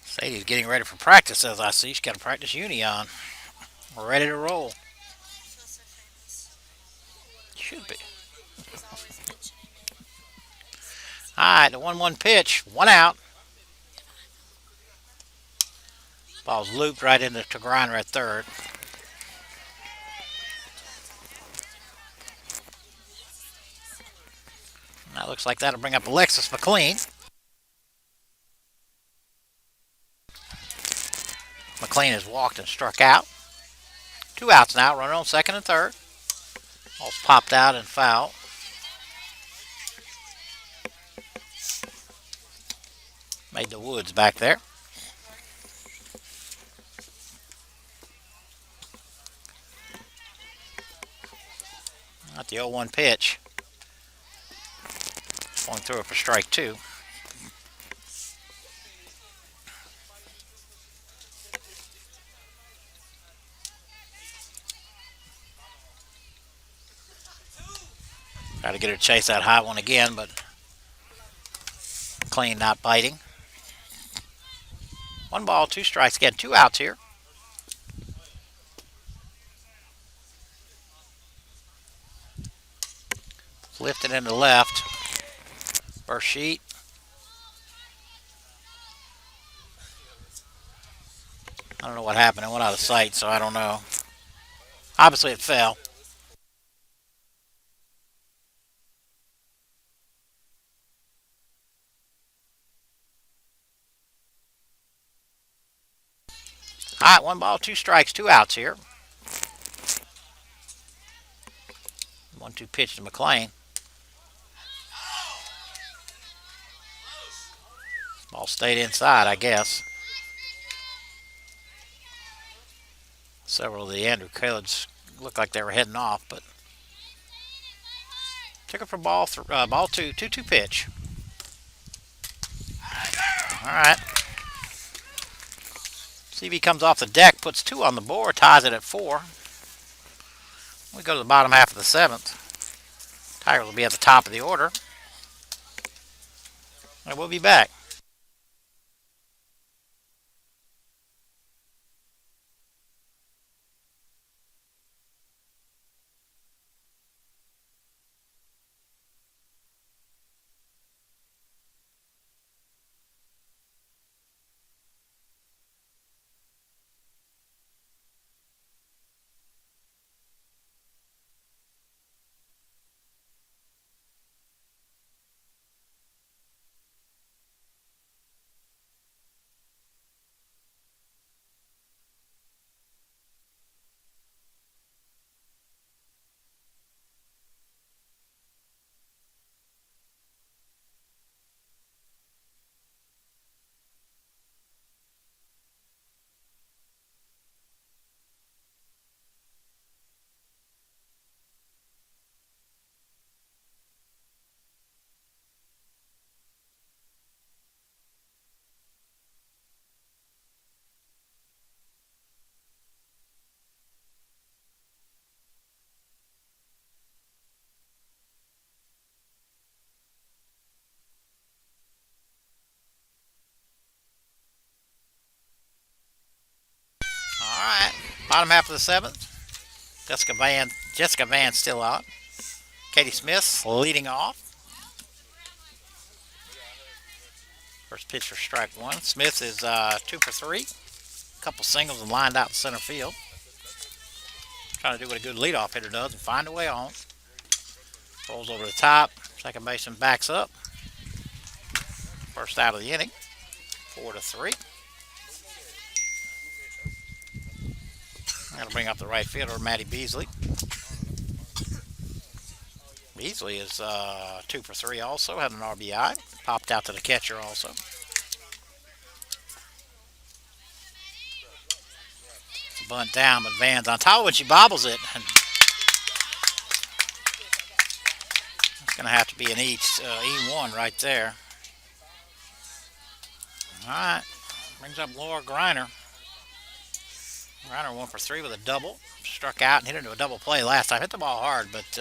Sadie's getting ready for practice, as I see. She's got a practice uni on. We're ready to roll. Feels so famous. Should be. She's always mentioning me. All right, the 1-1 pitch. 1 out. Ball's looped right into Griner at third. That looks like that'll bring up Alexis McLean. McLean has walked and struck out. 2 outs now, runner on second and third. Ball's popped out and foul. Made the woods back there. Not the 0-1 pitch. Going through it for strike 2. Try to get her to chase that high one again, but McLean not biting. 1 ball, 2 strikes. Again, 2 outs here. Lifted into left. First sheet. I don't know what happened. It went out of sight, so I don't know. Obviously, it fell. All right, 1 ball, 2 strikes, 2 outs here. 1-2 pitch to McLean. Ball stayed inside, I guess. Several of the Andrew Caleb's looked like they were heading off, but took it for ball 2, 2-2 pitch. All right. CV comes off the deck, puts 2 on the board, ties it at 4. We go to the bottom half of the 7th. Tigers will be at the top of the order. And we'll be back. Bottom half of the seventh. Jessica Van still out. Katie Smith leading off. First pitch for strike one. Smith is 2 for 3. Couple singles and lined out in center field. Trying to do what a good leadoff hitter does and find a way on. Rolls over the top. Second baseman backs up. First out of the inning. 4 to 3. I'm going to bring up the right fielder, Maddie Beasley. Beasley is 2 for 3 also. Had an RBI. Popped out to the catcher also. Bunt down, but Van's on top when she bobbles it. And it's going to have to be an E1 right there. All right. Brings up Laura Griner. Griner 1 for 3 with a double. Struck out and hit into a double play last time. Hit the ball hard, but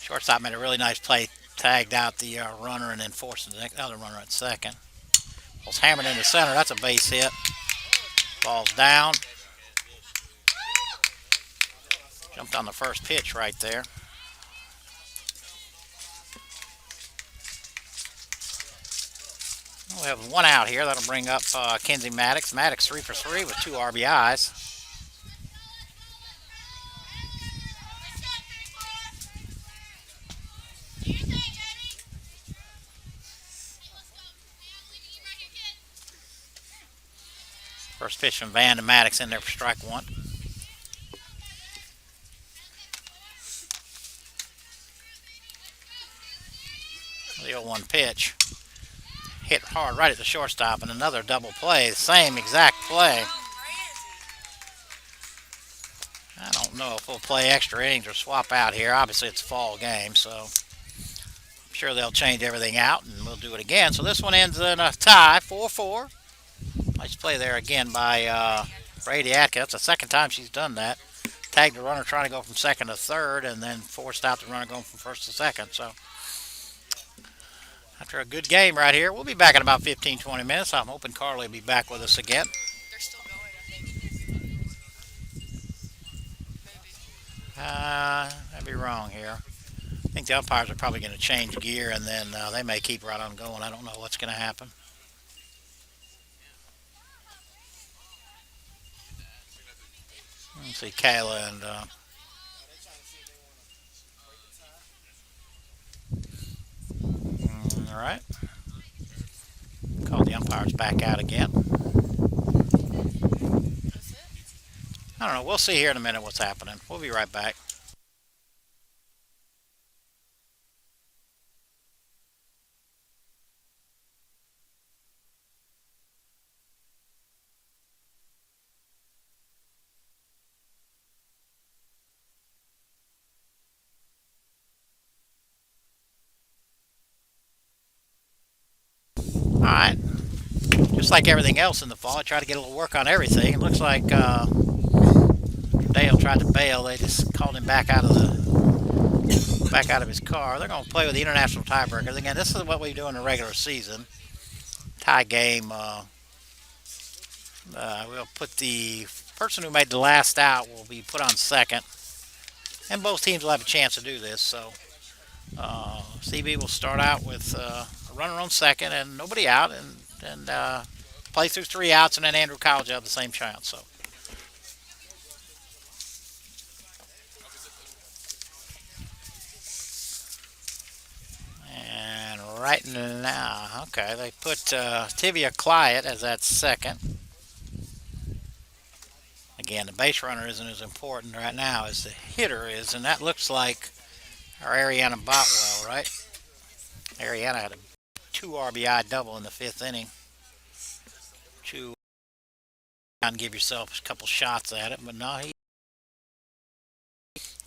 shortstop made a really nice play. Tagged out the runner and then forced the other runner at second. Was hammered into center. That's a base hit. Ball's down. Jumped on the first pitch right there. We have one out here. That'll bring up Kenzie Maddox. Maddox 3 for 3 with 2 RBIs. First pitch from Van to Maddox in there for strike one. The 0-1 pitch. Hit hard right at the shortstop and another double play. The same exact play. I don't know if we'll play extra innings or swap out here. Obviously it's a fall game, so I'm sure they'll change everything out and we'll do it again. So this one ends in a tie, 4-4. Nice play there again by Brady Atkins. That's the second time she's done that. Tagged the runner trying to go from second to third and then forced out the runner going from first to second. So after a good game right here, we'll be back in about 15-20 minutes. I'm hoping Carly will be back with us again. They're still going, I think. Maybe. I'd be wrong here. I think the umpires are probably going to change gear and then they may keep right on going. I don't know what's going to happen. Let's see, Kayla and all right. Call the umpires back out again. That's it? I don't know. We'll see here in a minute what's happening. We'll be right back. All right. Just like everything else in the fall, I try to get a little work on everything. It looks like Dale tried to bail. They just called him back out of his car. They're going to play with the international tiebreaker. Again, this is what we do in the regular season. Tie game. We'll put the person who made the last out will be put on second. And both teams will have a chance to do this. So CB will start out with a runner on second and nobody out, and play through 3 outs, and then Andrew College will have the same chance. So and right now, okay, they put Tivia Clyett as that second. Again, the base runner isn't as important right now as the hitter is, and that looks like our Ariana Botwell, right? Ariana had a 2 RBI double in the 5th inning. And give yourself a couple shots at it, but no,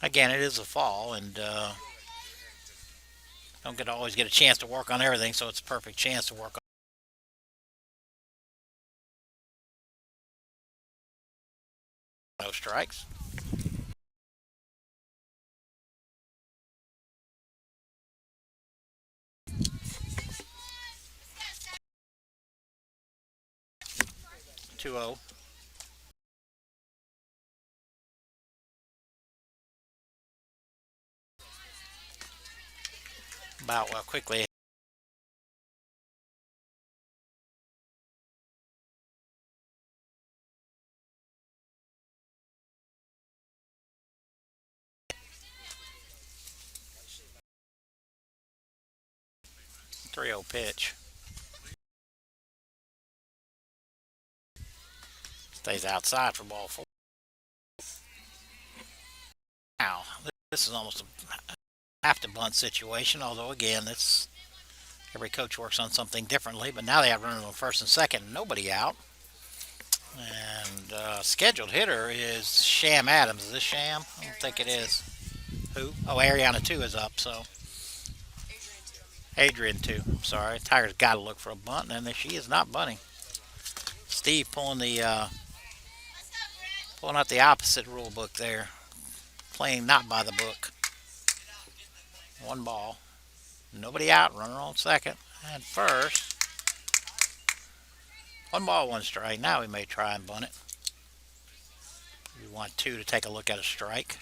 again, it is a fall, and don't always get a chance to work on everything, so it's a perfect chance to work on no strikes. Two-oh. about quickly. Three 0 pitch. Stays outside for ball four. Now, this is almost a have to bunt situation, although again, it's every coach works on something differently. But now they have runners on first and second, nobody out. And scheduled hitter is Sham Adams. Is this Sham? I don't think it is. Who? Oh, Ariana 2 is up, so. Adrian 2. I'm sorry. Tiger's got to look for a bunt, and she is not bunting. Steve pulling out the opposite rule book there. Playing not by the book. One ball. Nobody out. Runner on second. And first. One ball, one strike. Now we may try and bunt it. We want two to take a look at a strike.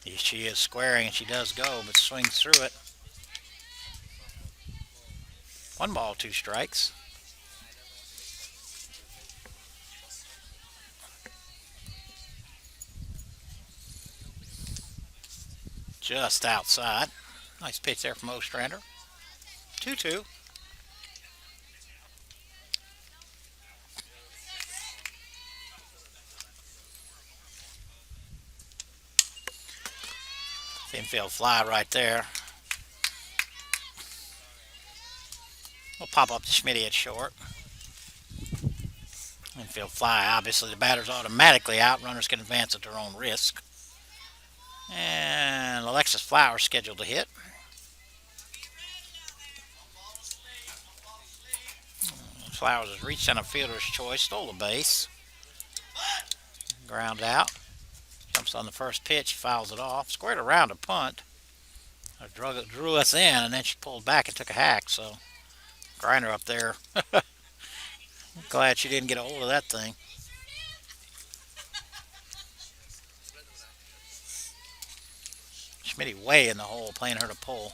She is squaring and she does go, but swings through it. One ball, two strikes. Just outside. Nice pitch there from Ostrander. 2-2. Infield fly right there. We'll pop up to Schmitty at short. Infield fly. Obviously, the batter's automatically out. Runners can advance at their own risk. And Alexis Flowers scheduled to hit. Flowers has reached center fielder's choice, stole the base. Ground out. Jumps on the first pitch, fouls it off. Squared around a punt. Drew us in, and then she pulled back and took a hack. So, grinder up there. Glad she didn't get a hold of that thing. Schmitty way in the hole, playing her to pull.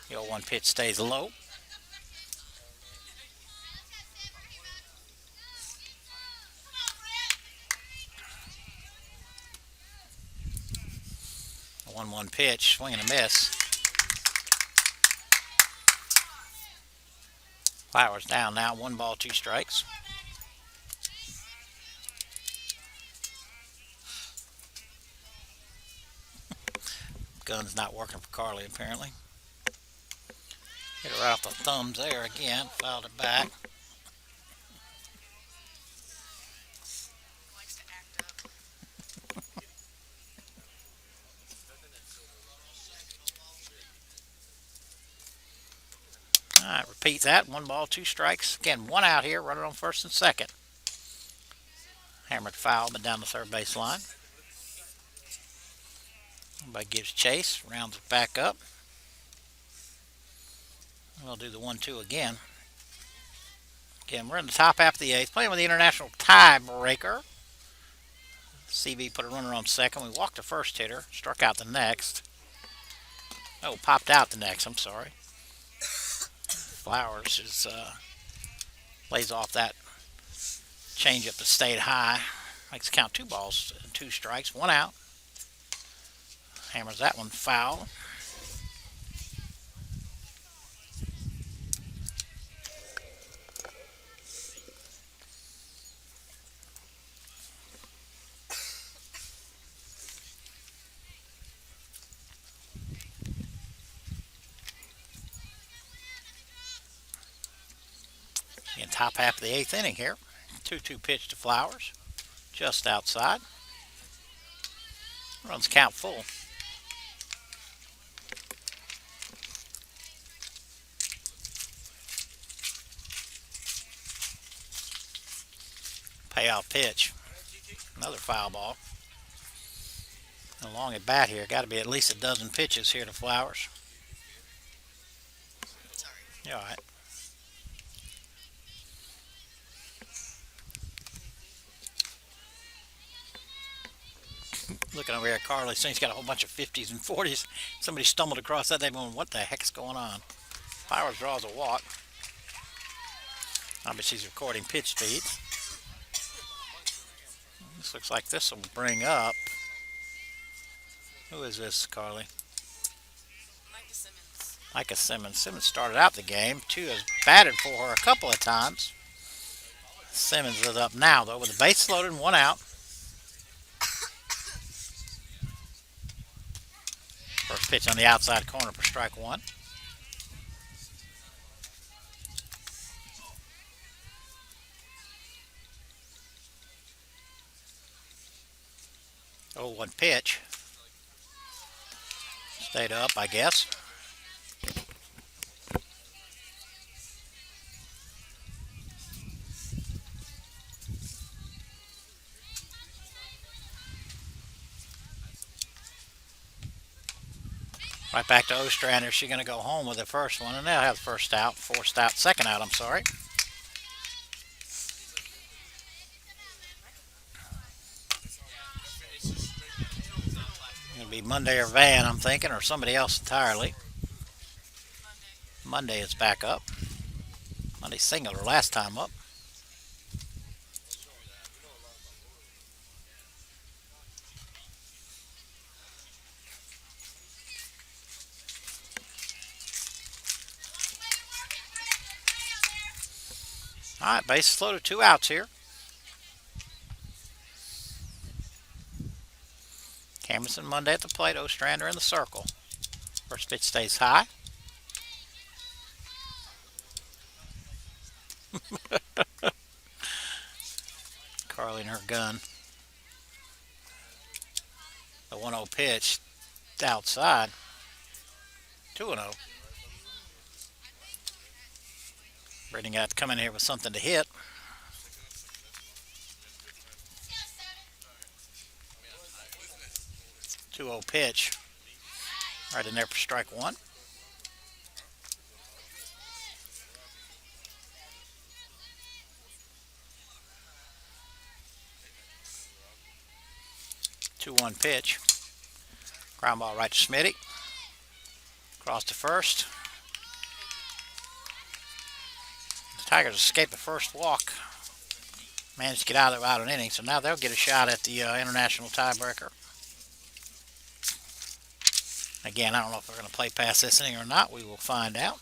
The 0-1 pitch stays low. The 1-1 pitch, swing and a miss. Flowers down now, one ball, two strikes. Gun's not working for Carly, apparently. Hit her right off the thumbs there again. Fouled it back. All right, repeat that. One ball, two strikes. Again, one out here. Runner on first and second. Hammered foul, but down the third base line. Everybody gives chase. Rounds it back up. We'll do the 1-2 again. Again, we're in the top half of the eighth. Playing with the international tiebreaker. CV put a runner on second. We walked the first hitter. Struck out the next. Oh, popped out the next. I'm sorry. Flowers is lays off that changeup that stayed high. Makes the count 2 balls and 2 strikes. One out. Hammers that one foul. In top half of the eighth inning here. 2-2 pitch to Flowers. Just outside. Runs count full. Payoff pitch. Another foul ball. Along at bat here. Got to be at least a dozen pitches here to Flowers. Sorry. You're all right. Looking over here at Carly, saying she's got a whole bunch of 50s and 40s. Somebody stumbled across that. They're going, what the heck's going on? Powers draws a walk. I bet she's recording pitch speeds. This looks like this will bring up. Who is this, Carly? Micah Simmons. Micah Simmons. Simmons started out the game. Two has batted for her a couple of times. Simmons is up now, though, with the base loaded and one out. First pitch on the outside corner for strike one. Oh, one pitch. Stayed up, I guess. Right back to Ostrander. She's going to go home with the first one, and they'll have the first out, forced out, second out, I'm sorry. It'll be Monday or Van, I'm thinking, or somebody else entirely. Monday is back up. Monday singular last time up. All right, bases loaded, two outs here. Camerson Monday at the plate, Ostrander in the circle. First pitch stays high. Carly and her gun. The 1-0 pitch outside. 2-0. Brittany got to come in here with something to hit. Two-zero pitch. Right in there for strike one. Two-one pitch. Ground ball right to Smitty. Cross to first. The Tigers escaped the first walk. Managed to get out of there without an inning, so now they'll get a shot at the international tiebreaker. Again, I don't know if they're going to play past this inning or not. We will find out.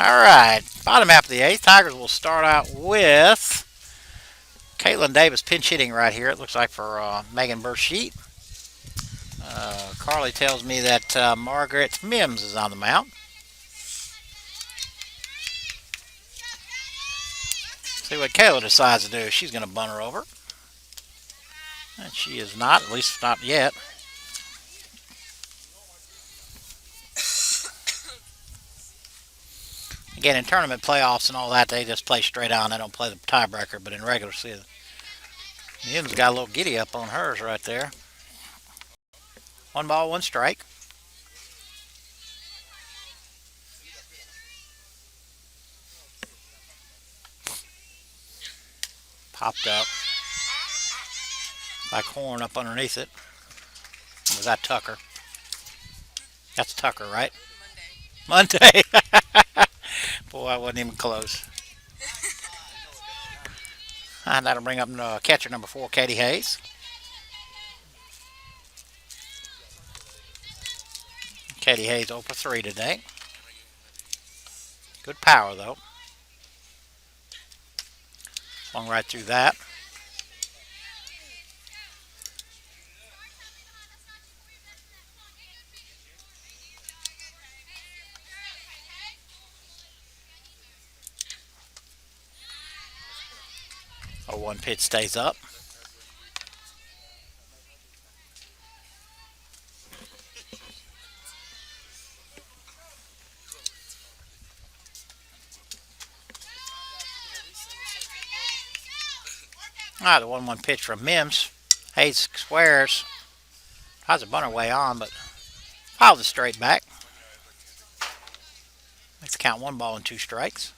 All right, bottom half of the eighth. Tigers will start out with Caitlin Davis pinch hitting right here. It looks like for Megan Burshete. Carly tells me that Margaret Mims is on the mound. See what Kayla decides to do. She's going to bunt her over. And she is not, at least not yet. Again, in tournament playoffs and all that, they just play straight on. They don't play the tiebreaker, but in regular season. Mims got a little giddy up on hers right there. 1 ball, 1 strike. Popped up. Like Horn up underneath it. Or was that Tucker? That's Tucker, right? Monday. Boy, I wasn't even close. And that'll bring up catcher number 4, Katie Hayes. Katie Hayes 0 for 3 today. Good power, though. Swung right through that. Oh, 1 pitch stays up. All right, the 1-1 pitch from Mims. Hayes squares. Tries to bunt her way on, but piles it straight back. Makes the count 1 ball and 2 strikes.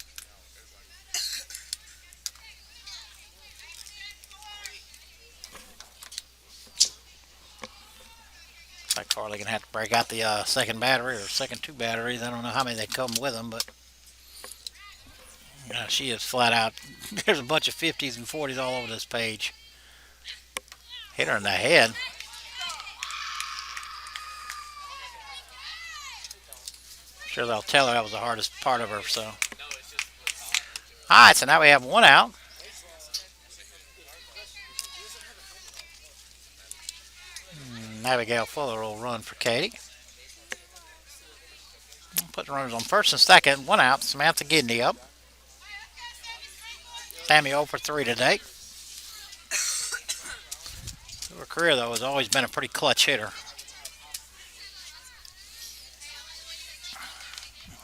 Looks like Carly gonna have to break out the second battery or second 2 batteries. I don't know how many they come with them, but she is flat out. There's a bunch of 50s and 40s all over this page. Hit her in the head. Sure they'll tell her that was the hardest part of her. So, all right. So now we have 1 out. Abigail Fuller will run for Katie. Put the runners on first and second. 1 out. Samantha Gidney up. Sammy 0 for 3 today. Her career, though, has always been a pretty clutch hitter.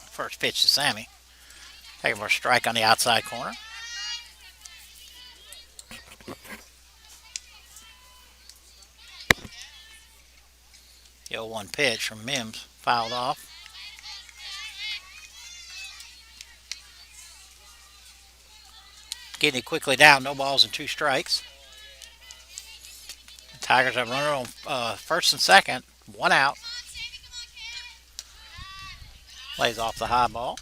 First pitch to Sammy. Taking for a strike on the outside corner. The 0-1 pitch from Mims. Fouled off. Getting it quickly down. No balls and 2 strikes. The Tigers have runner on first and second. 1 out. Lays off the high ball.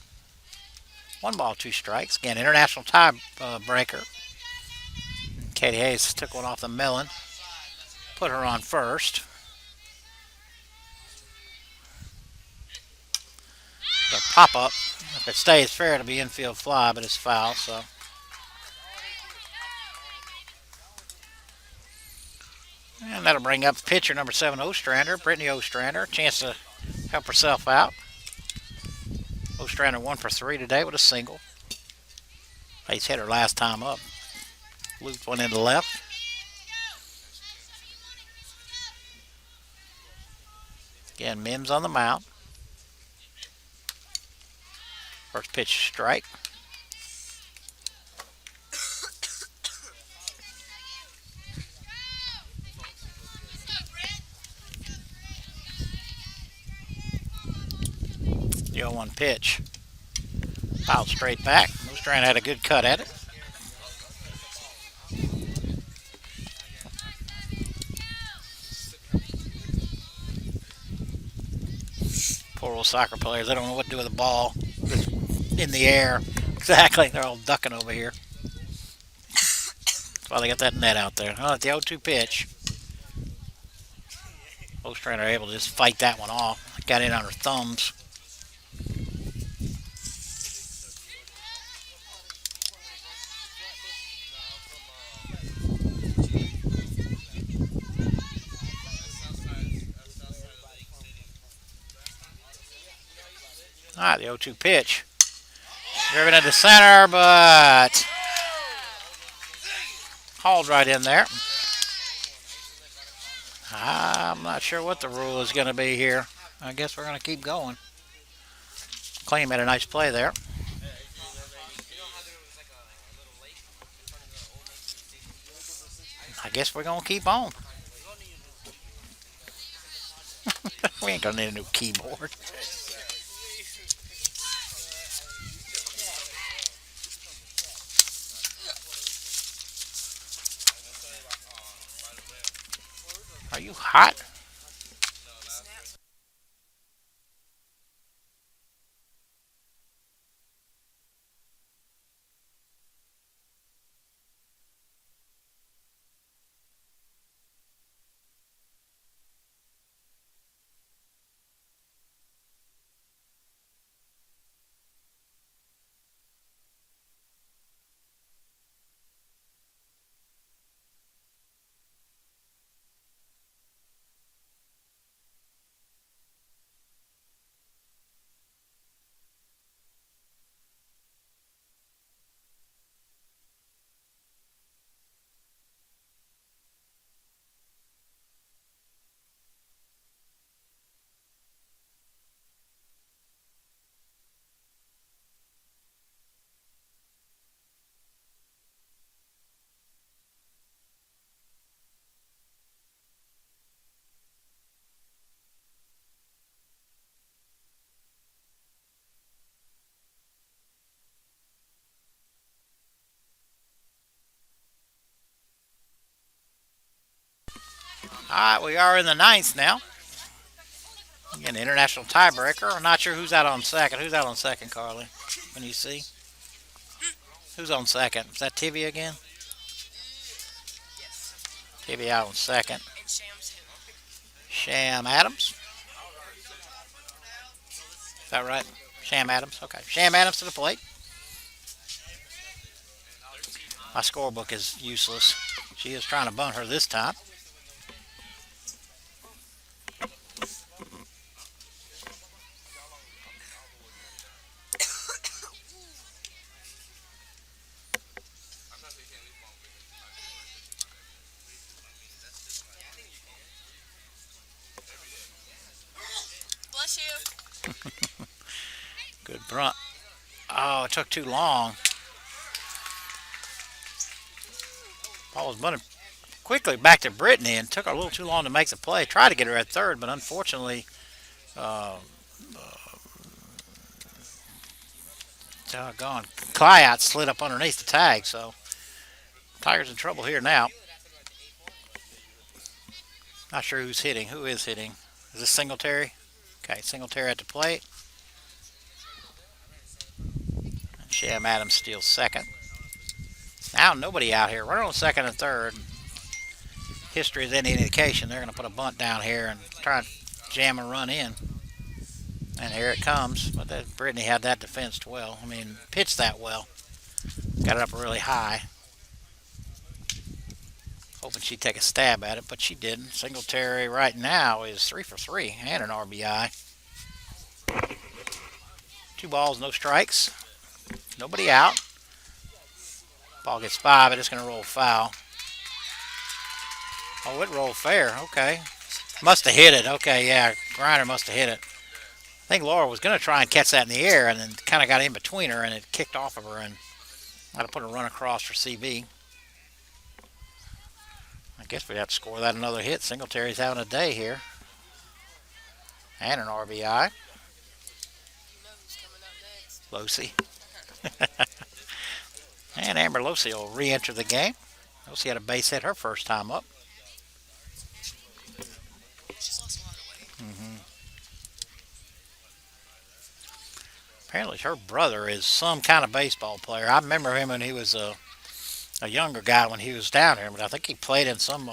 1 ball, 2 strikes. Again, international tie breaker. Katie Hayes took one off the melon. Put her on first. The pop up. If it stays fair, it'll be infield fly, but it's foul, so. And that'll bring up pitcher number 7, Ostrander, Brittany Ostrander. Chance to help herself out. Ostrander 1 for 3 today with a single. Hayes hit her last time up. Looped one into left. Again, Mims on the mound. First pitch strike. The 0-1 pitch. Fouled straight back. Ostrander had a good cut at it. Poor old soccer players. They don't know what to do with the ball. It's in the air. Exactly. They're all ducking over here. That's why they got that net out there. Oh, the 0-2 pitch. Ostrander able to just fight that one off. Got in on her thumbs. Alright, the 0-2 pitch. Driven into center, but hauled right in there. I'm not sure what the rule is going to be here. I guess we're going to keep going. Clay made a nice play there. I guess we're going to keep on. We ain't going to need a new keyboard. Are you hot? Alright, we are in the ninth now. Again, the international tiebreaker. I'm not sure who's out on second. Who's out on second, Carly? Can you see? Who's on second? Is that Tivy again? Yes. Tivy out on second. And Sham's him. Sham Adams. Is that right? Sham Adams. Okay. Sham Adams to the plate. My scorebook is useless. She is trying to bunt her this time. Bless you. Good brunt. Oh, it took too long. Ball was bunted quickly back to Brittany and took her a little too long to make the play. Tried to get her at third, but unfortunately, doggone, Clyat slid up underneath the tag, so Tiger's in trouble here now. Not sure who's hitting. Who is hitting? Is this Singletary? Okay, Singletary at the plate. Sham Adams steals second. Now nobody out here. Runner on second and third. History is any indication. They're going to put a bunt down here and try and jam a run in. And here it comes. But Brittany had that defensed well. I mean, pitched that well. Got it up really high. Hoping she'd take a stab at it, but she didn't. Singletary right now is 3 for 3 and an RBI. 2 balls, no strikes. Nobody out. Ball gets by, but it's going to roll foul. Oh, it rolled fair. Okay. Must have hit it. Okay, yeah. Griner must have hit it. I think Laura was going to try and catch that in the air and then kind of got in between her and it kicked off of her and might have put a run across for CB. I guess we'd have to score that another hit. Singletary's having a day here. And an RBI. You know who's coming up next. Losi. And Amber Losi will re-enter the game. Losi had a base hit her first time up. She's lost a lot of weight. Apparently her brother is some kind of baseball player. I remember him when he was a younger guy when he was down here, but I think he played in some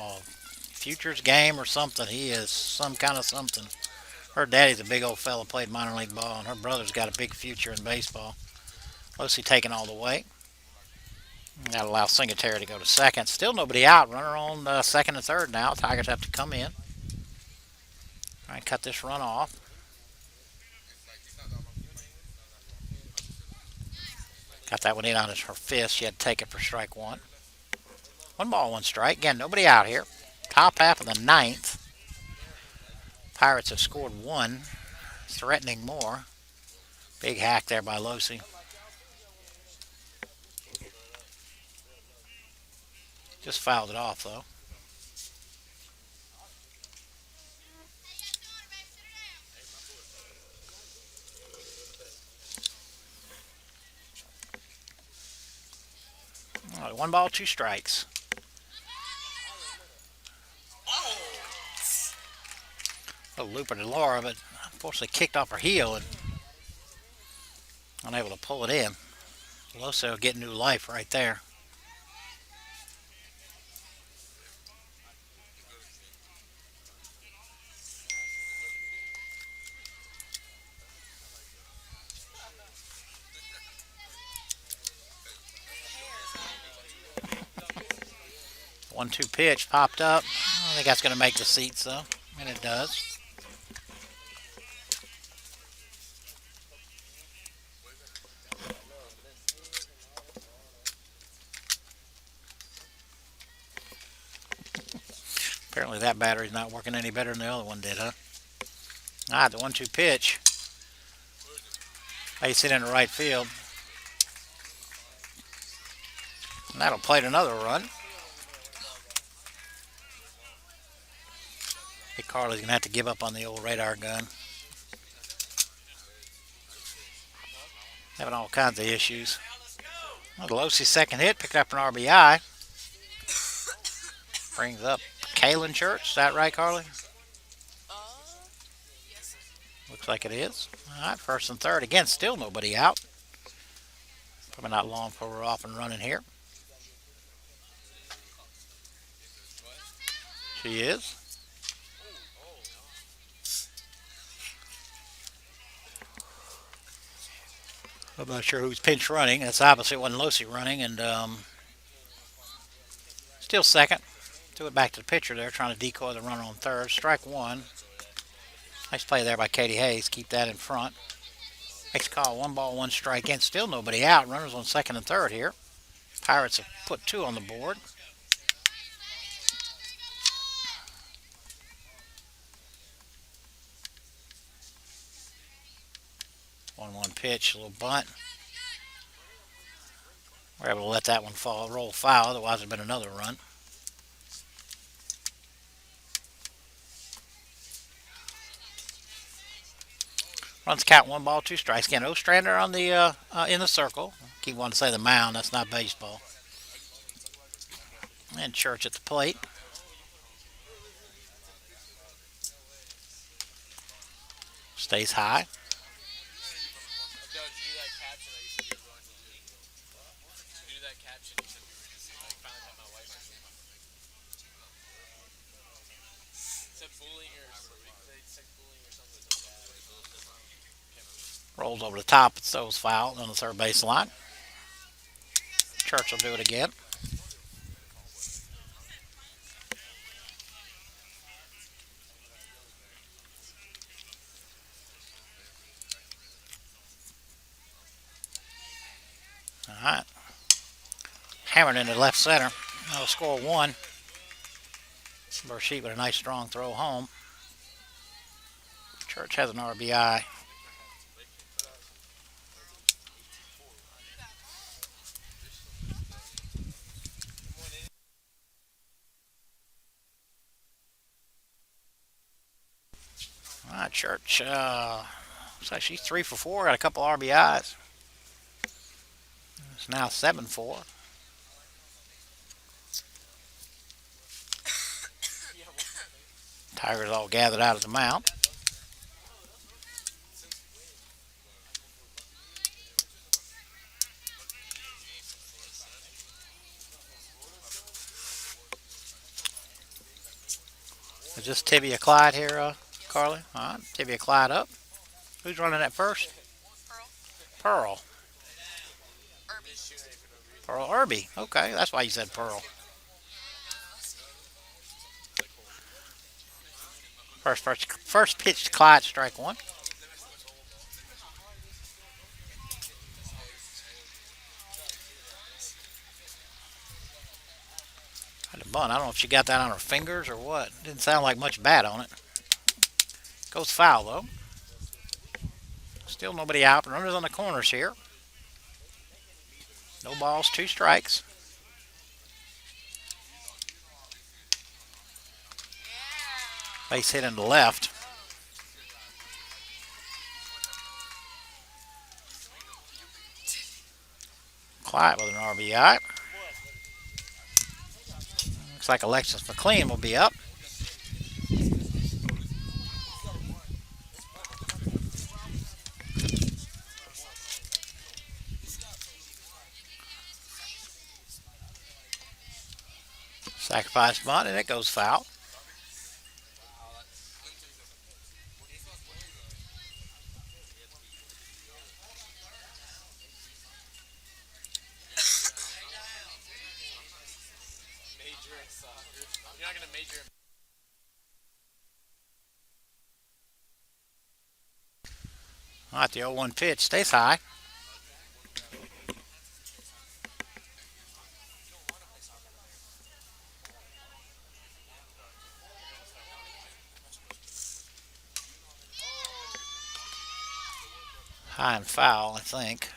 futures game or something. He is some kind of something. Her daddy's a big old fella, played minor league ball, and her brother's got a big future in baseball. Lucy taking all the way. That allows Singletary to go to second. Still nobody out. Runner on second and third now. Tigers have to come in. Try and cut this run off. Got that one in on her fist. She had to take it for strike one. 1-1 strike. Again, nobody out here. Top half of the ninth. Pirates have scored one, threatening more. Big hack there by Losi. Just fouled it off, though. All right, 1-2 strikes. A looper to Laura, but unfortunately kicked off her heel and unable to pull it in. Loso getting new life right there. One, two pitch popped up. I think that's going to make the seats, though, and it does. Apparently that battery's not working any better than the other one did, huh? All right, the 1-2 pitch. Base hit into right field. And that'll plate another run. Hey, Carly's going to have to give up on the old radar gun. Having all kinds of issues. Well, Losi's second hit picked up an RBI. Brings up Kalen Church. Is that right, Carly? Yes. Looks like it is. All right, first and third. Again, still nobody out. Probably not long before we're off and running here. She is. I'm not sure who's pinch running. That's obviously it wasn't Losi running, and still second. Do it back to the pitcher there, trying to decoy the runner on third. Strike one. Nice play there by Katie Hayes. Keep that in front. Next call, 1-1 strike in. Still nobody out. Runners on second and third here. Pirates have put two on the board. One pitch, a little bunt. We're able to let that one roll foul, otherwise there'd been another run. Runs count, 1-2 strikes. Again, Ostrander on the in the circle. Keep wanting to say the mound. That's not baseball. And Church at the plate. Stays high. Rolls over the top, it throws foul on the third base line. Church will do it again. All right. Hammered into left center. That'll score one. Burshit with a nice strong throw home. Church has an RBI. All right, Church. Looks like she's 3 for 4. Got a couple RBIs. It's now 7-4. Tigers all gathered out of the mound. Is this Tibia Clyde here, Carly? All right, Tibia Clyde up. Who's running at first? Pearl. Pearl Irby. Okay, that's why you said Pearl. First pitch to Clyde, strike one. The bunt. I don't know if she got that on her fingers or what. Didn't sound like much bat on it. Goes foul though. Still nobody out. Runners on the corners here. No balls, 2 strikes. Base hit in the left. Quiet with an RBI. Looks like Alexis McLean will be up. Sacrifice bunt, and it goes foul. All right, the 0-1 pitch stays high. High and foul, I think.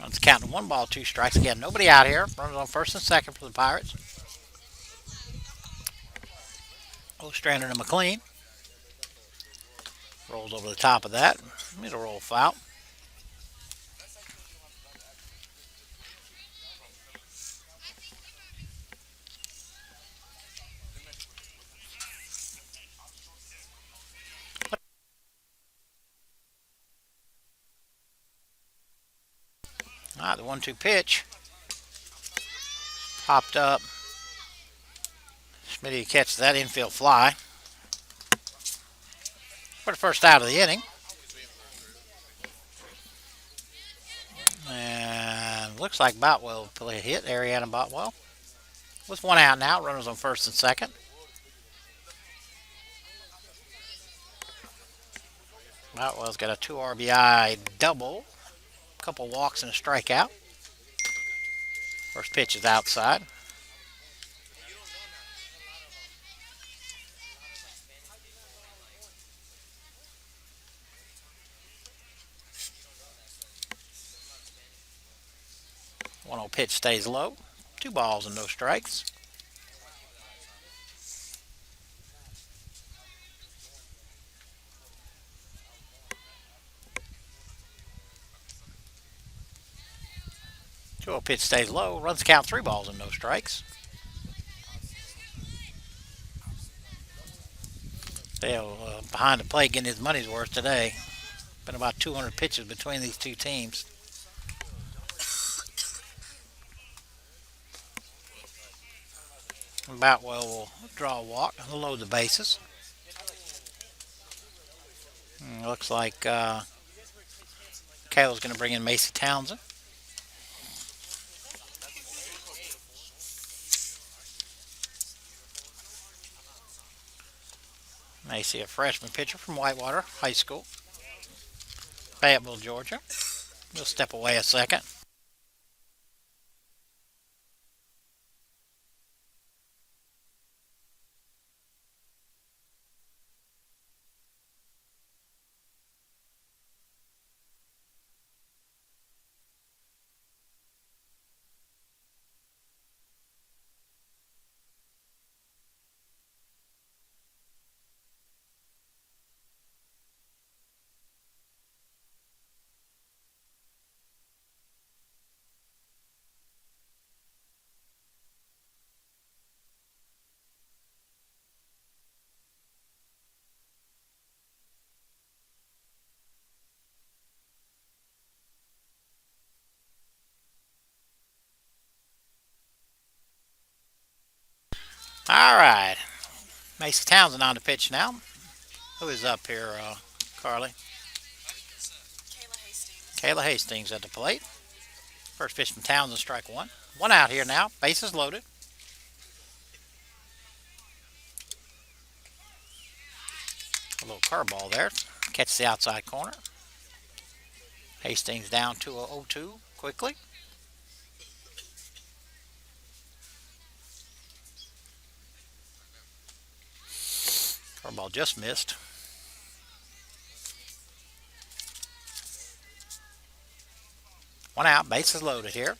Runs counting 1 ball, 2 strikes. Again, nobody out here. Runners on first and second for the Pirates. Ostrander to McLean. Rolls over the top of that. Middle roll foul. All right, the 1-2 pitch. Popped up. Smitty catches that infield fly. For the first out of the inning. And looks like Boutwell will play a hit. Ariana Boutwell. With 1 out now. Runners on first and second. Boutwell's got a 2 RBI double. A couple walks and a strikeout. First pitch is outside. One old pitch stays low. 2 balls and no strikes. Two old pitch stays low. Runs count 3 balls and no strikes. Dale behind the plate getting his money's worth today. Been about 200 pitches between these 2 teams. Boutwell will draw a walk and load the bases. Looks like Kayla's going to bring in Macy Townsend. Macy, a freshman pitcher from Whitewater High School, Fayetteville, Georgia. We'll step away a second. All right. Macy Townsend on the pitch now. Who is up here, Carly? Kayla Hastings. Kayla Hastings at the plate. First pitch from Townsend, strike 1. 1 out here now. Bases loaded. A little curveball there. Catch the outside corner. Hastings down to a 0-2 quickly. Curveball just missed. One out, bases loaded here.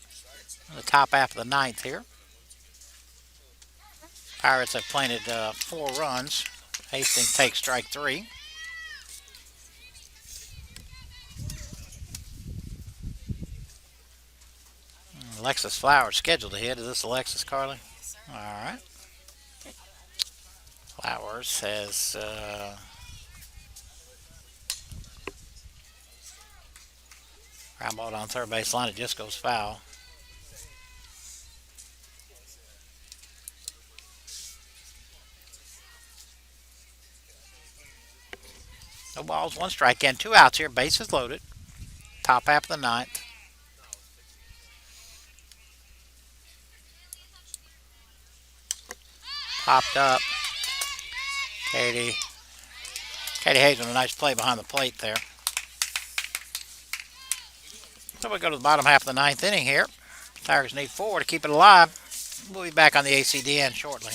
In the top half of the ninth here. Pirates have planted 4 runs. Hastings takes strike 3. Alexis Flowers scheduled to hit. Is this Alexis, Carly? All right. Flowers has ground ball down third base line. It just goes foul. No balls, 1 strike and 2 outs here. Bases loaded. Top half of the ninth. Popped up. Katie Hayes with a nice play behind the plate there. So we go to the bottom half of the ninth inning here. Tigers need 4 to keep it alive. We'll be back on the ACDN shortly.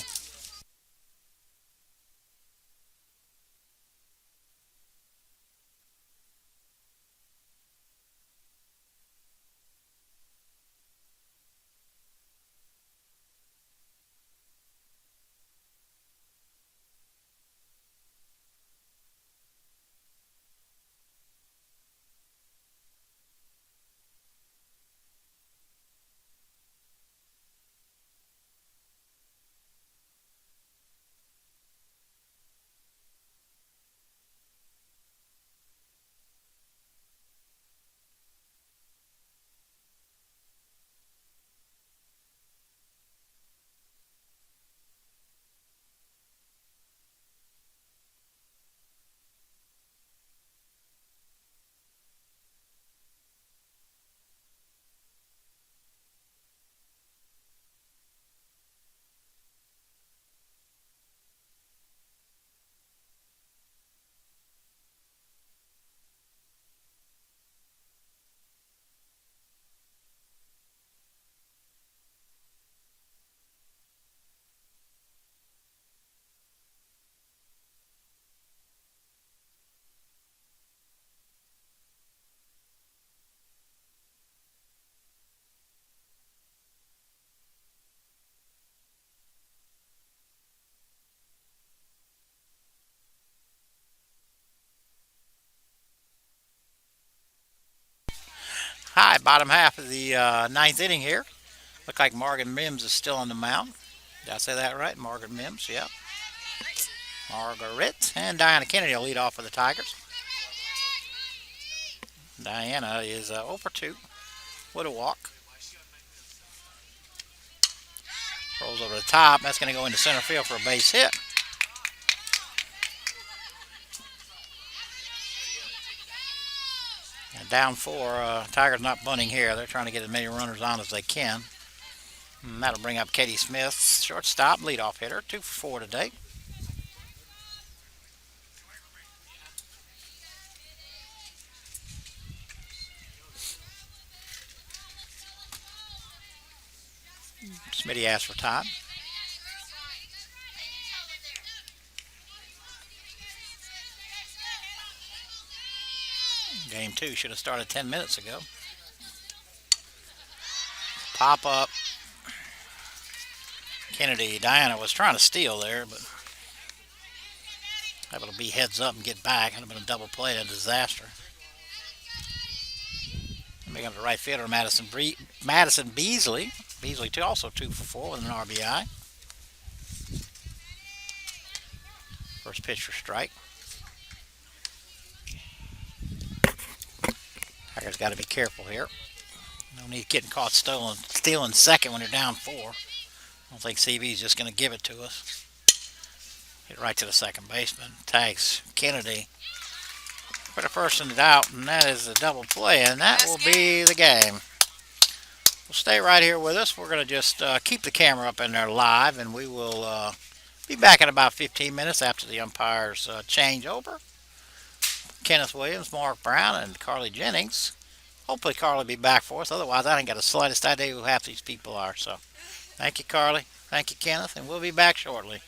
Hi, bottom half of the ninth inning here. Look like Margaret Mims is still on the mound. Did I say that right? Margaret Mims, yep. Margaret and Diana Kennedy will lead off for the Tigers. Diana is 0 for 2 with a walk. Rolls over the top. That's going to go into center field for a base hit. And down 4. Tigers not bunting here. They're trying to get as many runners on as they can. And that'll bring up Katie Smith, shortstop, leadoff hitter. 2 for 4 today. Smitty asked for time. Game 2 should have started 10 minutes ago. Pop up. Kennedy, Diana was trying to steal there, but able to be heads up and get back. Would have been a double play, a disaster. Moving up to right fielder, Madison Beasley. Beasley too, also 2 for 4 with an RBI. First pitch for strike. Tigers got to be careful here. No need getting caught stealing second when you're down 4. I don't think CV is just going to give it to us. Hit right to the second baseman. Tags Kennedy. Put a person out, and that is a double play, and that will be the game. Well, stay right here with us. We're going to just keep the camera up in there live, and we will Be back in about 15 minutes after the umpires change over. Kenneth Williams, Mark Brown, and Carly Jennings. Hopefully Carly will be back for us. Otherwise, I ain't got the slightest idea who half these people are. So, thank you, Carly. Thank you, Kenneth, and we'll be back shortly.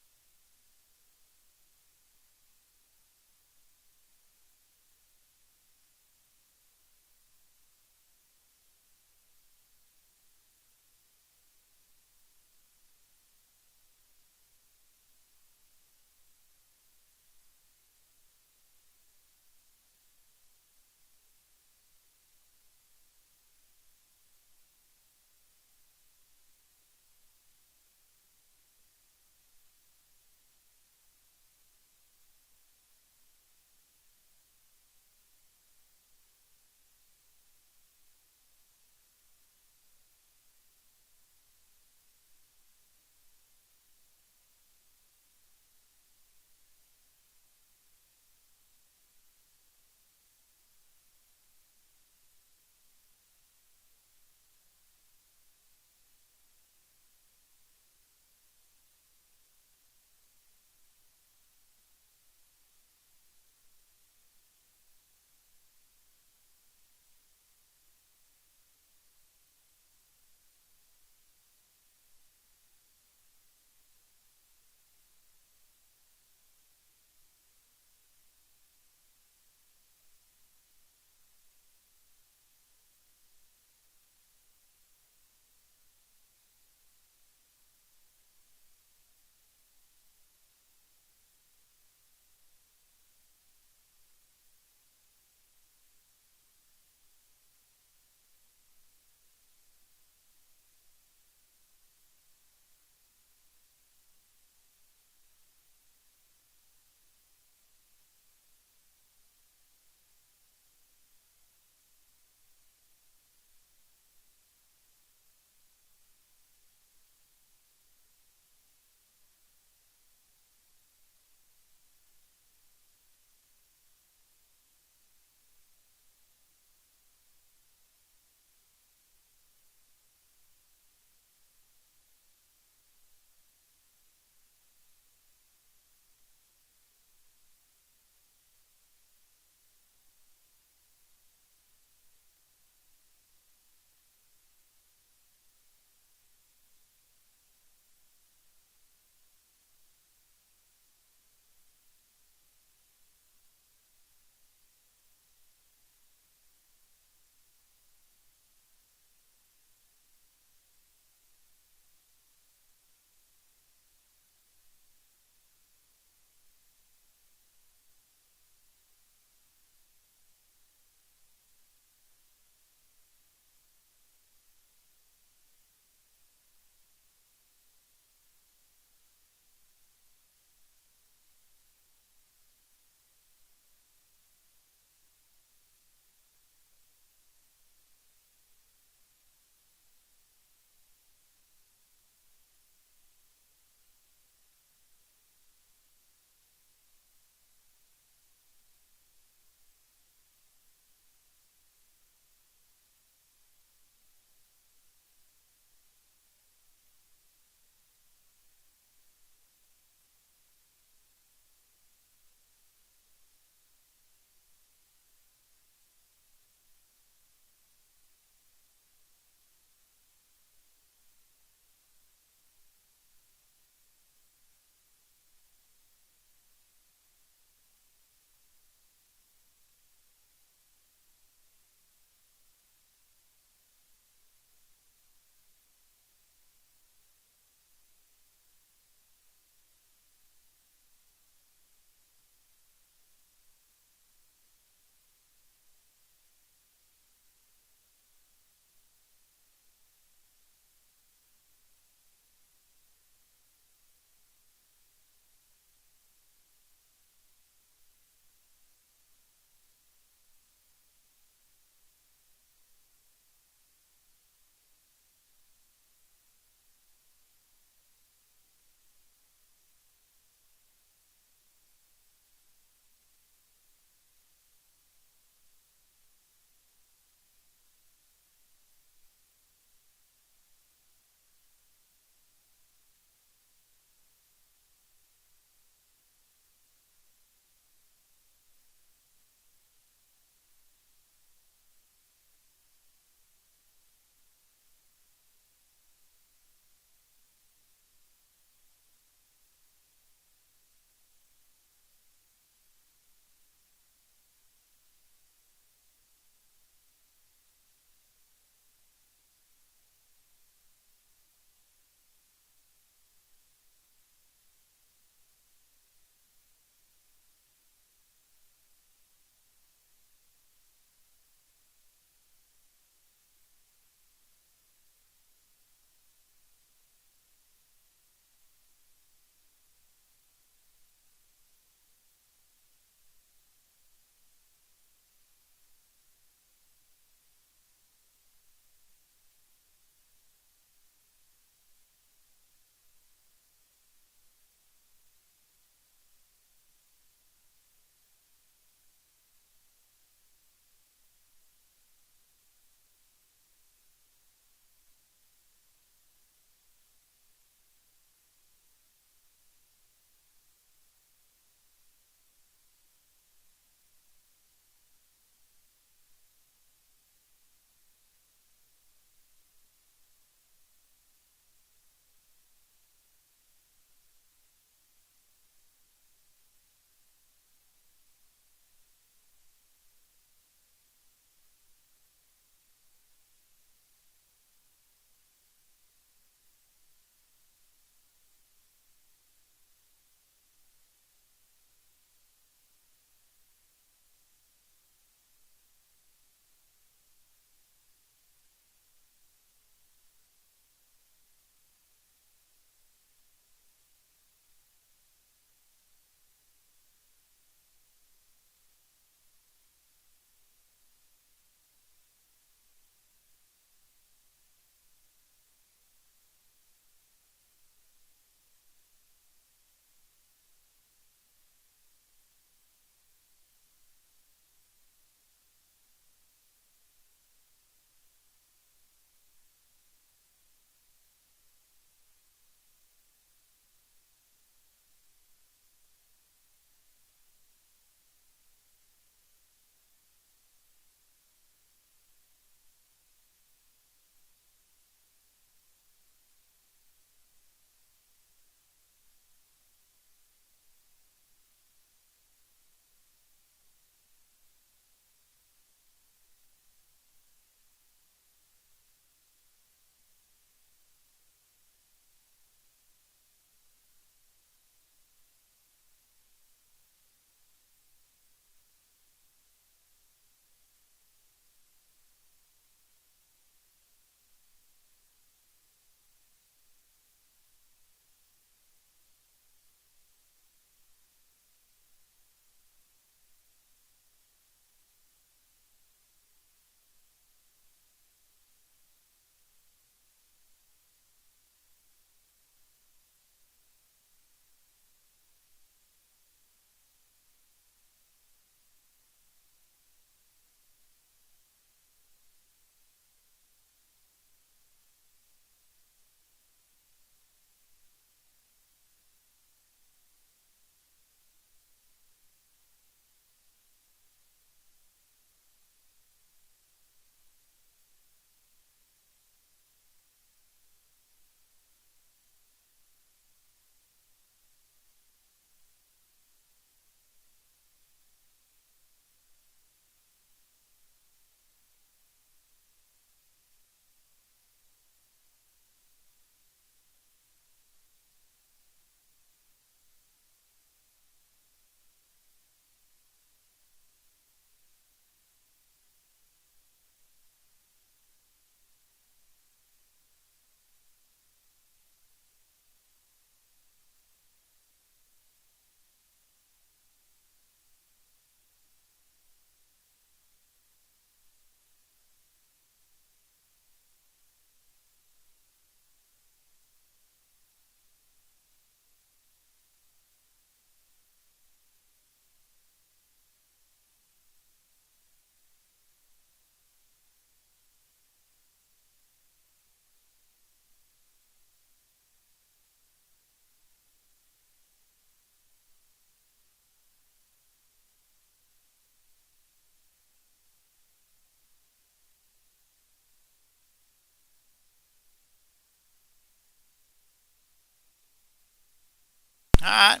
Alright,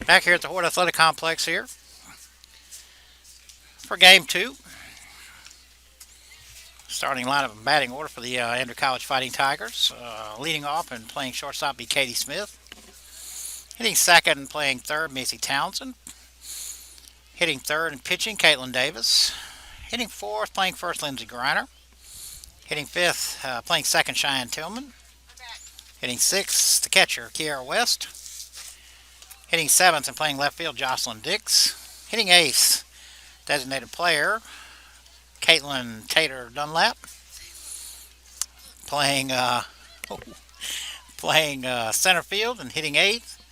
back here at the Hord Athletic Complex here for game 2. Starting lineup and batting order for the Andrew College Fighting Tigers. Leading off and playing shortstop be Katie Smith. Hitting second and playing third, Macy Townsend. Hitting third and pitching, Caitlin Davis. Hitting fourth, playing first, Lindsay Griner. Hitting fifth, playing second, Cheyenne Tillman. Hitting sixth, the catcher, Kiara West. Hitting seventh and playing left field, Jocelyn Dix. Hitting eighth, designated player, Caitlin Tater Dunlap. Playing center field and hitting eighth,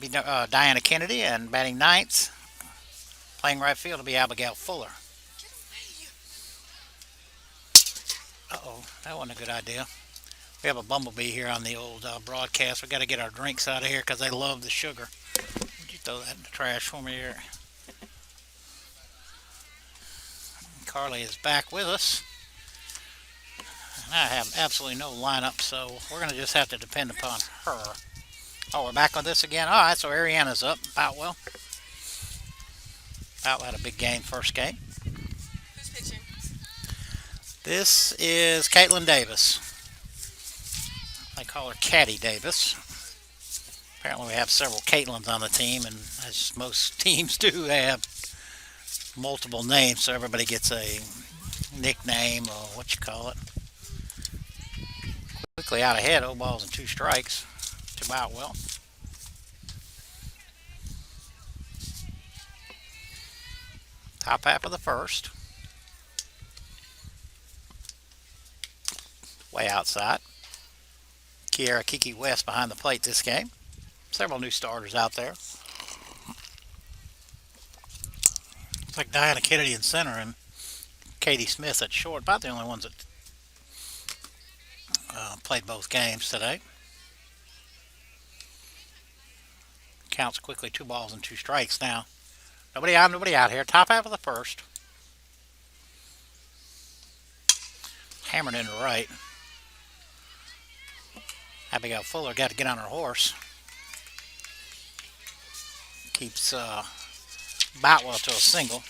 be Diana Kennedy, and batting ninth, playing right field to be Abigail Fuller. Uh-oh, that wasn't a good idea. We have a bumblebee here on the old broadcast. We got to get our drinks out of here because they love the sugar. Would you throw that in the trash for me here? Carly is back with us. I have absolutely no lineup, so we're going to just have to depend upon her. Oh, we're back on this again. All right, so Ariana's up. Boutwell. Boutwell had a big game, first game. Who's pitching? This is Caitlin Davis. I call her Caddy Davis. Apparently we have several Caitlins on the team, and as most teams do, they have multiple names, so everybody gets a nickname or what you call it. Quickly out ahead, 0 balls and 2 strikes to Boutwell. Top half of the first. Way outside. Kiara Kiki West behind the plate this game. Several new starters out there. Looks like Diana Kennedy in center and Katie Smith at short. About the only ones that played both games today. Counts quickly, 2 balls and 2 strikes now. Nobody out here. Top half of the first. Hammered into right. Abigail Fuller got to get on her horse. Keeps Boutwell to a single.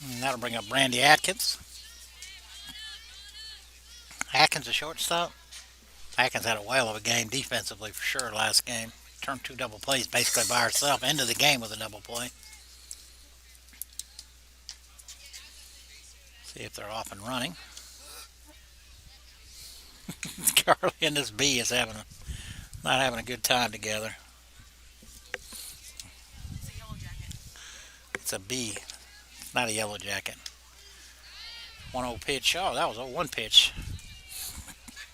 And that'll bring up Brandy Atkins. Atkins a shortstop. Atkins had a whale of a game defensively for sure last game. Turned 2 double plays basically by herself. Ended the game with a double play. See if they're off and running. Carly and this bee is not having a good time together. It's a bee. It's not a yellow jacket. 1-0 pitch. Oh, that was a 1 pitch.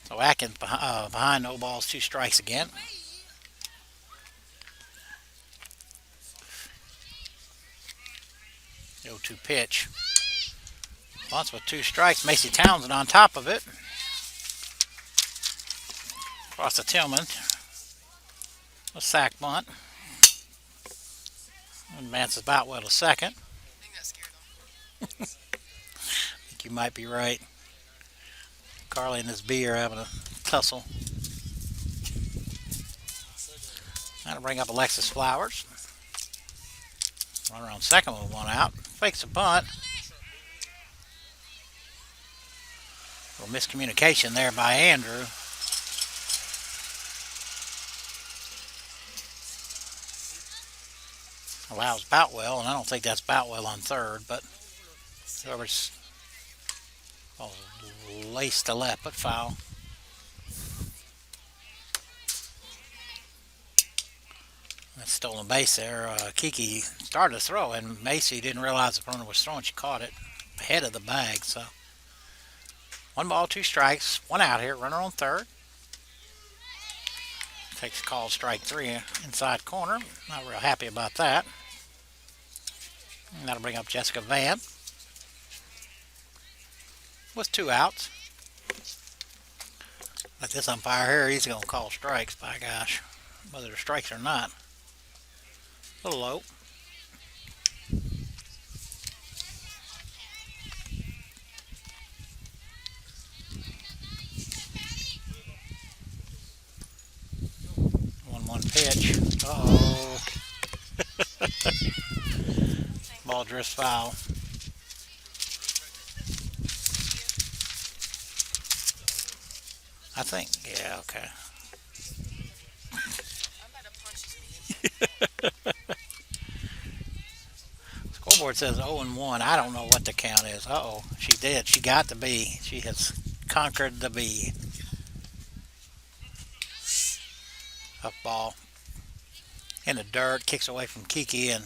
So Atkins behind, 0 balls, 2 strikes again. The 0-2 pitch. Once with 2 strikes. Macy Townsend on top of it. Across to Tillman. A sack bunt. Advances Boutwell to second. I think that scared them. I think you might be right. Carly and this bee are having a tussle. That'll bring up Alexis Flowers. Runner on second with 1 out. Fakes a bunt. A little miscommunication there by Andrew. Allows Boutwell, and I don't think that's Boutwell on third, but whoever's laced to left, but foul. That stolen base there. Kiki started to throw, and Macy didn't realize the runner was throwing. She caught it ahead of the bag. So 1 ball, 2 strikes, 1 out here. Runner on third. Takes call strike 3 inside corner. Not real happy about that. And that'll bring up Jessica Van with 2 outs. Like this umpire here, he's going to call strikes, by gosh. Whether they're strikes or not. A little low. Oh, ball drifts foul. I think, yeah, okay. I'm about to punch this man. Scoreboard says 0 and 1. I don't know what the count is. Uh oh, she did. She got the B. She has conquered the B. Up ball in the dirt, kicks away from Kiki and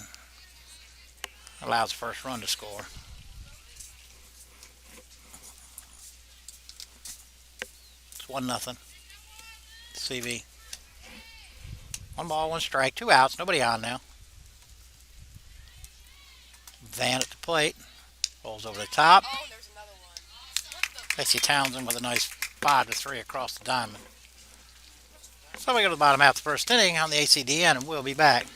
allows the first run to score. It's 1-0. CV. One ball, one strike, two outs, nobody on now. Van at the plate. Rolls over the top. Oh, and there's another one. What the? Lacey Townsend with a nice 5-3 across the diamond. So we go to the bottom half of the first inning on the ACDN, and we'll be back.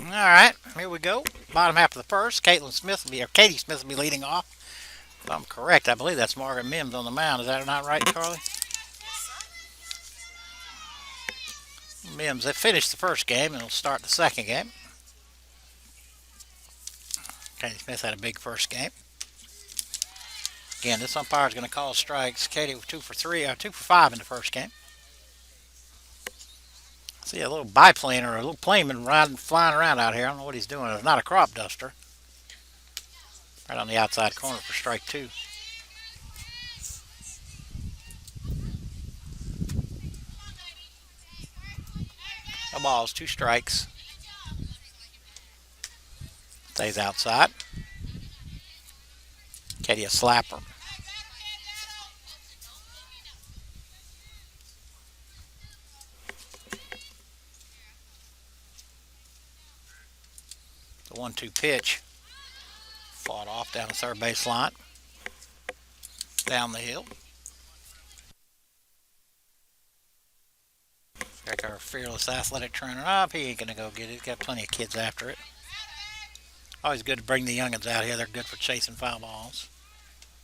All right, here we go. Bottom half of the first. Katie Smith will be leading off. If I'm correct, I believe that's Margaret Mims on the mound. Is that not right, Charlie? Mims, they finished the first game and will start the second game. Katie Smith had a big first game. Again, this umpire is going to call strikes. Katie was 2 for 5 in the first game. See a little biplane or a little planeman flying around out here. I don't know what he's doing. It's not a crop duster. Right on the outside corner for strike 2. No balls, 2 strikes. Stays outside. Katie a slapper. The 1-2 pitch. Fought off down the third base line. Down the hill. Like our fearless athletic trainer up. He ain't going to go get it. He's got plenty of kids after it. Always good to bring the youngins out here. They're good for chasing foul balls.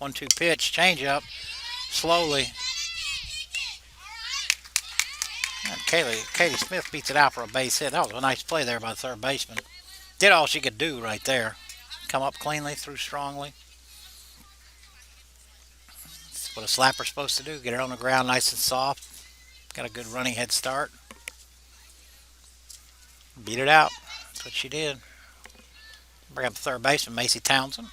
1-2 pitch. Change up. Slowly. And Katie Smith beats it out for a base hit. That was a nice play there by the third baseman. Did all she could do right there. Come up cleanly, threw strongly. That's what a slapper's supposed to do. Get her on the ground nice and soft. Got a good running head start. Beat it out. That's what she did. Bring up the third baseman, Macy Townsend.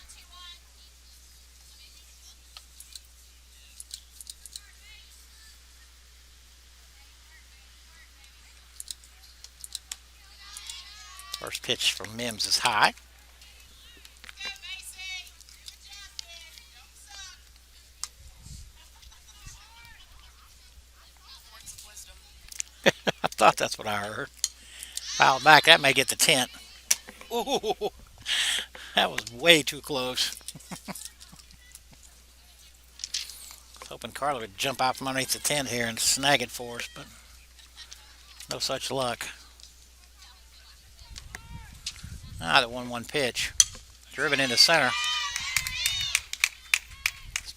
First pitch from Mims is high. I thought that's what I heard. Foul back. That may get the tent. Ooh. That was way too close. Hoping Carla would jump out from underneath the tent here and snag it for us, but no such luck. The 1-1 pitch. Driven into center.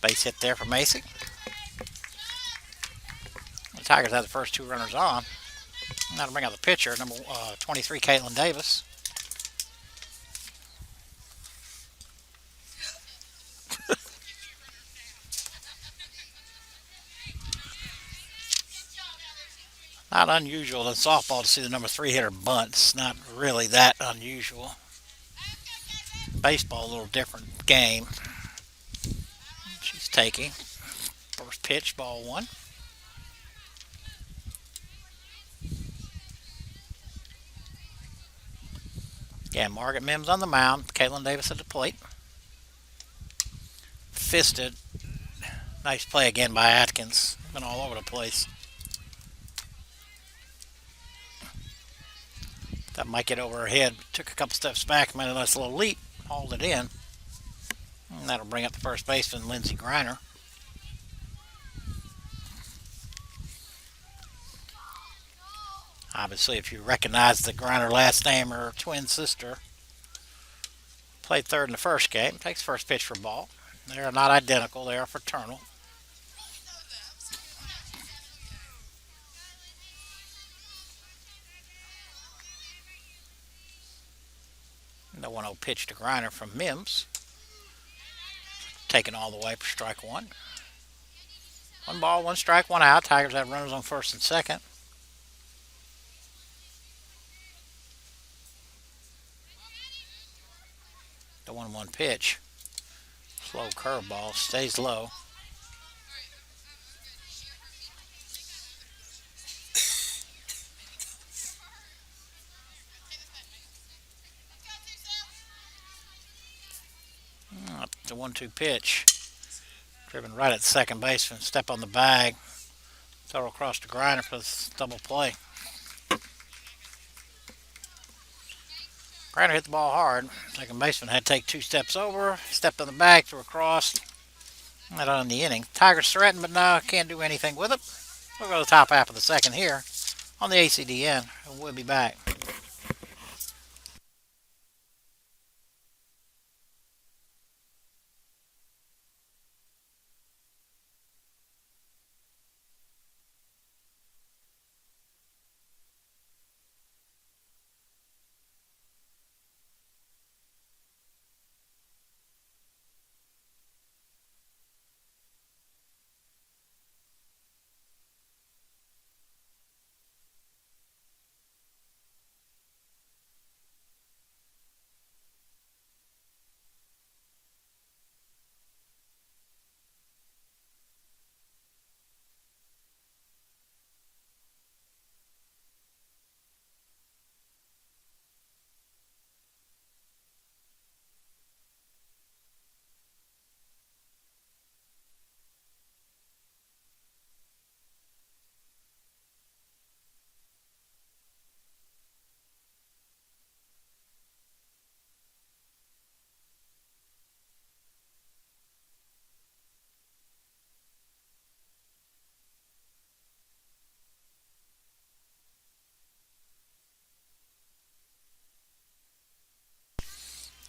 Base hit there for Macy. The Tigers have the first two runners on. That'll bring out the pitcher, number 23, Caitlin Davis. Not unusual in softball to see the number 3 hitter bunt. It's not really that unusual. Baseball, a little different game. She's taking. First pitch, ball 1. Yeah, Margaret Mims on the mound. Caitlin Davis at the plate. Fisted. Nice play again by Atkins. Been all over the place. That might get over her head. Took a couple steps back, made a nice little leap. Hauled it in. And that'll bring up the first baseman, Lindsey Griner. Obviously, if you recognize the Griner last name, her twin sister played third in the first game. Takes first pitch for ball. They are not identical. They are fraternal. The 1-0 pitch to Griner from Mims. Taken all the way for strike 1. 1 ball, 1 strike, 1 out. Tigers have runners on first and second. The 1-1 pitch. Slow curveball. Stays low. The 1-2 pitch. Driven right at second baseman. Step on the bag. Throw across to Griner for this double play. Griner hit the ball hard. Second baseman had to take 2 steps over. Stepped on the bag, threw across. Not on the inning. Tigers threatened, but no, can't do anything with it. We'll go to the top half of the second here on the ACDN, and we'll be back.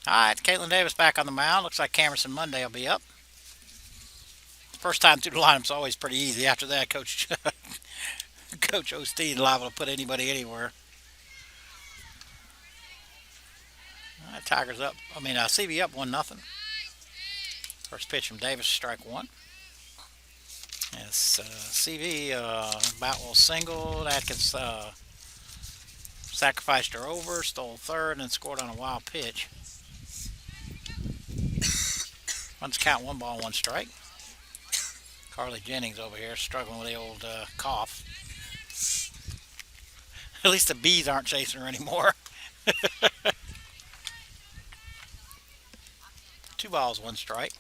All right, Caitlin Davis back on the mound. Looks like Camerson Monday will be up. First time through the lineup's always pretty easy. After that, Coach Osteen liable to put anybody anywhere. All right, Tigers up. CV up 1-0. First pitch from Davis, strike 1. As CV Boutwell singled. Atkins sacrificed her over, stole third, and scored on a wild pitch. Runs count 1 ball, 1 strike. Carly Jennings over here struggling with the old cough. At least the bees aren't chasing her anymore. 2 balls, 1 strike.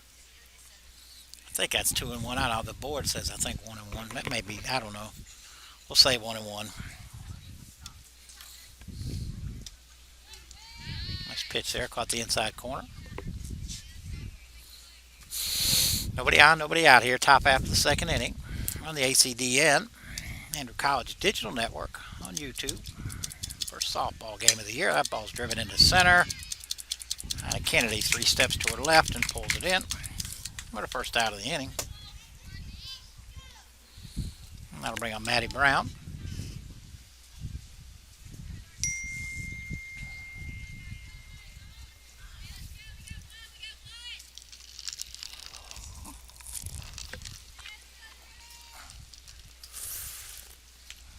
I think that's 2-1. I don't know. The board says I think 1-1. That may be. I don't know. We'll say 1-1. Nice pitch there. Caught the inside corner. Nobody on, nobody out here. Top half of the second inning on the ACDN, Andrew College Digital Network on YouTube. First softball game of the year. That ball's driven into center. Kennedy 3 steps toward left and pulls it in. What a first out of the inning. And that'll bring on Maddie Brown.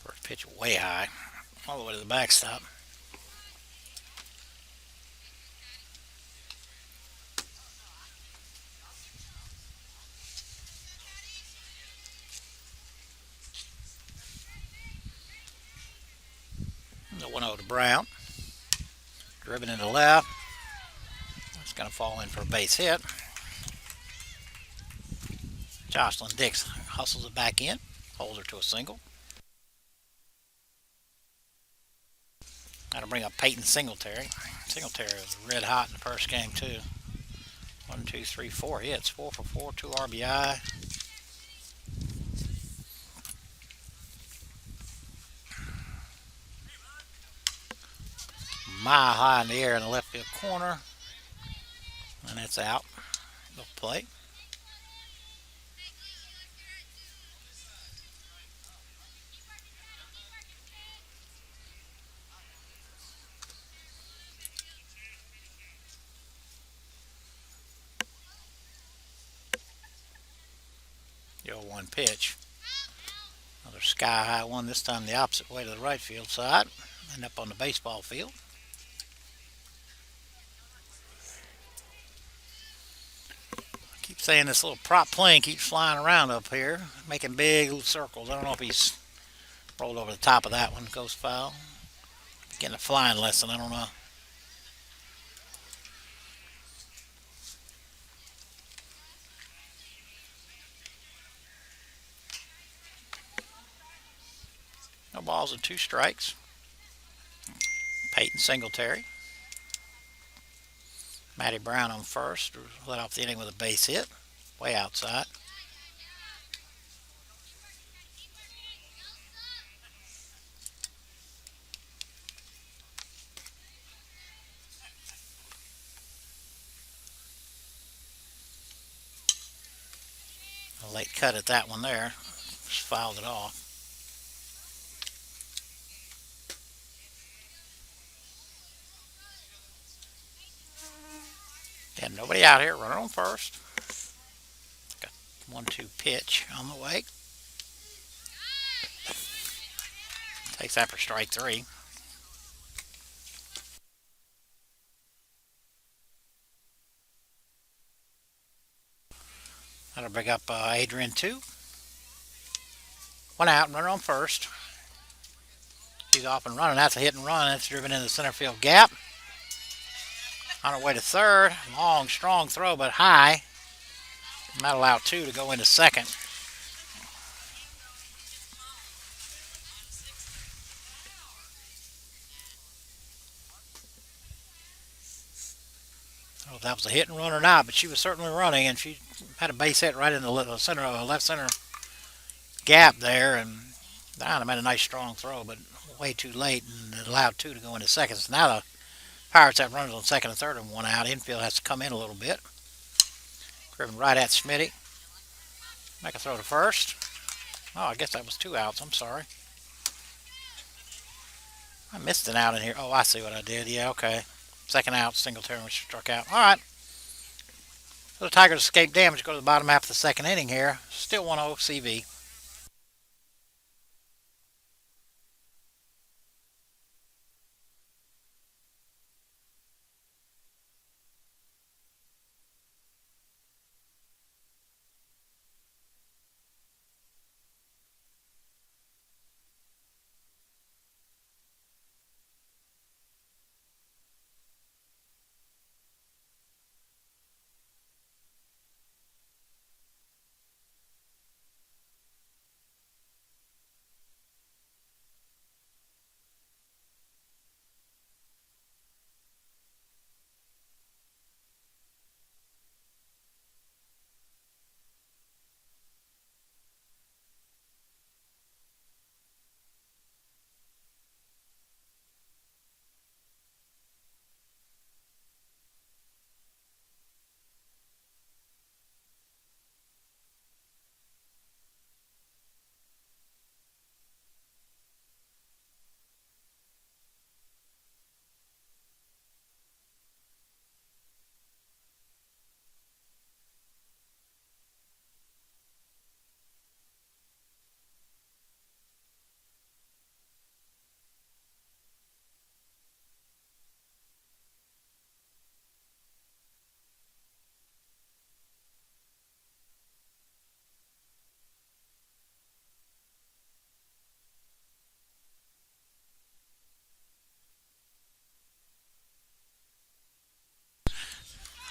First pitch way high, all the way to the backstop. The 1-0 to Brown. Driven into left. It's going to fall in for a base hit. Jocelyn Dix hustles it back in, holds her to a single. That'll bring up Peyton Singletary. Singletary was red hot in the first game too. 1, 2, 3, 4 hits, 4 for 4, 2 RBI. Mile high in the air in the left field corner, and it's out of play. The 0-1 pitch. Another sky high one, this time the opposite way to the right field side and up on the baseball field. I keep saying this little prop plane keeps flying around up here, making big little circles. I don't know if he's rolled over the top of that one, goes foul. Getting a flying lesson, I don't know. No balls and 2 strikes. Peyton Singletary. Maddie Brown on first. Let off the inning with a base hit. Way outside. A late cut at that one there. Just fouled it off. And nobody out here. Runner on first. Got 1-2 pitch on the way. Takes that for strike 3. That'll bring up Adrian 2. 1 out, runner on first. He's off and running. That's a hit and run. That's driven in the center field gap. On our way to third. Long, strong throw, but high. Might allow 2 to go into second. I don't know if that was a hit and run or not, but she was certainly running, and she had a base hit right in the left center gap there, and I made a nice strong throw, but way too late, and it allowed 2 to go into second. So now the Pirates have runners on second and third and 1 out. Infield has to come in a little bit. Driven right at Smitty. Make a throw to first. Oh, I guess that was 2 outs. I'm sorry. I missed an out in here. Oh, I see what I did. Yeah, okay. Second out, Singletary struck out. All right. So the Tigers escape damage. Go to the bottom half of the second inning here. Still 1-0 CV.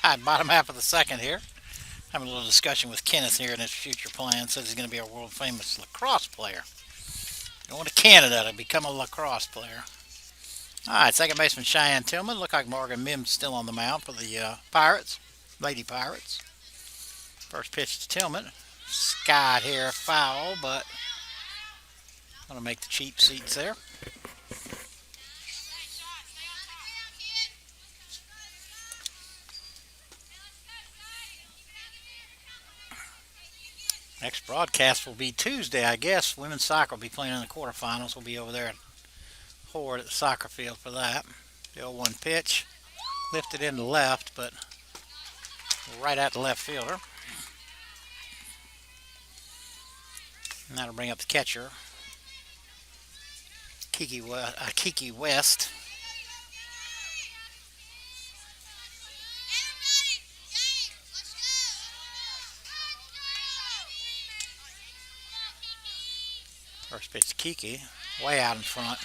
Hi, bottom half of the second here. Having a little discussion with Kenneth here in his future plans. Says he's going to be a world famous lacrosse player. Going to Canada to become a lacrosse player. All right, second baseman Cheyenne Tillman. Look like Morgan Mims still on the mound for the Pirates, Lady Pirates. First pitch to Tillman. Skied here, foul, but going to make the cheap seats there. Next broadcast will be Tuesday, I guess. Women's soccer will be playing in the quarterfinals. We'll be over there at Hord at the soccer field for that. The 0-1 pitch. Lifted in the left, but right at the left fielder. And that'll bring up the catcher, Kiki West. First pitch to Kiki, way out in front.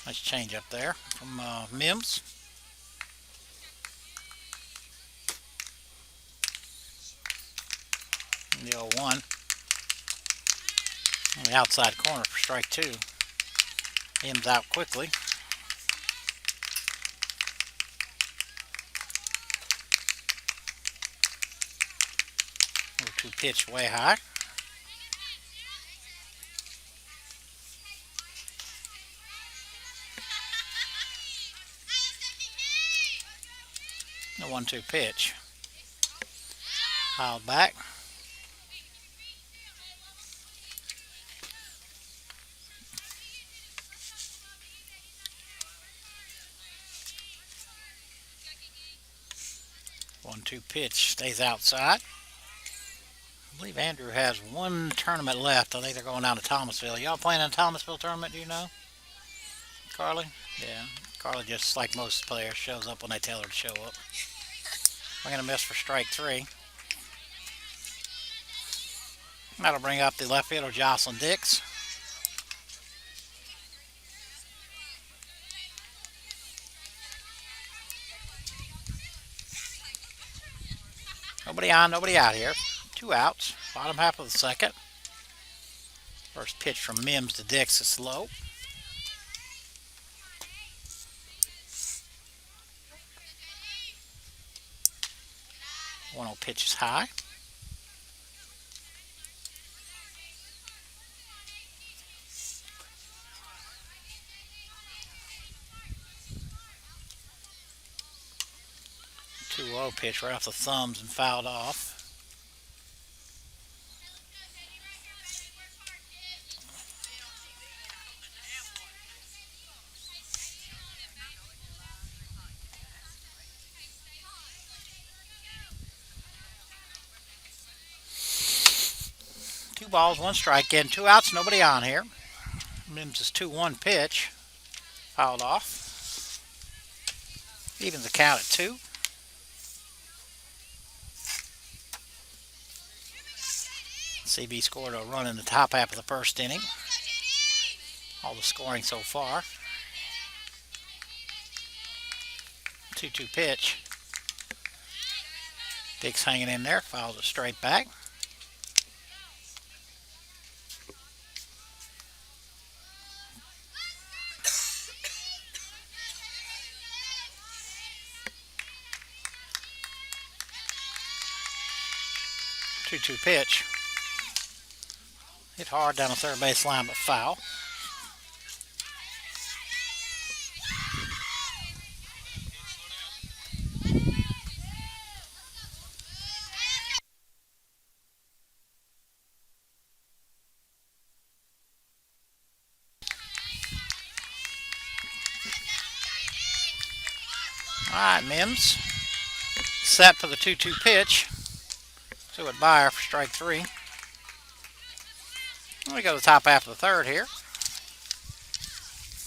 Nice change up there from Mims. And the 0-1 on the outside corner for strike two. Mims out quickly. 0-2 pitch way high. The 1-2 pitch. Fouled back. One-two pitch stays outside. I believe Andrew has one tournament left. I think they're going down to Thomasville. Y'all playing in a Thomasville tournament, do you know? Carly? Yeah. Carly, just like most players, shows up when they tell her to show up. We're going to miss for strike three. That'll bring up the left fielder, Jocelyn Dix. Nobody on, nobody out here. 2 outs. Bottom half of the second. First pitch from Mims to Dix is low. 1-0 pitch is high. Two-0 pitch right off the thumbs and fouled off. Two balls, one strike in, 2 outs, nobody on here. Mims' 2-1 pitch, fouled off. Evens the count at 2. CB scored a run in the top half of the first inning. All the scoring so far. 2-2 pitch. Dix hanging in there, fouls it straight back. Two-two pitch. Hit hard down the third base line, but foul. All right, Mims set for the 2-2 pitch. So at Bayer for strike 3. We go to the top half of the third here.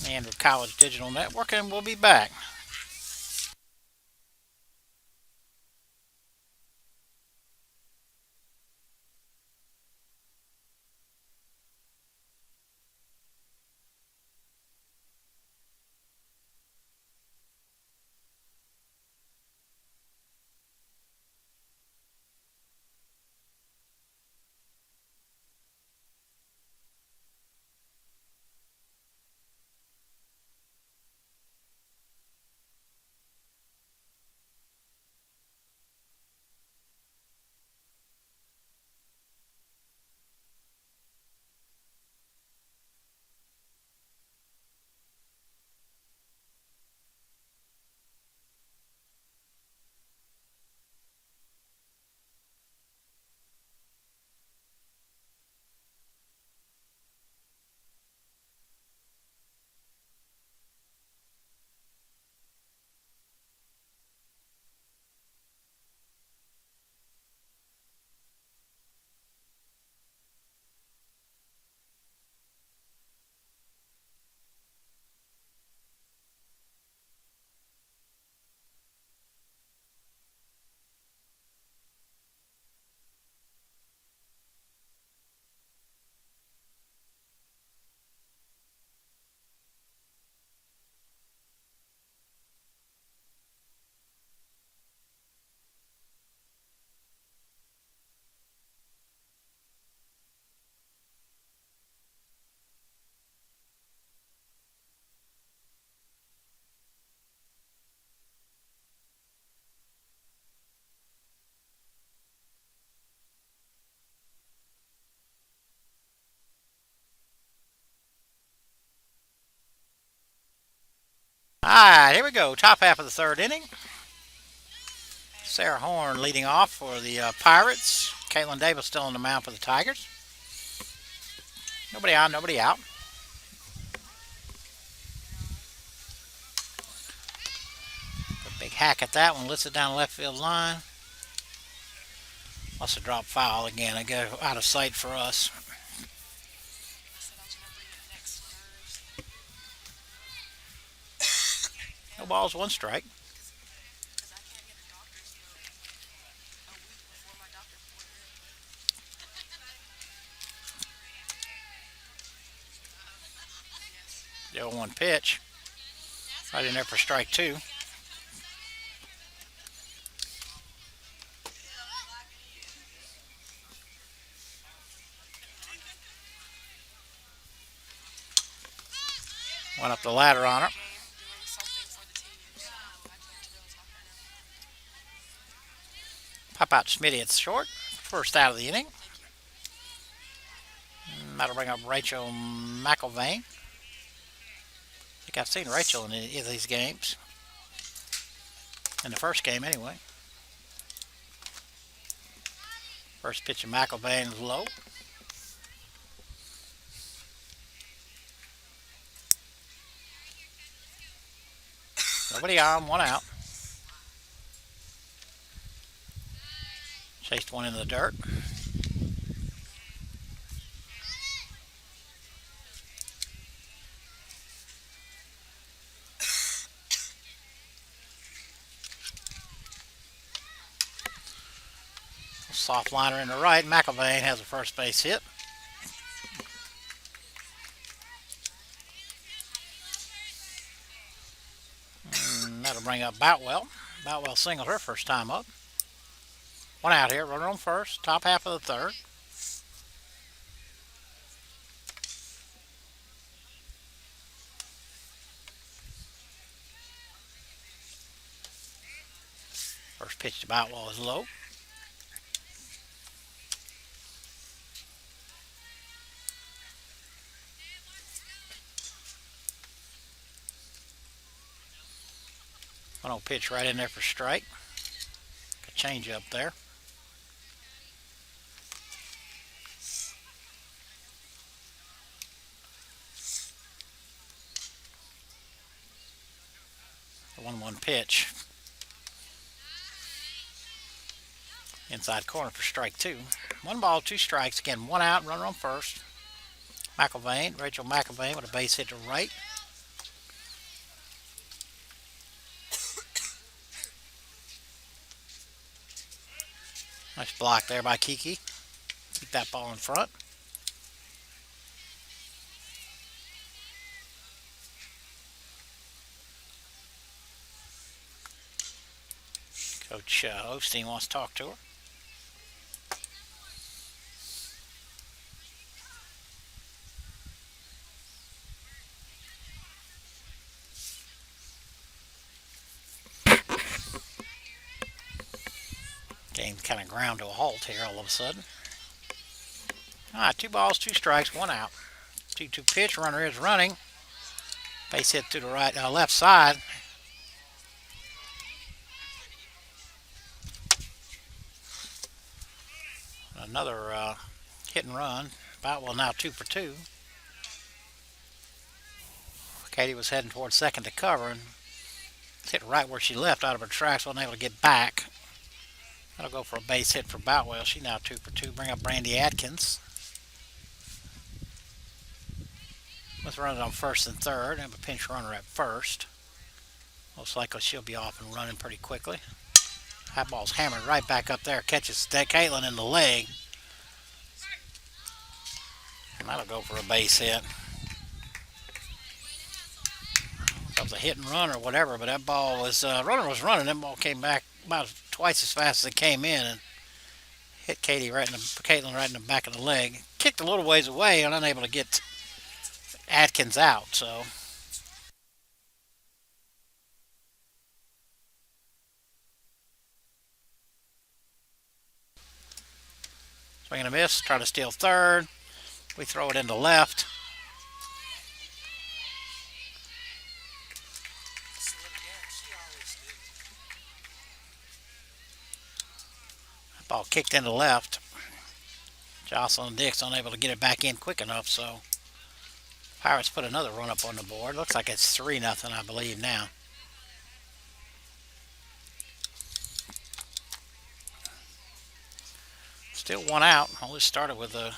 And with College Digital Network, and we'll be back. Alright, here we go. Top half of the third inning. Sarah Horn leading off for the Pirates. Caitlin Davis still on the mound for the Tigers. Nobody on, nobody out. A big hack at that one. Lifts it down the left field line. Must have dropped foul again. I go out of sight for us. No balls, one strike. The 0-1 pitch. Right in there for strike two. Went up the ladder on her. Pop out Smitty at short. First out of the inning. That'll bring up Rachel McIlvain. I think I've seen Rachel in any of these games. In the first game, anyway. First pitch of McIlvain is low. Nobody on, one out. Chased one into the dirt. Soft liner in the right. McIlvain has a first base hit. And that'll bring up Boutwell. Boutwell singled her first time up. One out here. Runner on first. Top half of the third. First pitch to Boutwell is low. One pitch right in there for strike. A change up there. The 1-1 pitch. Inside corner for strike two. One ball, two strikes. Again, one out, runner on first. McIlvain, Rachel McIlvain with a base hit to right. Nice block there by Kiki. Keep that ball in front. Coach Osteen wants to talk to her. Game kind of ground to a halt here all of a sudden. All right, 2 balls, 2 strikes, 1 out. 2-2 pitch, runner is running. Base hit to the right, left side. Another hit and run. Boutwell now 2 for 2. Katie was heading towards second to cover and hit right where she left out of her tracks. Wasn't able to get back. That'll go for a base hit for Boutwell. She's now 2 for 2. Bring up Brandy Atkins. With runners on first and third. And a pinch runner at first. Most likely she'll be off and running pretty quickly. That ball's hammered right back up there. Catches Caitlin in the leg. And that'll go for a base hit. That was a hit and run or whatever, but that ball was, runner was running. That ball came back about twice as fast as it came in and hit Caitlin right in the back of the leg. Kicked a little ways away and unable to get Atkins out, so. Swing and a miss, try to steal third. We throw it into left. Ball kicked into left. Jocelyn Dix unable to get it back in quick enough, so Pirates put another run up on the board. Looks like it's 3-0, I believe, now. Still one out. Only started with a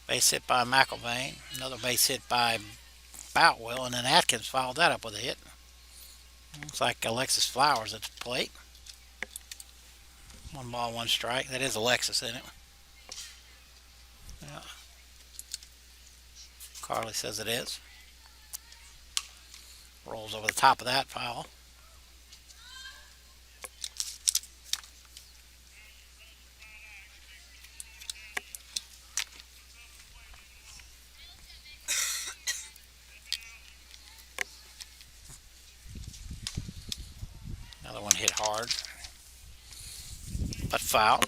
base hit by McIlvain, another base hit by Boutwell, and then Atkins followed that up with a hit. Looks like Alexis Flowers at the plate. 1 ball, 1 strike. That is Alexis, isn't it? Yeah. Carly says it is. Rolls over the top of that foul. Another one hit hard, but foul.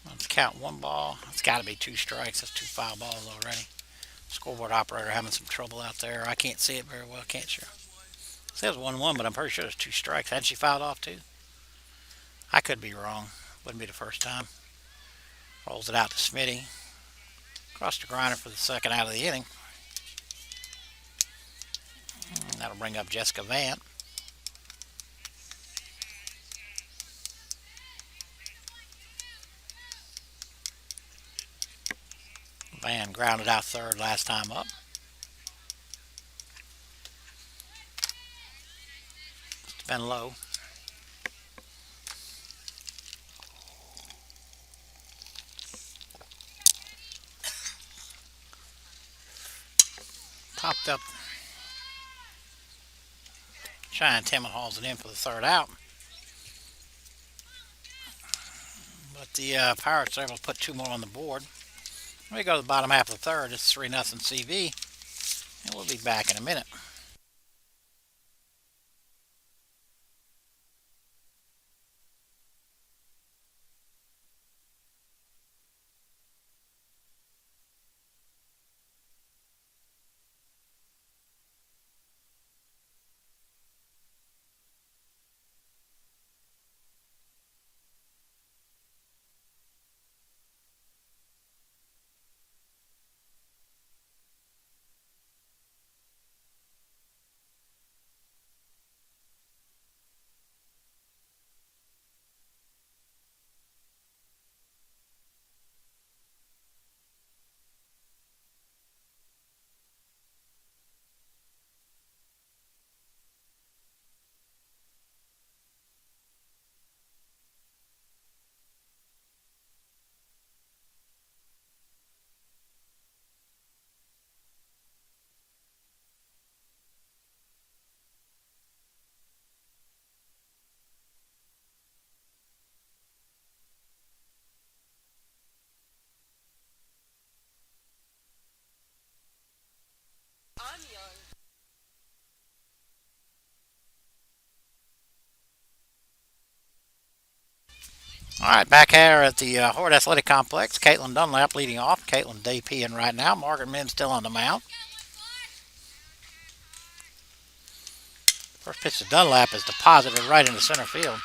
Let's count 1 ball. It's got to be 2 strikes. That's 2 foul balls already. Scoreboard operator having some trouble out there. I can't see it very well, can't you? It says 1-1, but I'm pretty sure it's 2 strikes. Hadn't she fouled off too? I could be wrong. Wouldn't be the first time. Rolls it out to Smitty. Across the grinder for the second out of the inning. That'll bring up Jessica Vant. Van grounded out third last time up. It's been low. Popped up. Cheyenne Timmon hauls it in for the third out. But the Pirates are able to put 2 more on the board. We go to the bottom half of the third. It's 3-0 CV. And we'll be back in a minute. I'm young. All right, back here at the Hord Athletic Complex. Caitlin Dunlap leading off. Caitlin DPing right now. Margaret Mims still on the mound. First pitch to Dunlap is deposited right into center field.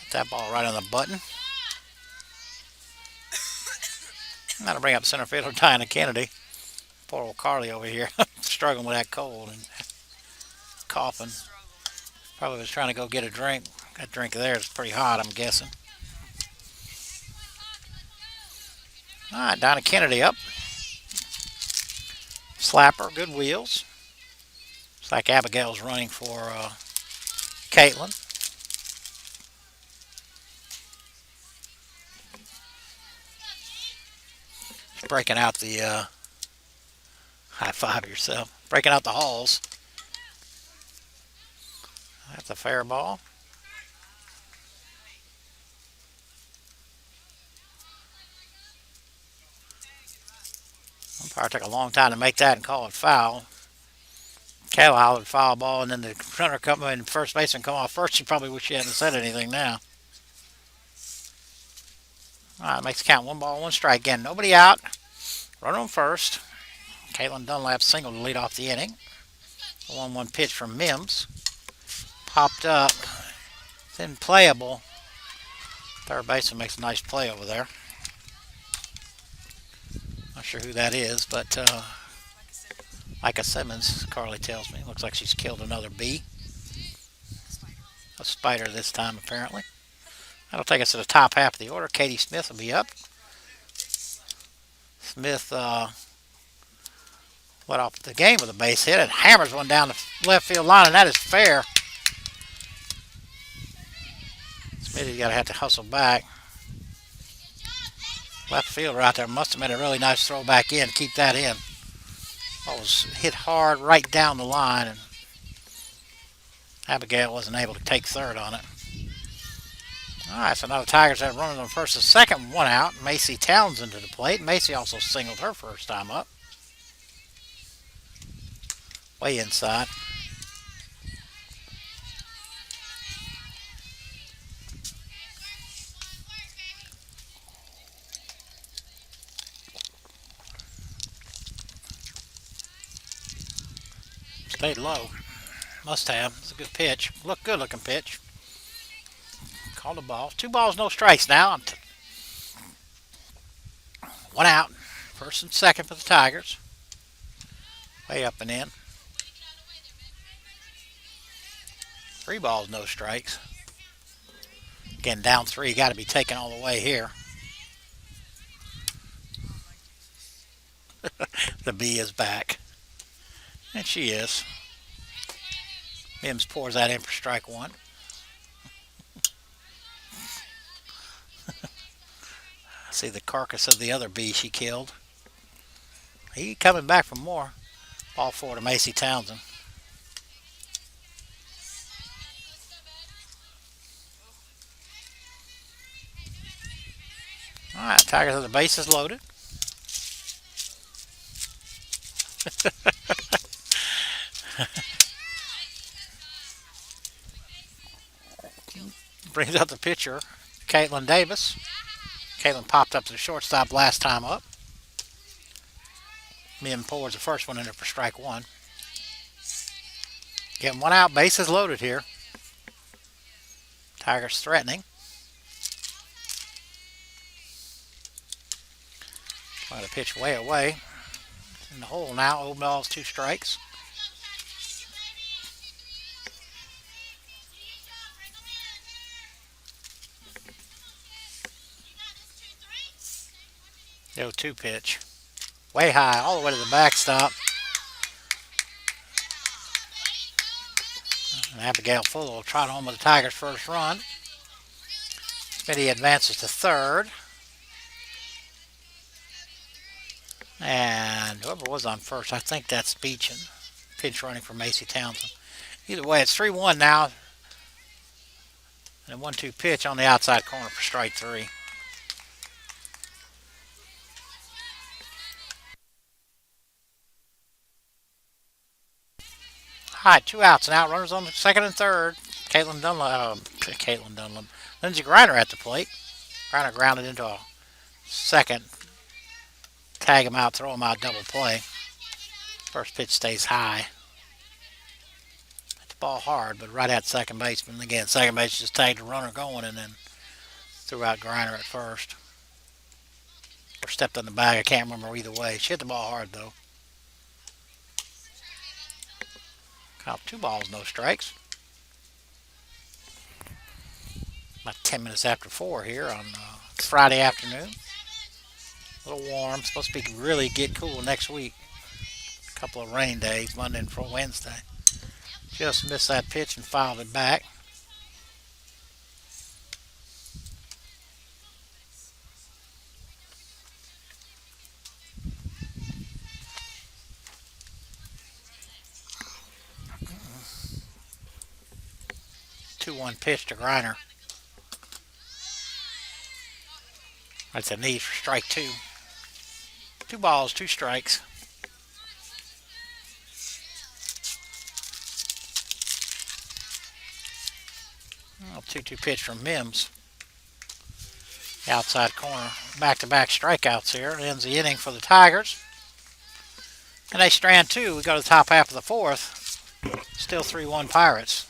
Put that ball right on the button. That'll bring up center fielder Diana Kennedy. Poor old Carly over here struggling with that cold and coughing. Probably was trying to go get a drink. That drink there is pretty hot, I'm guessing. All right, Diana Kennedy up. Slapper, good wheels. Looks like Abigail's running for Caitlin. She's breaking out the high five yourself. Breaking out the halls. That's a fair ball. Umpire took a long time to make that and call it foul. Kayla would foul ball, and then the runner come in, first baseman come off first. She probably wish she hadn't said anything now. All right, makes the count 1 ball, 1 strike. Again, nobody out. Runner on first. Caitlin Dunlap single to lead off the inning. The 1-1 pitch from Mims. Popped up. It's unplayable. Third baseman makes a nice play over there. Not sure who that is, but Micah Simmons, Carly tells me. Looks like she's killed another bee. A spider this time, apparently. That'll take us to the top half of the order. Katie Smith will be up. Smith let off the game with a base hit and hammers one down the left field line, and that is fair. Smitty's got to have to hustle back. Left fielder out there must have made a really nice throw back in to keep that in. Ball was hit hard right down the line, and Abigail wasn't able to take third on it. All right, so now the Tigers have runners on first and second, one out. Macy Townsend to the plate. Macy also singled her first time up. Way inside. Stayed low. Must have. It's a good pitch. Good looking pitch. Called a ball. 2 balls, no strikes now. One out. First and second for the Tigers. Way up and in. 3 balls, no strikes. Again, down 3. Got to be taken all the way here. The bee is back. And she is. Mims pours that in for strike 1. See the carcass of the other bee she killed. He coming back for more. Ball 4 to Macy Townsend. All right, Tigers have the bases loaded. Brings up the pitcher, Caitlin Davis. Caitlin popped up to the shortstop last time up. Mim pours the first one in there for strike 1. Getting one out, bases loaded here. Tigers threatening. Trying to pitch way away. In the hole now, old balls, 2 strikes. The 0-2 pitch. Way high, all the way to the backstop. And Abigail Fuller will trot home with the Tigers' first run. Smitty advances to third. And whoever was on first, I think that's Beechin. Pinch running for Macy Townsend. Either way, it's 3-1 now. And a 1-2 pitch on the outside corner for strike 3. All right, 2 outs now. Runners on the second and third. Caitlin Dunlap. Lindsey Griner at the plate. Griner grounded into a second. Tag him out, throw him out, double play. First pitch stays high. Hit the ball hard, but right at second baseman. Again, second base just tagged the runner going and then threw out Griner at first. Or stepped on the bag. I can't remember either way. She hit the ball hard, though. Count 2 balls, no strikes. About 10 minutes after 4 here on Friday afternoon. A little warm. Supposed to be really get cool next week. A couple of rain days, Monday and Wednesday. Just missed that pitch and fouled it back. Two-one pitch to Griner. That's a knee for strike 2. 2 balls, 2 strikes. Oh, 2-2 pitch from Mims. Outside corner. Back-to-back strikeouts here. It ends the inning for the Tigers. And they strand 2. We go to the top half of the 4th. Still 3-1 Pirates.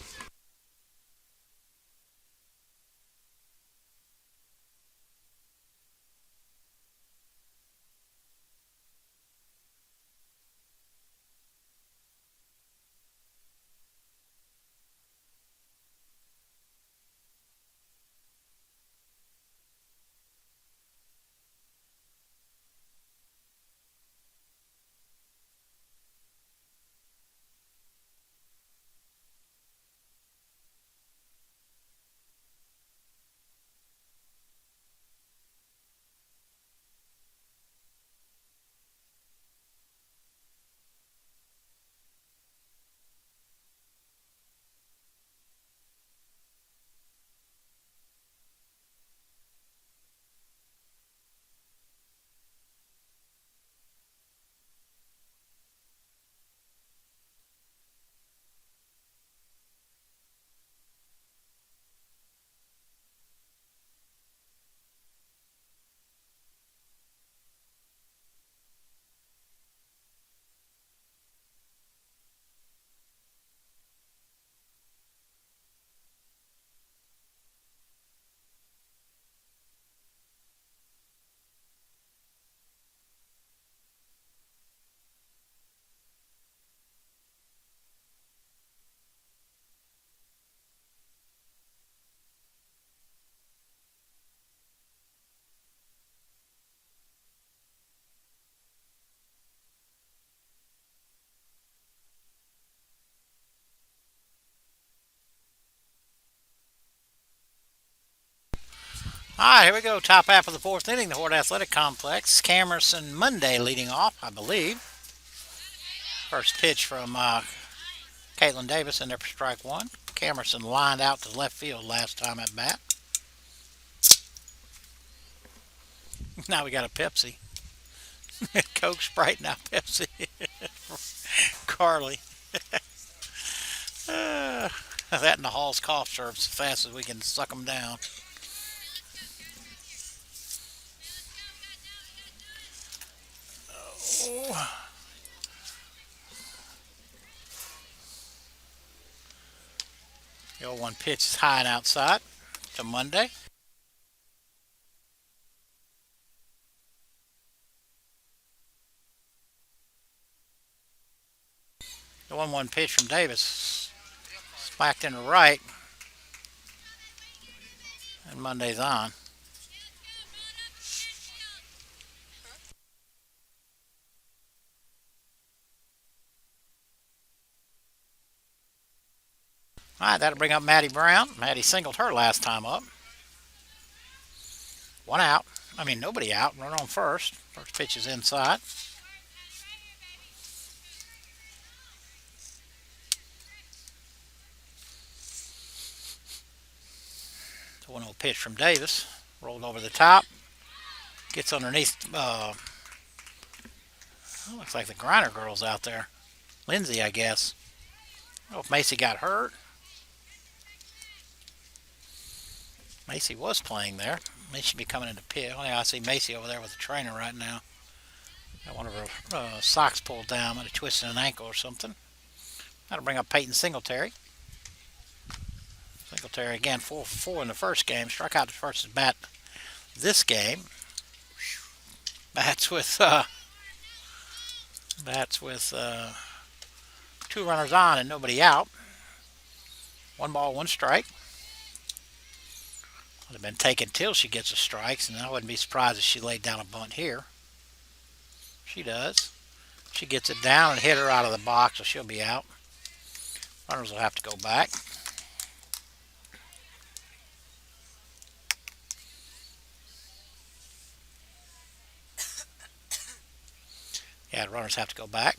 All right, here we go. Top half of the fourth inning, the Hord Athletic Complex. Camerson Monday leading off, I believe. First pitch from Caitlin Davis in there for strike one. Camerson lined out to left field last time at bat. Now we got a Pepsi. Coke, Sprite, now Pepsi. Carly. That and the Hall's cough syrup as fast as we can suck them down. Oh. The 0-1 pitch is high and outside to Monday. The 1-1 pitch from Davis. Smacked into right. And Monday's on. All right, that'll bring up Maddie Brown. Maddie singled her last time up. One out. I mean, nobody out. Run on first. First pitch is inside. The 1-0 pitch from Davis. Rolled over the top. Gets underneath. Looks like the Griner girl's out there. Lindsay, I guess. I don't know if Macy got hurt. Macy was playing there. Macy should be coming into pit. Oh, yeah, I see Macy over there with the trainer right now. Got one of her socks pulled down. Might have twisted an ankle or something. That'll bring up Peyton Singletary. Singletary again, 4-4 in the first game. Struck out the first at bat this game. Bats with two runners on and nobody out. 1 ball, 1 strike. Would have been taken till she gets the strikes, and I wouldn't be surprised if she laid down a bunt here. She does. She gets it down and hit her out of the box, so she'll be out. Runners will have to go back. Yeah, the runners have to go back.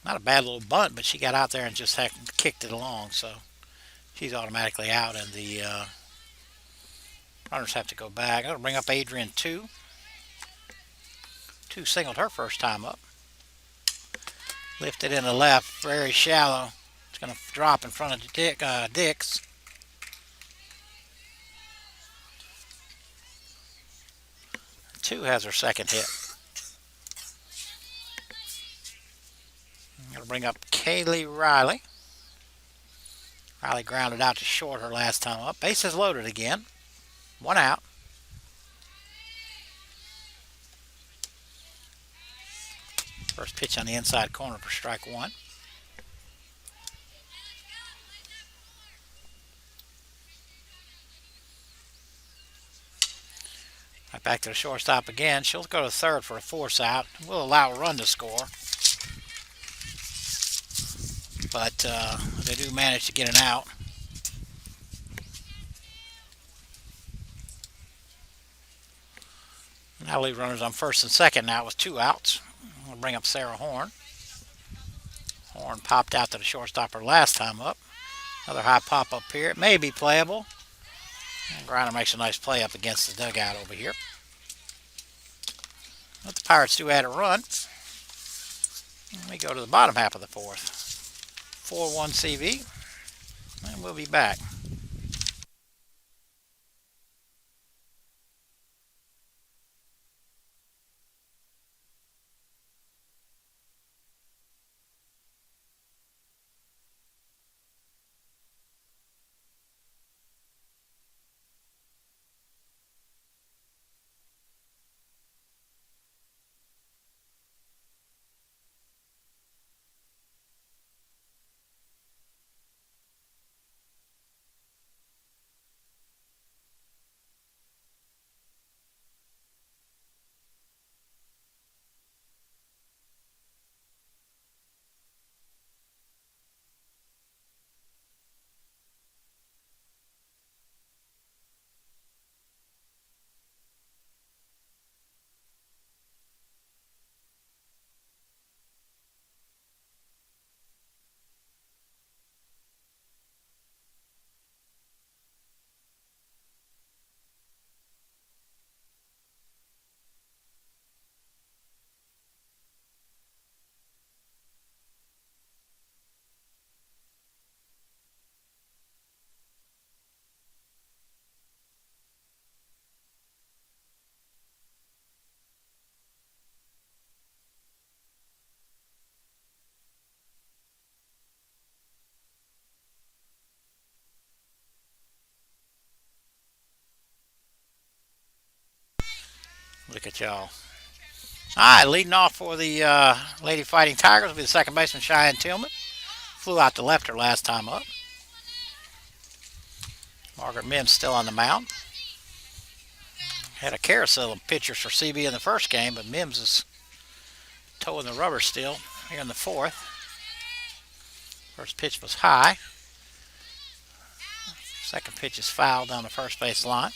Not a bad little bunt, but she got out there and just kicked it along, so she's automatically out, and the runners have to go back. That'll bring up Adrian 2. 2 singled her first time up. Lifted in the left, very shallow. It's going to drop in front of Dix. 2 has her second hit. Gonna bring up Kaylee Riley. Riley grounded out to short her last time up. Bases loaded again. One out. First pitch on the inside corner for strike one. Right back to the shortstop again. She'll go to third for a force out. We'll allow a run to score. But they do manage to get an out. Now leave runners on first and second now with two outs. We'll bring up Sarah Horn. Horn popped out to the shortstop her last time up. Another high pop up here. It may be playable. And Griner makes a nice play up against the dugout over here. But the Pirates do add a run. And we go to the bottom half of the fourth. 4-1 CV. And we'll be back. Look at y'all. All right, leading off for the Lady Fighting Tigers will be the second baseman, Cheyenne Tillman. Flew out to left her last time up. Margaret Mims still on the mound. Had a carousel of pitchers for CB in the first game, but Mims is toeing the rubber still here in the fourth. First pitch was high. Second pitch is foul down the first base line.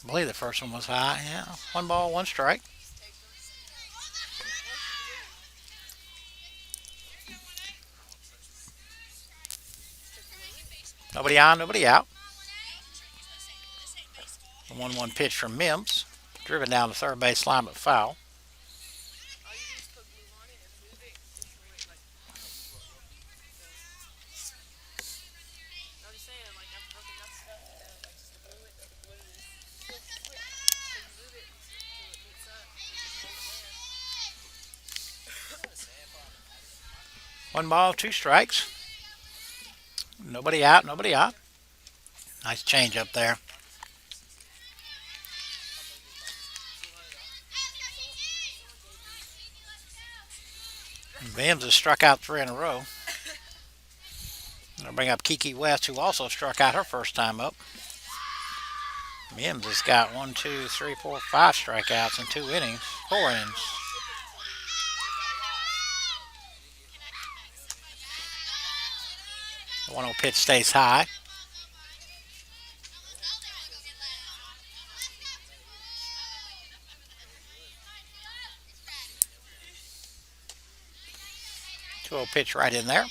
I believe the first one was high. Yeah, 1 ball, 1 strike. Nobody on, nobody out. The 1-1 pitch from Mims. Driven down the third base line, but foul. One ball, 2 strikes. Nobody out, nobody out. Nice change up there. Mims has struck out 3 in a row. I'll bring up Kiki West, who also struck out her first time up. Mims has got 1, 2, 3, 4, 5 strikeouts in 4 innings. The 1-0 pitch stays high. Two-0 pitch right in there.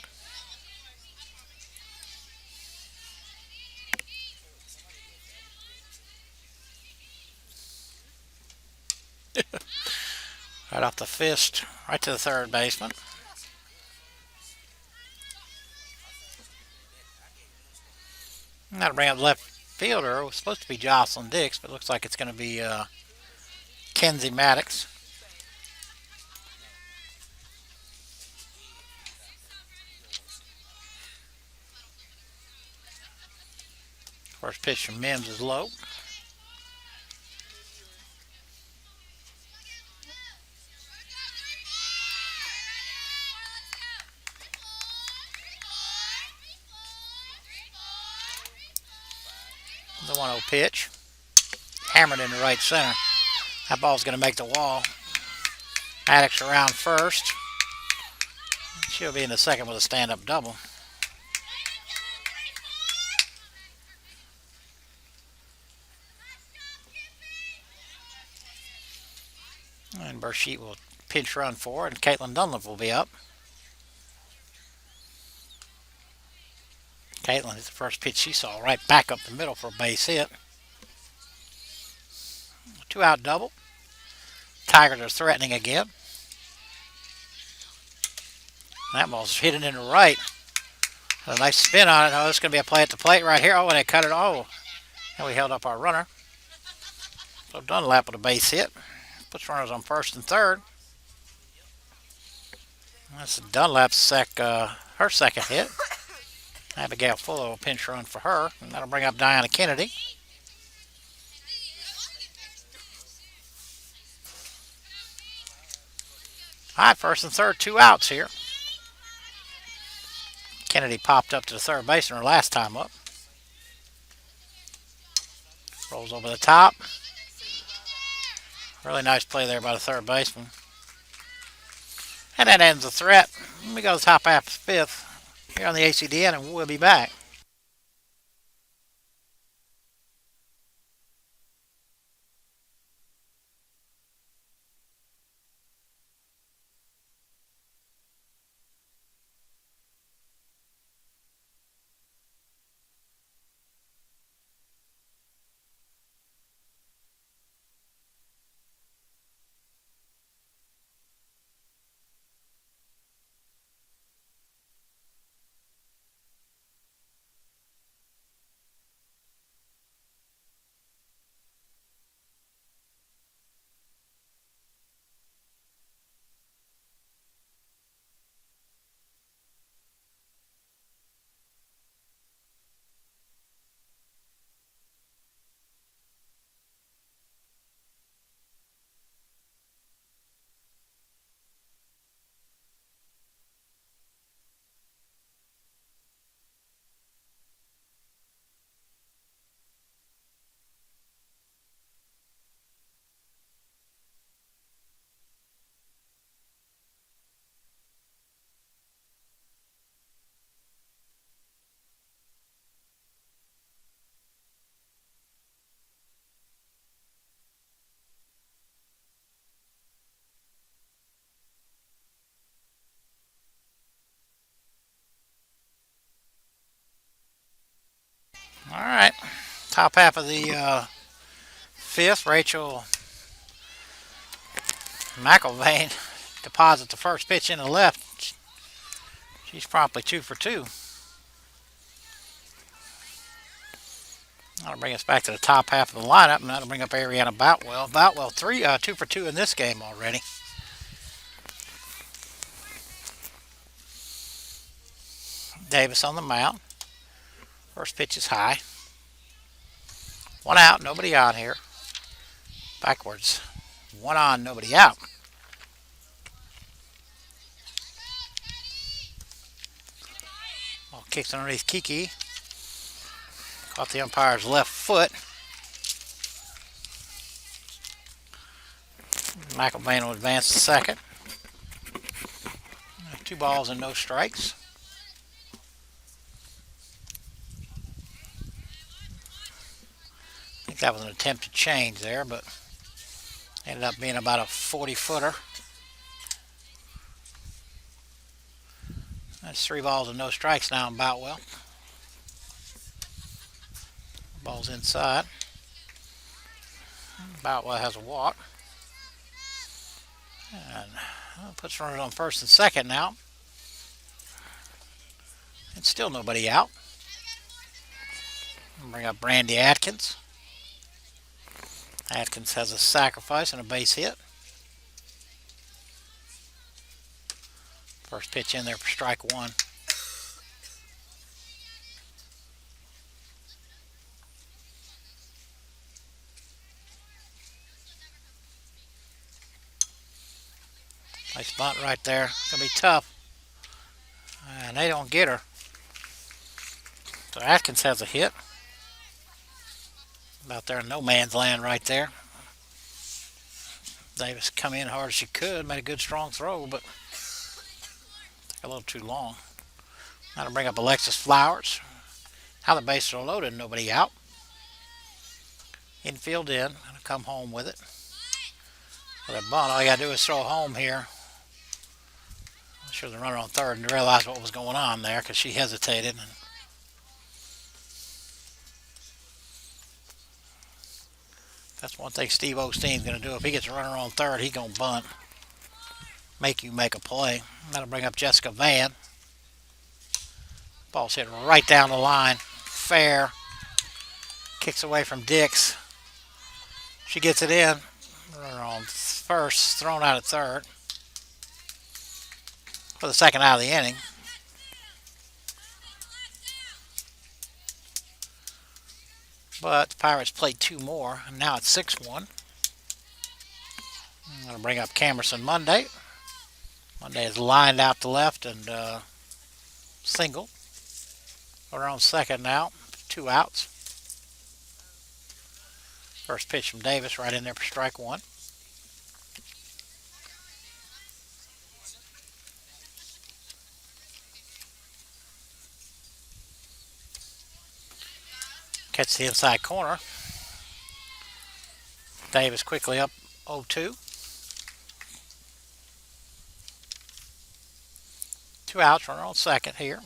Right off the fist, right to the third baseman. That'll bring up left fielder. It was supposed to be Jocelyn Dix, but it looks like it's going to be Kenzie Maddox. First pitch from Mims is low. The 1-0 pitch. Hammered into right center. That ball's going to make the wall. Maddox around first. She'll be in the second with a stand-up double. And Burshit will pinch run for, and Caitlin Dunlap will be up. Caitlin hit the first pitch she saw right back up the middle for a base hit. 2-out double. Tigers are threatening again. That ball's hitting into right. Had a nice spin on it. Oh, it's going to be a play at the plate right here. Oh, and they cut it. Oh, and we held up our runner. So Dunlap with a base hit. Puts runners on first and third. That's Dunlap's her second hit. Abigail Fuller will pinch run for her, and that'll bring up Diana Kennedy. All right, first and third, 2 outs here. Kennedy popped up to the third baseman her last time up. Rolls over the top. Really nice play there by the third baseman. And that ends the threat. We go to the top half of the fifth here on the ACDN, and we'll be back. All right, top half of the fifth. Rachel McIlvain deposits the first pitch in the left. She's promptly 2 for 2. That'll bring us back to the top half of the lineup, and that'll bring up Ariana Boutwell. Boutwell 2 for 2 in this game already. Davis on the mound. First pitch is high. 1 out, nobody on here. Backwards. 1 on, nobody out. Ball kicks underneath Kiki. Caught the umpire's left foot. McIlvain will advance to second. 2 balls and no strikes. I think that was an attempt to change there, but ended up being about a 40-footer. That's 3 balls and no strikes now in Boutwell. Ball's inside. Boutwell has a walk. And puts runners on first and second now. And still nobody out. Bring up Brandy Atkins. Atkins has a sacrifice and a base hit. First pitch in there for strike 1. bunt right there. Gonna be tough. And they don't get her. So Atkins has a hit. About there in no man's land right there. Davis come in hard as she could. Made a good strong throw, but took a little too long. Now to bring up Alexis Flowers. How the bases are loaded, nobody out. Infield in. Gonna come home with it. With a bunt, all you gotta do is throw home here. I'm sure the runner on third and realized what was going on there because she hesitated. That's one thing Steve Osteen's going to do. If he gets a runner on third, he's going to bunt. Make you make a play. That'll bring up Jessica Van. Ball's hit right down the line. Fair. Kicks away from Dix. She gets it in. Runner on first, thrown out at third. For the second out of the inning. But the Pirates played two more, and now it's 6-1. I'm going to bring up Camerson Monday. Monday is lined out to left and single. We're on second now, 2 outs. First pitch from Davis right in there for strike one. Catch the inside corner. Davis quickly up 0-2. 2 outs, runner on second here.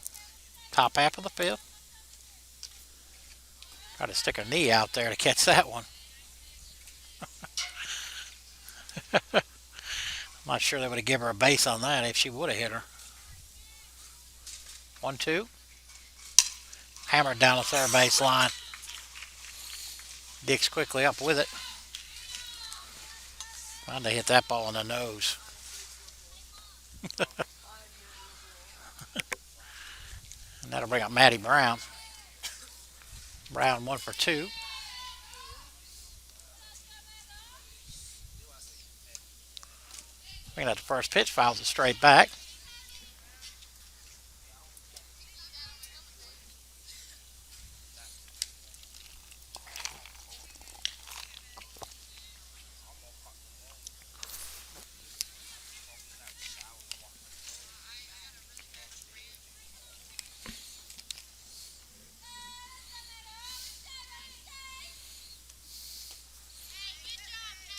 Top half of the fifth. Try to stick her knee out there to catch that one. I'm not sure they would have given her a base on that if she would have hit her. 1-2. Hammered down the third base line. Dix quickly up with it. Well, they hit that ball in the nose. And that'll bring up Maddie Brown. Brown 1 for 2. Bringing up the first pitch, fouls it straight back.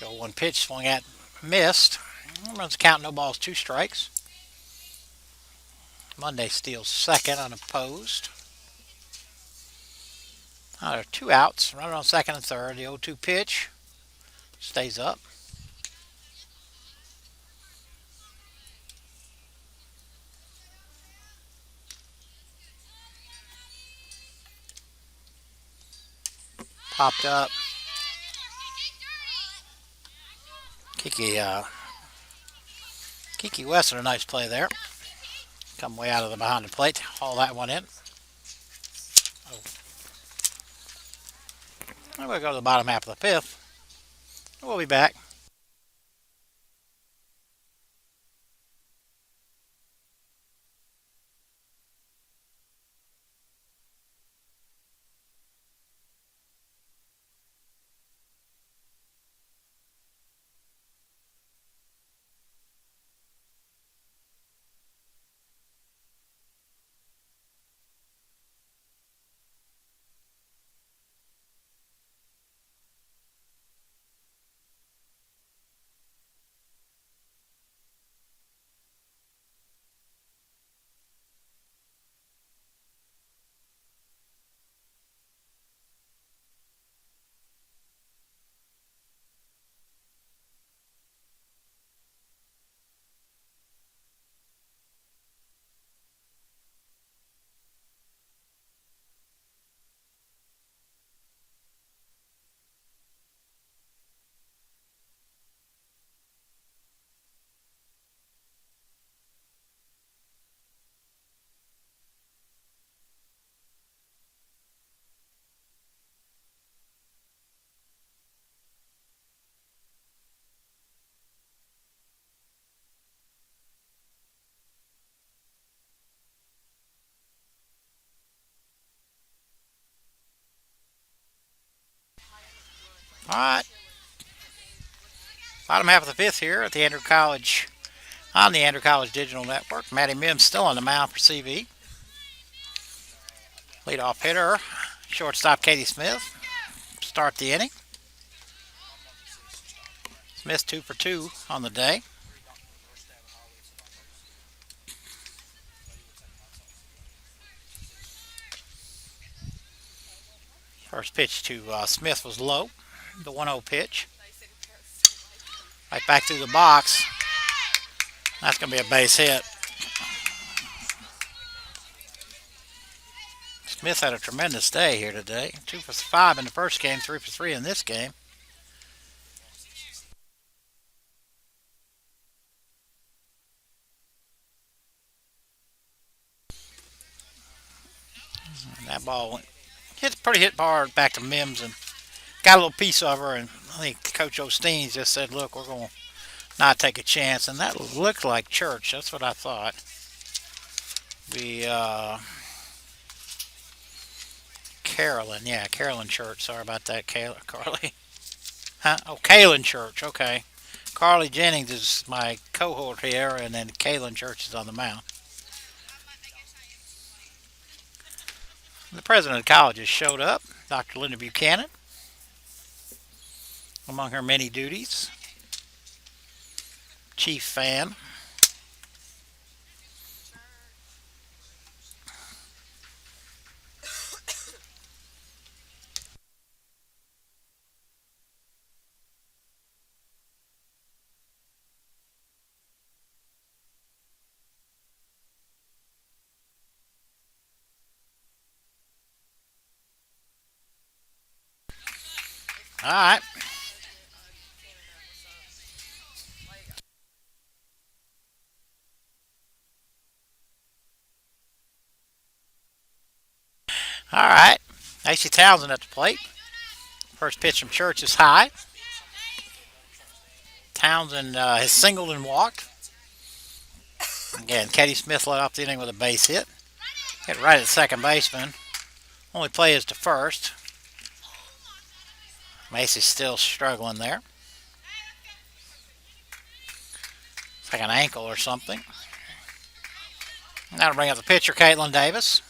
Go 1 pitch, swung at, missed. Runs count, no balls, 2 strikes. Monday steals second unopposed. Now there are 2 outs. Runner on second and third. The 0-2 pitch stays up. Popped up. Kiki Western, a nice play there. Come way out of the behind the plate. Haul that one in. Oh. And we'll go to the bottom half of the fifth. We'll be back. Bottom half of the fifth here at the Andrew College on the Andrew College Digital Network. Matty Mims still on the mound for CV. Leadoff hitter, shortstop Katie Smith. Start the inning. Smith 2 for 2 on the day. First pitch to Smith was low. The 1-0 pitch. Right back through the box. That's going to be a base hit. Smith had a tremendous day here today. 2 for 5 in the first game, 3 for 3 in this game. And that ball hit hard back to Mims and got a little piece of her. And I think Coach Osteen just said, look, we're going to not take a chance. And that looked like Church. That's what I thought. Carolyn. Yeah, Carolyn Church. Sorry about that, Carly. Huh? Oh, Kaylin Church. Okay. Carly Jennings is my cohort here, and then Kaylin Church is on the mound. The president of the college has showed up, Dr. Linda Buchanan, among her many duties. Chief fan. All right. All right. AC Townsend at the plate. First pitch from Church is high. Townsend has singled and walked. Again, Katie Smith led off the inning with a base hit. Hit right at second baseman. Only play is to first. Macy's still struggling there. It's like an ankle or something. That'll bring up the pitcher, Caitlin Davis.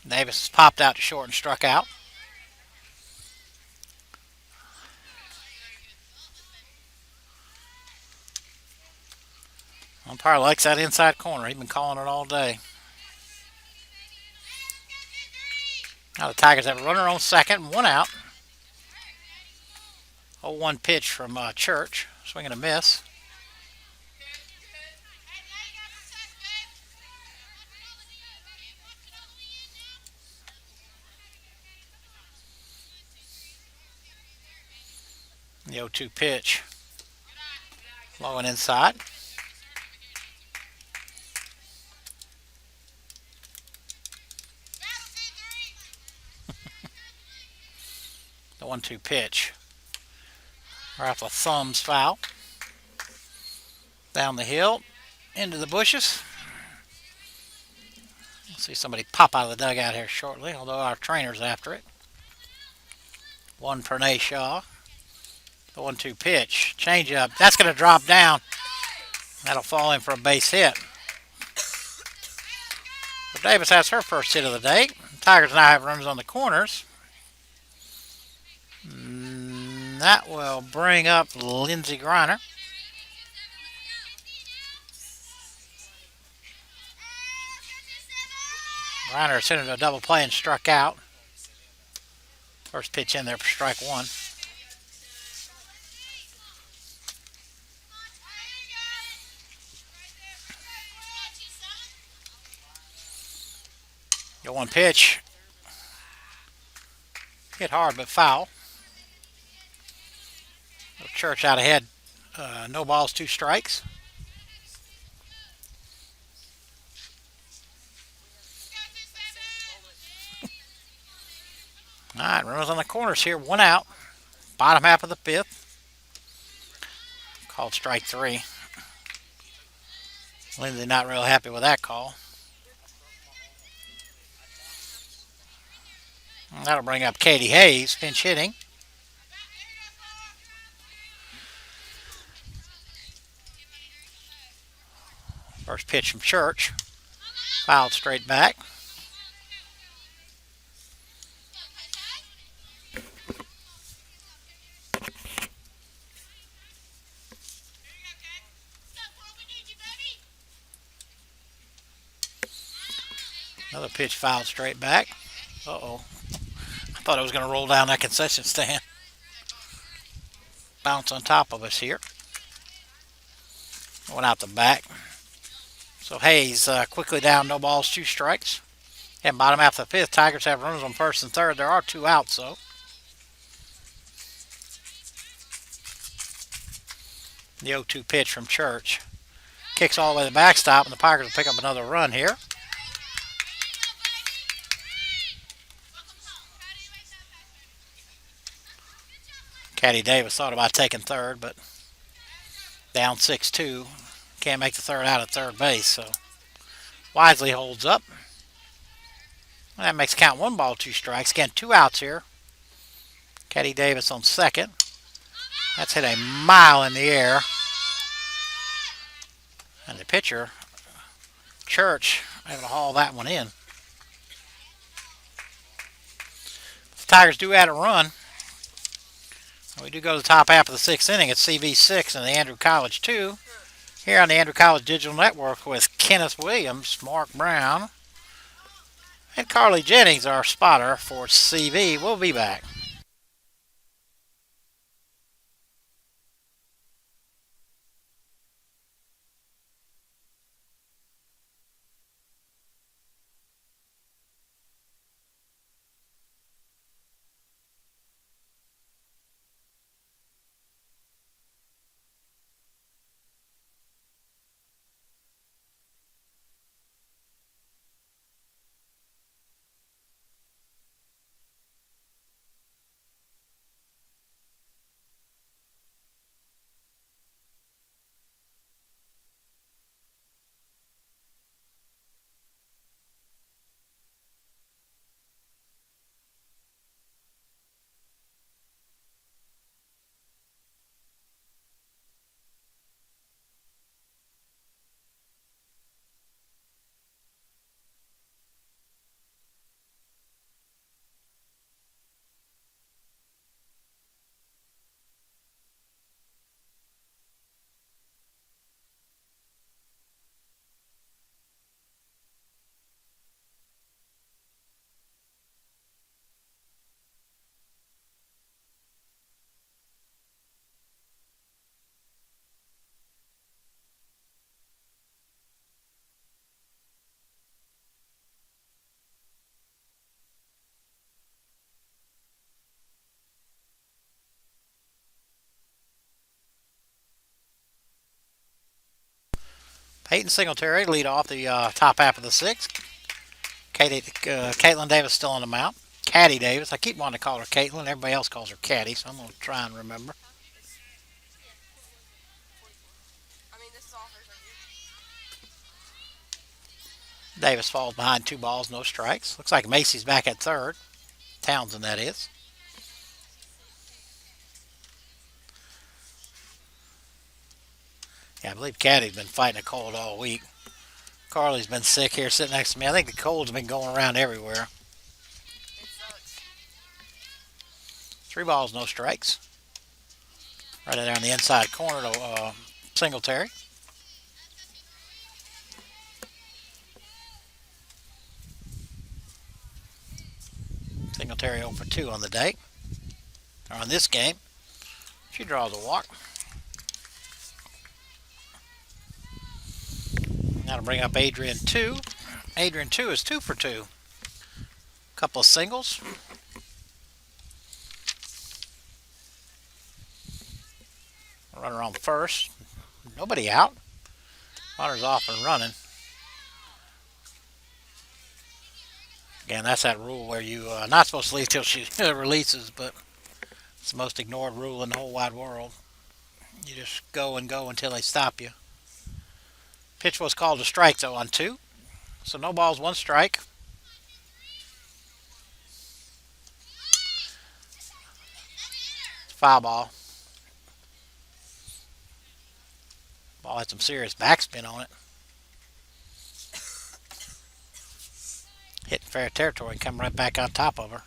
Davis has popped out to short and struck out. Umpire likes that inside corner. He's been calling it all day. Now the Tigers have a runner on second, one out. 0-1 pitch from Church. Swing and a miss. The 0-2 pitch. Low and inside. The 1-2 pitch. Right off the thumbs foul. Down the hill. Into the bushes. We'll see somebody pop out of the dugout here shortly, although our trainer's after it. One for Pranay Shaw. The 1-2 pitch. Change up. That's going to drop down. That'll fall in for a base hit. But Davis has her first hit of the day. Tigers now have runners on the corners. That will bring up Lindsey Griner. Griner sent into a double play and struck out. First pitch in there for strike one. The 1 pitch. Hit hard but foul. Church out ahead. No balls, 2 strikes. All right, runners on the corners here. 1 out. Bottom half of the 5th. Called strike 3. Lindsay not real happy with that call. That'll bring up Katie Hayes, pinch hitting. First pitch from Church. Fouled straight back. Another pitch fouled straight back. Uh-oh. I thought it was going to roll down that concession stand. Bounce on top of us here. Went out the back. So Hayes quickly down, no balls, 2 strikes. And bottom half of the 5th, Tigers have runners on first and third. There are 2 outs, though. The 0-2 pitch from Church. Kicks all the way to the backstop, and the Tigers will pick up another run here. Caddy Davis thought about taking third, but down 6-2. Can't make the third out at third base, so Wisely holds up. And that makes count 1 ball, 2 strikes. Again, 2 outs here. Caddy Davis on second. That's hit a mile in the air. And the pitcher, Church, able to haul that one in. The Tigers do add a run. We do go to the top half of the 6th inning. It's CV6 and the Andrew College 2. Here on the Andrew College Digital Network with Kenneth Williams, Mark Brown, and Carly Jennings, our spotter for CV. We'll be back. Peyton Singletary lead off the top half of the 6th. Caitlin Davis still on the mound. Caddy Davis. I keep wanting to call her Caitlin. Everybody else calls her Caddy, so I'm going to try and remember. Davis falls behind 2 balls, no strikes. Looks like Macy's back at third. Townsend, that is. Yeah, I believe Caddy's been fighting a cold all week. Carly's been sick here sitting next to me. I think the cold's been going around everywhere. 3 balls, no strikes. Right there on the inside corner to Singletary. Singletary 0 for 2 on the day. Or on this game. She draws a walk. Now to bring up Adrian 2. Adrian 2 is 2 for 2. Couple of singles. Runner on first. Nobody out. Runner's off and running. Again, that's that rule where you not supposed to leave till she releases, but it's the most ignored rule in the whole wide world. You just go and go until they stop you. Pitch was called a strike, though, on 2. So no balls, 1 strike. Foul ball. Ball had some serious backspin on it. Hit fair territory and come right back on top of her.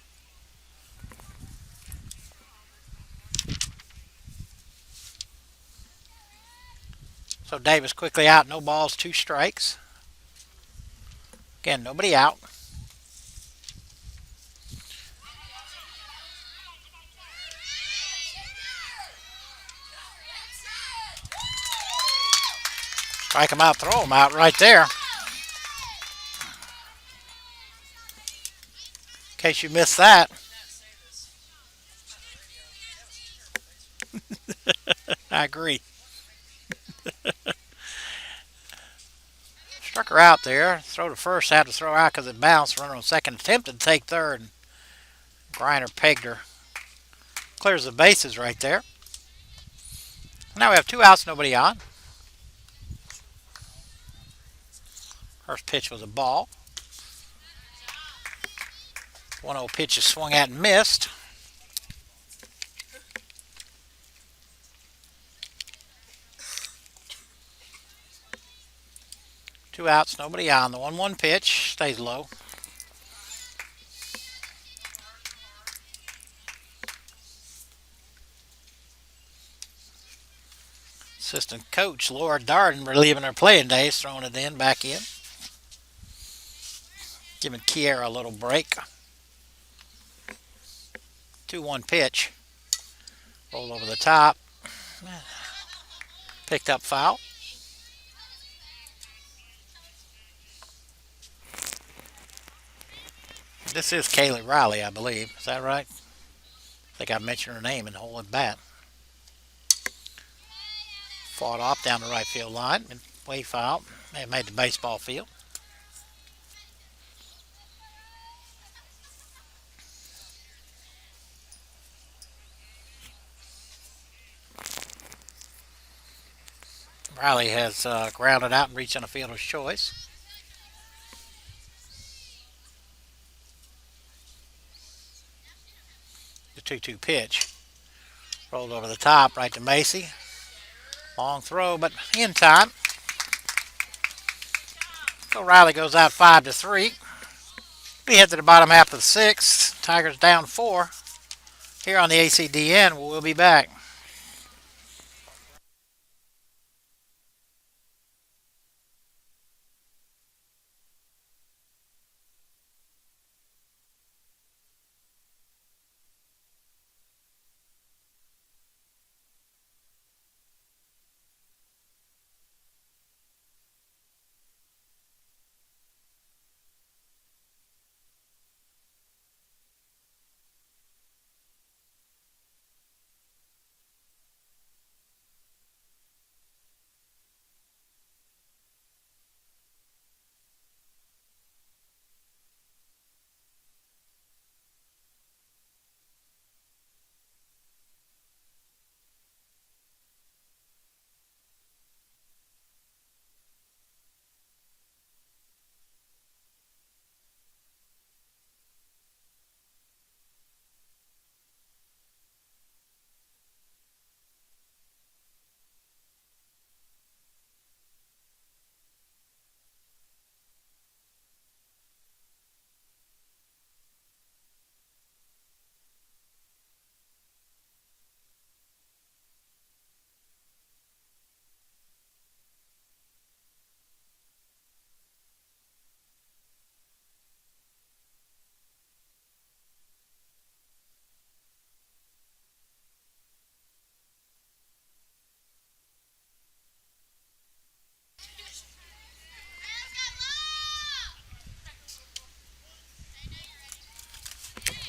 So Davis quickly out. No balls, 2 strikes. Again, nobody out. Strike him out, throw him out right there. In case you missed that. I agree. Struck her out there. Throw to first, had to throw out because it bounced. Runner on second, attempted to take third. And Griner pegged her. Clears the bases right there. Now we have 2 outs, nobody on. First pitch was a ball. 1-0 pitch is swung at and missed. Two outs, nobody on. The 1-1 pitch stays low. Assistant coach Laura Darden relieving her playing days, throwing it in, back in. Giving Kiera a little break. 2-1 pitch. Rolled over the top. Picked up foul. This is Kaylee Riley, I believe. Is that right? I think I mentioned her name in the whole at bat. Fought off down the right field line and way foul. They made the baseball field. Riley has grounded out and reached on a fielder's choice. The 2-2 pitch. Rolled over the top, right to Macy. Long throw, but in time. So Riley goes out 5-3. We head to the bottom half of the 6th. Tigers down 4. Here on the ACDN, we'll be back.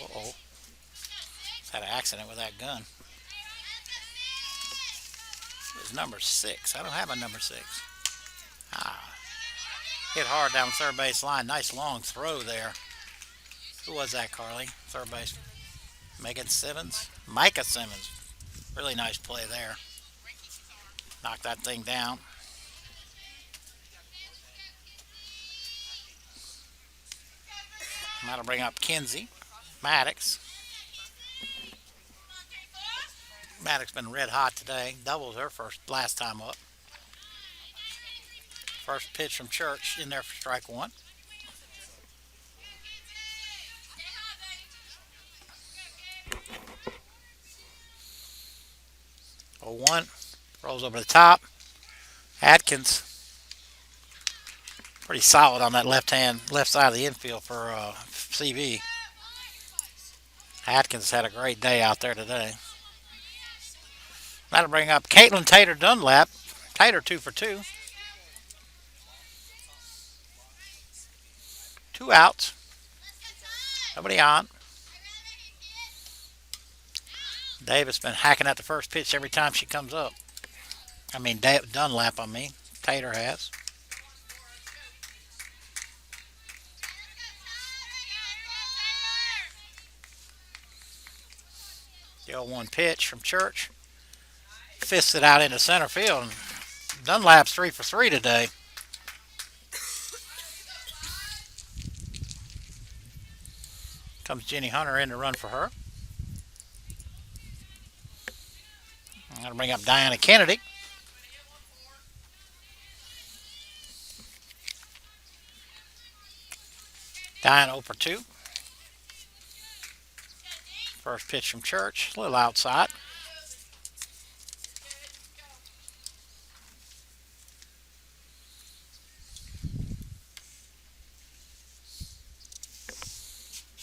Uh-oh. Had an accident with that gun. It's number 6. I don't have a number 6. Hit hard down the third base line. Nice long throw there. Who was that, Carly? Third base. Megan Simmons? Micah Simmons. Really nice play there. Knocked that thing down. That'll bring up Kinsey. Maddox. Maddox been red hot today. Doubles her last time up. First pitch from Church in there for strike 1. 0-1. Rolls over the top. Atkins. Pretty solid on that left side of the infield for CV. Atkins had a great day out there today. That'll bring up Caitlin Tater Dunlap. Tater 2 for 2. 2 outs. Nobody on. Davis been hacking at the first pitch every time she comes up. I mean, Dunlap, Tater has. The 0-1 pitch from Church. Fists it out into center field. Dunlap's 3 for 3 today. Comes Jenny Hunter in to run for her. I'm going to bring up Diana Kennedy. Diana 0 for 2. First pitch from Church. A little outside.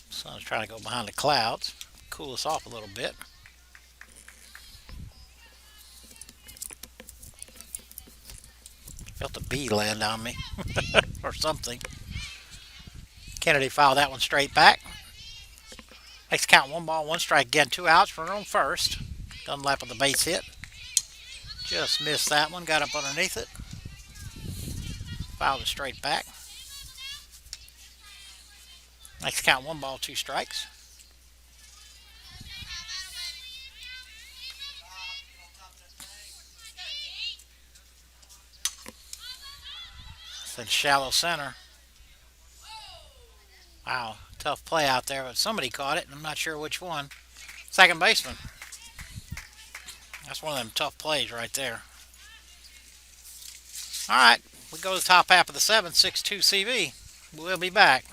Sun's trying to go behind the clouds. Cool us off a little bit. Felt a bee land on me. Or something. Kennedy fouled that one straight back. Makes count 1 ball, 1 strike. Again, 2 outs for her on first. Dunlap with the base hit. Just missed that one. Got up underneath it. Fouled it straight back. Makes count 1 ball, 2 strikes. Then shallow center. Wow, tough play out there, but somebody caught it, and I'm not sure which one. Second baseman. That's one of them tough plays right there. All right, we go to the top half of the 7th, 6-2 CV. We'll be back.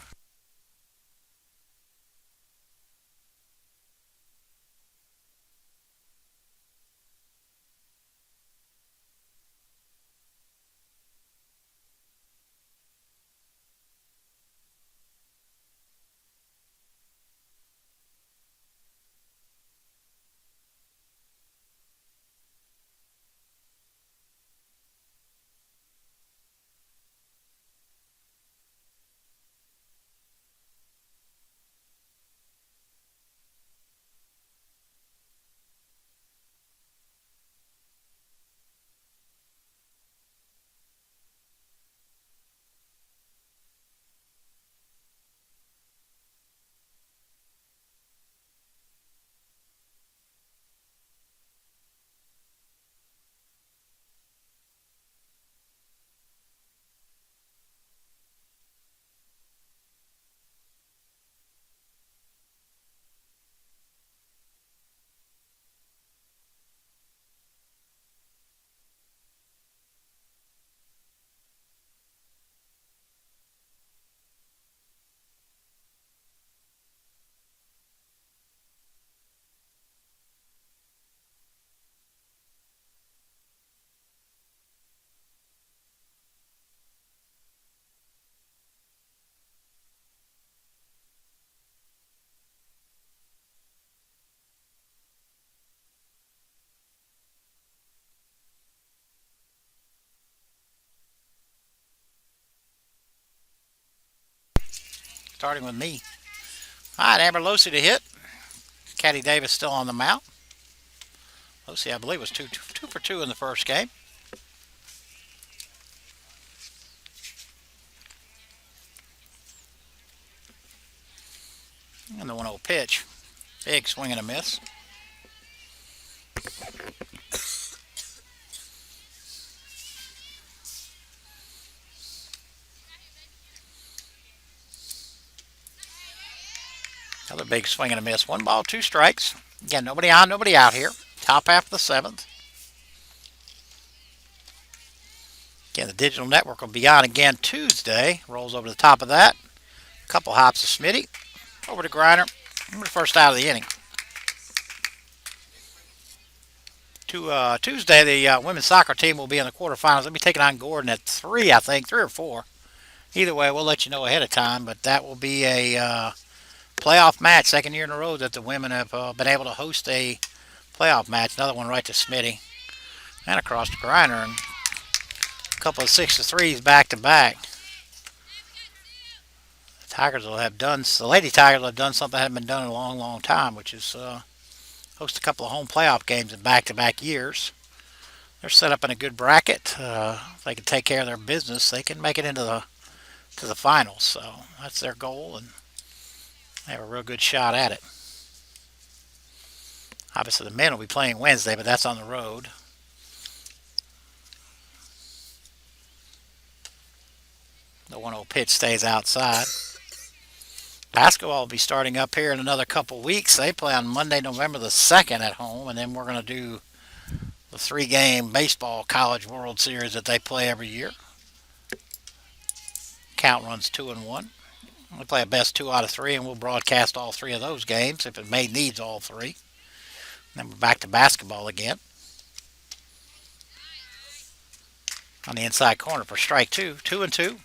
Starting with me. All right, Amber Losi to hit. Caddy Davis still on the mound. Losi, I believe, was 2 for 2 in the first game. And the 1-0 pitch. Big swing and a miss. Another big swing and a miss. 1 ball, 2 strikes. Again, nobody on, nobody out here. Top half of the 7th. Again, the digital network will be on again Tuesday. Rolls over the top of that. A couple hops of Smitty. Over to Griner. The first out of the inning. Tuesday, the women's soccer team will be in the quarterfinals. They'll be taking on Gordon at 3, I think, 3 or 4. Either way, we'll let you know ahead of time, but that will be a playoff match, second year in a row that the women have been able to host a playoff match. Another one right to Smitty and across to Griner, and a couple of 6 to 3s back to back. The Lady Tigers will have done something that hadn't been done in a long, long time, which is host a couple of home playoff games in back to back years. They're set up in a good bracket. If they can take care of their business, they can make it into the finals. So that's their goal, and they have a real good shot at it. Obviously, the men will be playing Wednesday, but that's on the road. The 1-0 pitch stays outside. Basketball will be starting up here in another couple weeks. They play on Monday, November the 2nd at home, and then we're going to do the 3-game baseball college World Series that they play every year. Count runs 2-1. We play a best 2 out of 3, and we'll broadcast all 3 of those games if it needs all 3. Then we're back to basketball again. On the inside corner for strike 2, 2-2.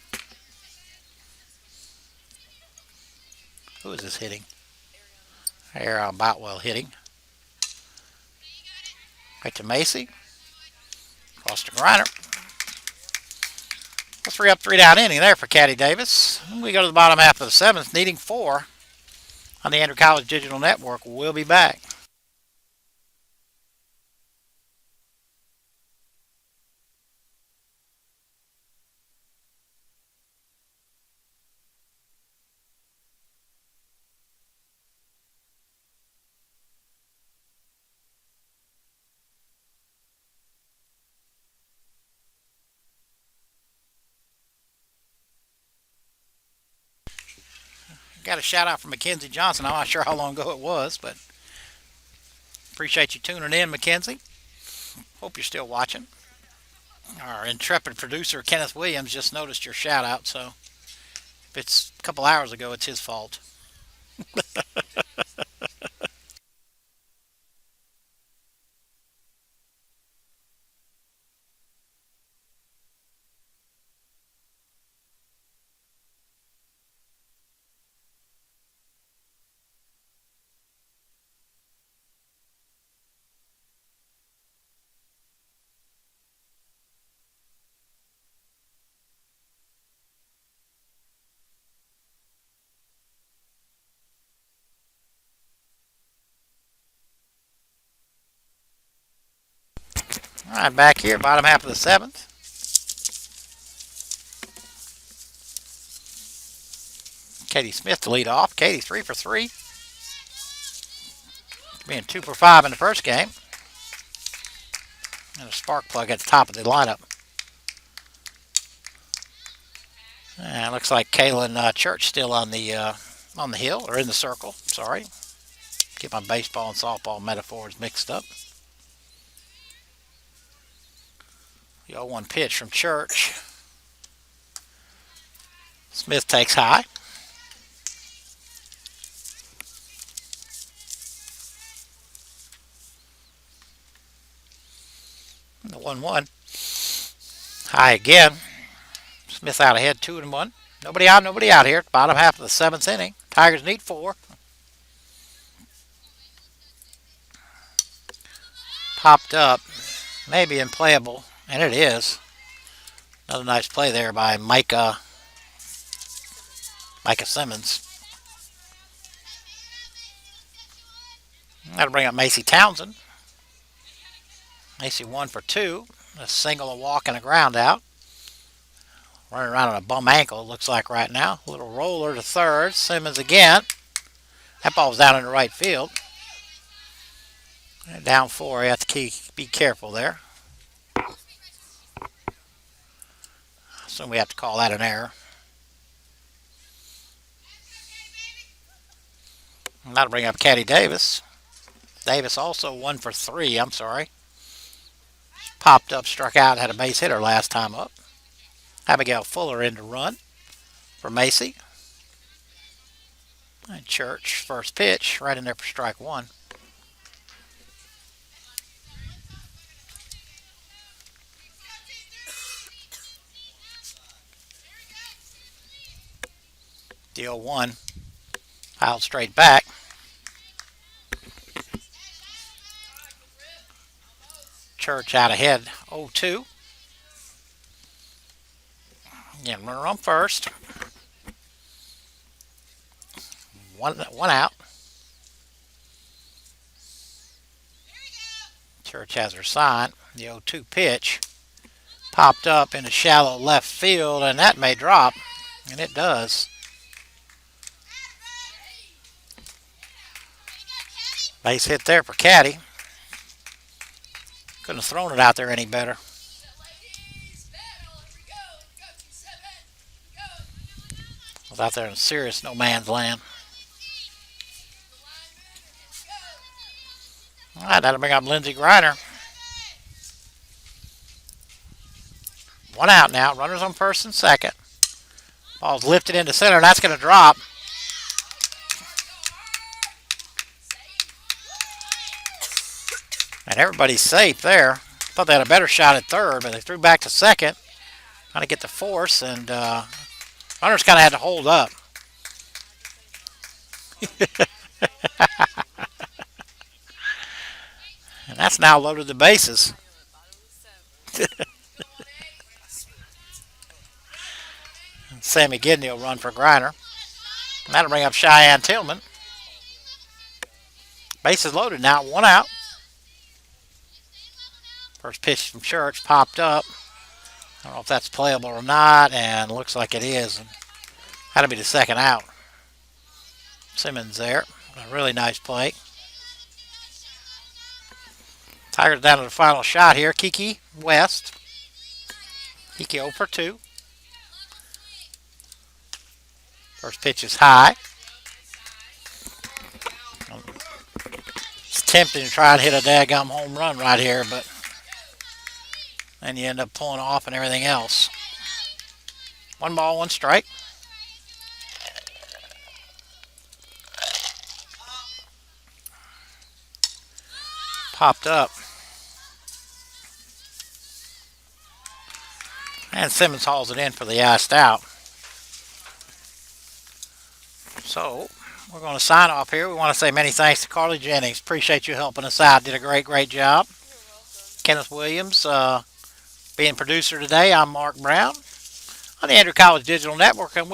Who is this hitting? Aaron Boutwell hitting. Right to Macy. Across to Griner. A 3 up, 3 down inning there for Caddy Davis. We go to the bottom half of the 7th, needing 4 on the Andrew College Digital Network. We'll be back. Got a shout out from Mackenzie Johnson. I'm not sure how long ago it was, but appreciate you tuning in, Mackenzie. Hope you're still watching. Our intrepid producer, Kenneth Williams, just noticed your shout out, so if it's a couple hours ago, it's his fault. All right, back here, bottom half of the 7th. Katie Smith to lead off. Katie 3 for 3. Being 2 for 5 in the first game. And a spark plug at the top of the lineup. And it looks like Kaylin Church still on the hill, or in the circle. Sorry. Get my baseball and softball metaphors mixed up. The 0-1 pitch from Church. Smith takes high. The 1-1. High again. Smith out ahead, 2-1. Nobody out here. Bottom half of the 7th inning. Tigers need 4. Popped up. Maybe unplayable. And it is. Another nice play there by Micah Simmons. That'll bring up Macy Townsend. Macy 1 for 2. A single, a walk, and a ground out. Running around on a bum ankle, it looks like right now. A little roller to third. Simmons again. That ball's down in the right field. Down 4. You have to be careful there. So we have to call that an error. And that'll bring up Caddy Davis. Davis also 1 for 3. I'm sorry. Popped up, struck out, had a base hitter last time up. Abigail Fuller in to run for Macy. And Church, first pitch, right in there for strike 1. The 0-1 piled straight back. Church out ahead 0-2. Again, runner on first. One out. Church has her sign. The 0-2 pitch popped up in a shallow left field, and that may drop, and it does. Base hit there for Caddy. Couldn't have thrown it out there any better. Was out there in serious no man's land. All right, that'll bring up Lindsey Griner. One out now. Runners on first and second. Ball's lifted into center. That's going to drop. And everybody's safe there. Thought they had a better shot at third, but they threw back to second. Trying to get the force, and runners kind of had to hold up. And that's now loaded the bases. Sammy Gidney will run for Griner. And that'll bring up Cheyenne Tillman. Bases loaded now, one out. First pitch from Church popped up. I don't know if that's playable or not, and looks like it is. And that'll be the second out. Simmons there. A really nice play. Tigers down to the final shot here. Kiki West. Kiki 0 for 2. First pitch is high. It's tempting to try and hit a daggum home run right here, but then you end up pulling off and everything else. 1 ball, 1 strike. Popped up. And Simmons hauls it in for the iced out. So, we're going to sign off here. We want to say many thanks to Carly Jennings. Appreciate you helping us out. Did a great job. Kenneth Williams being producer today. I'm Mark Brown on the Andrew College Digital Network, and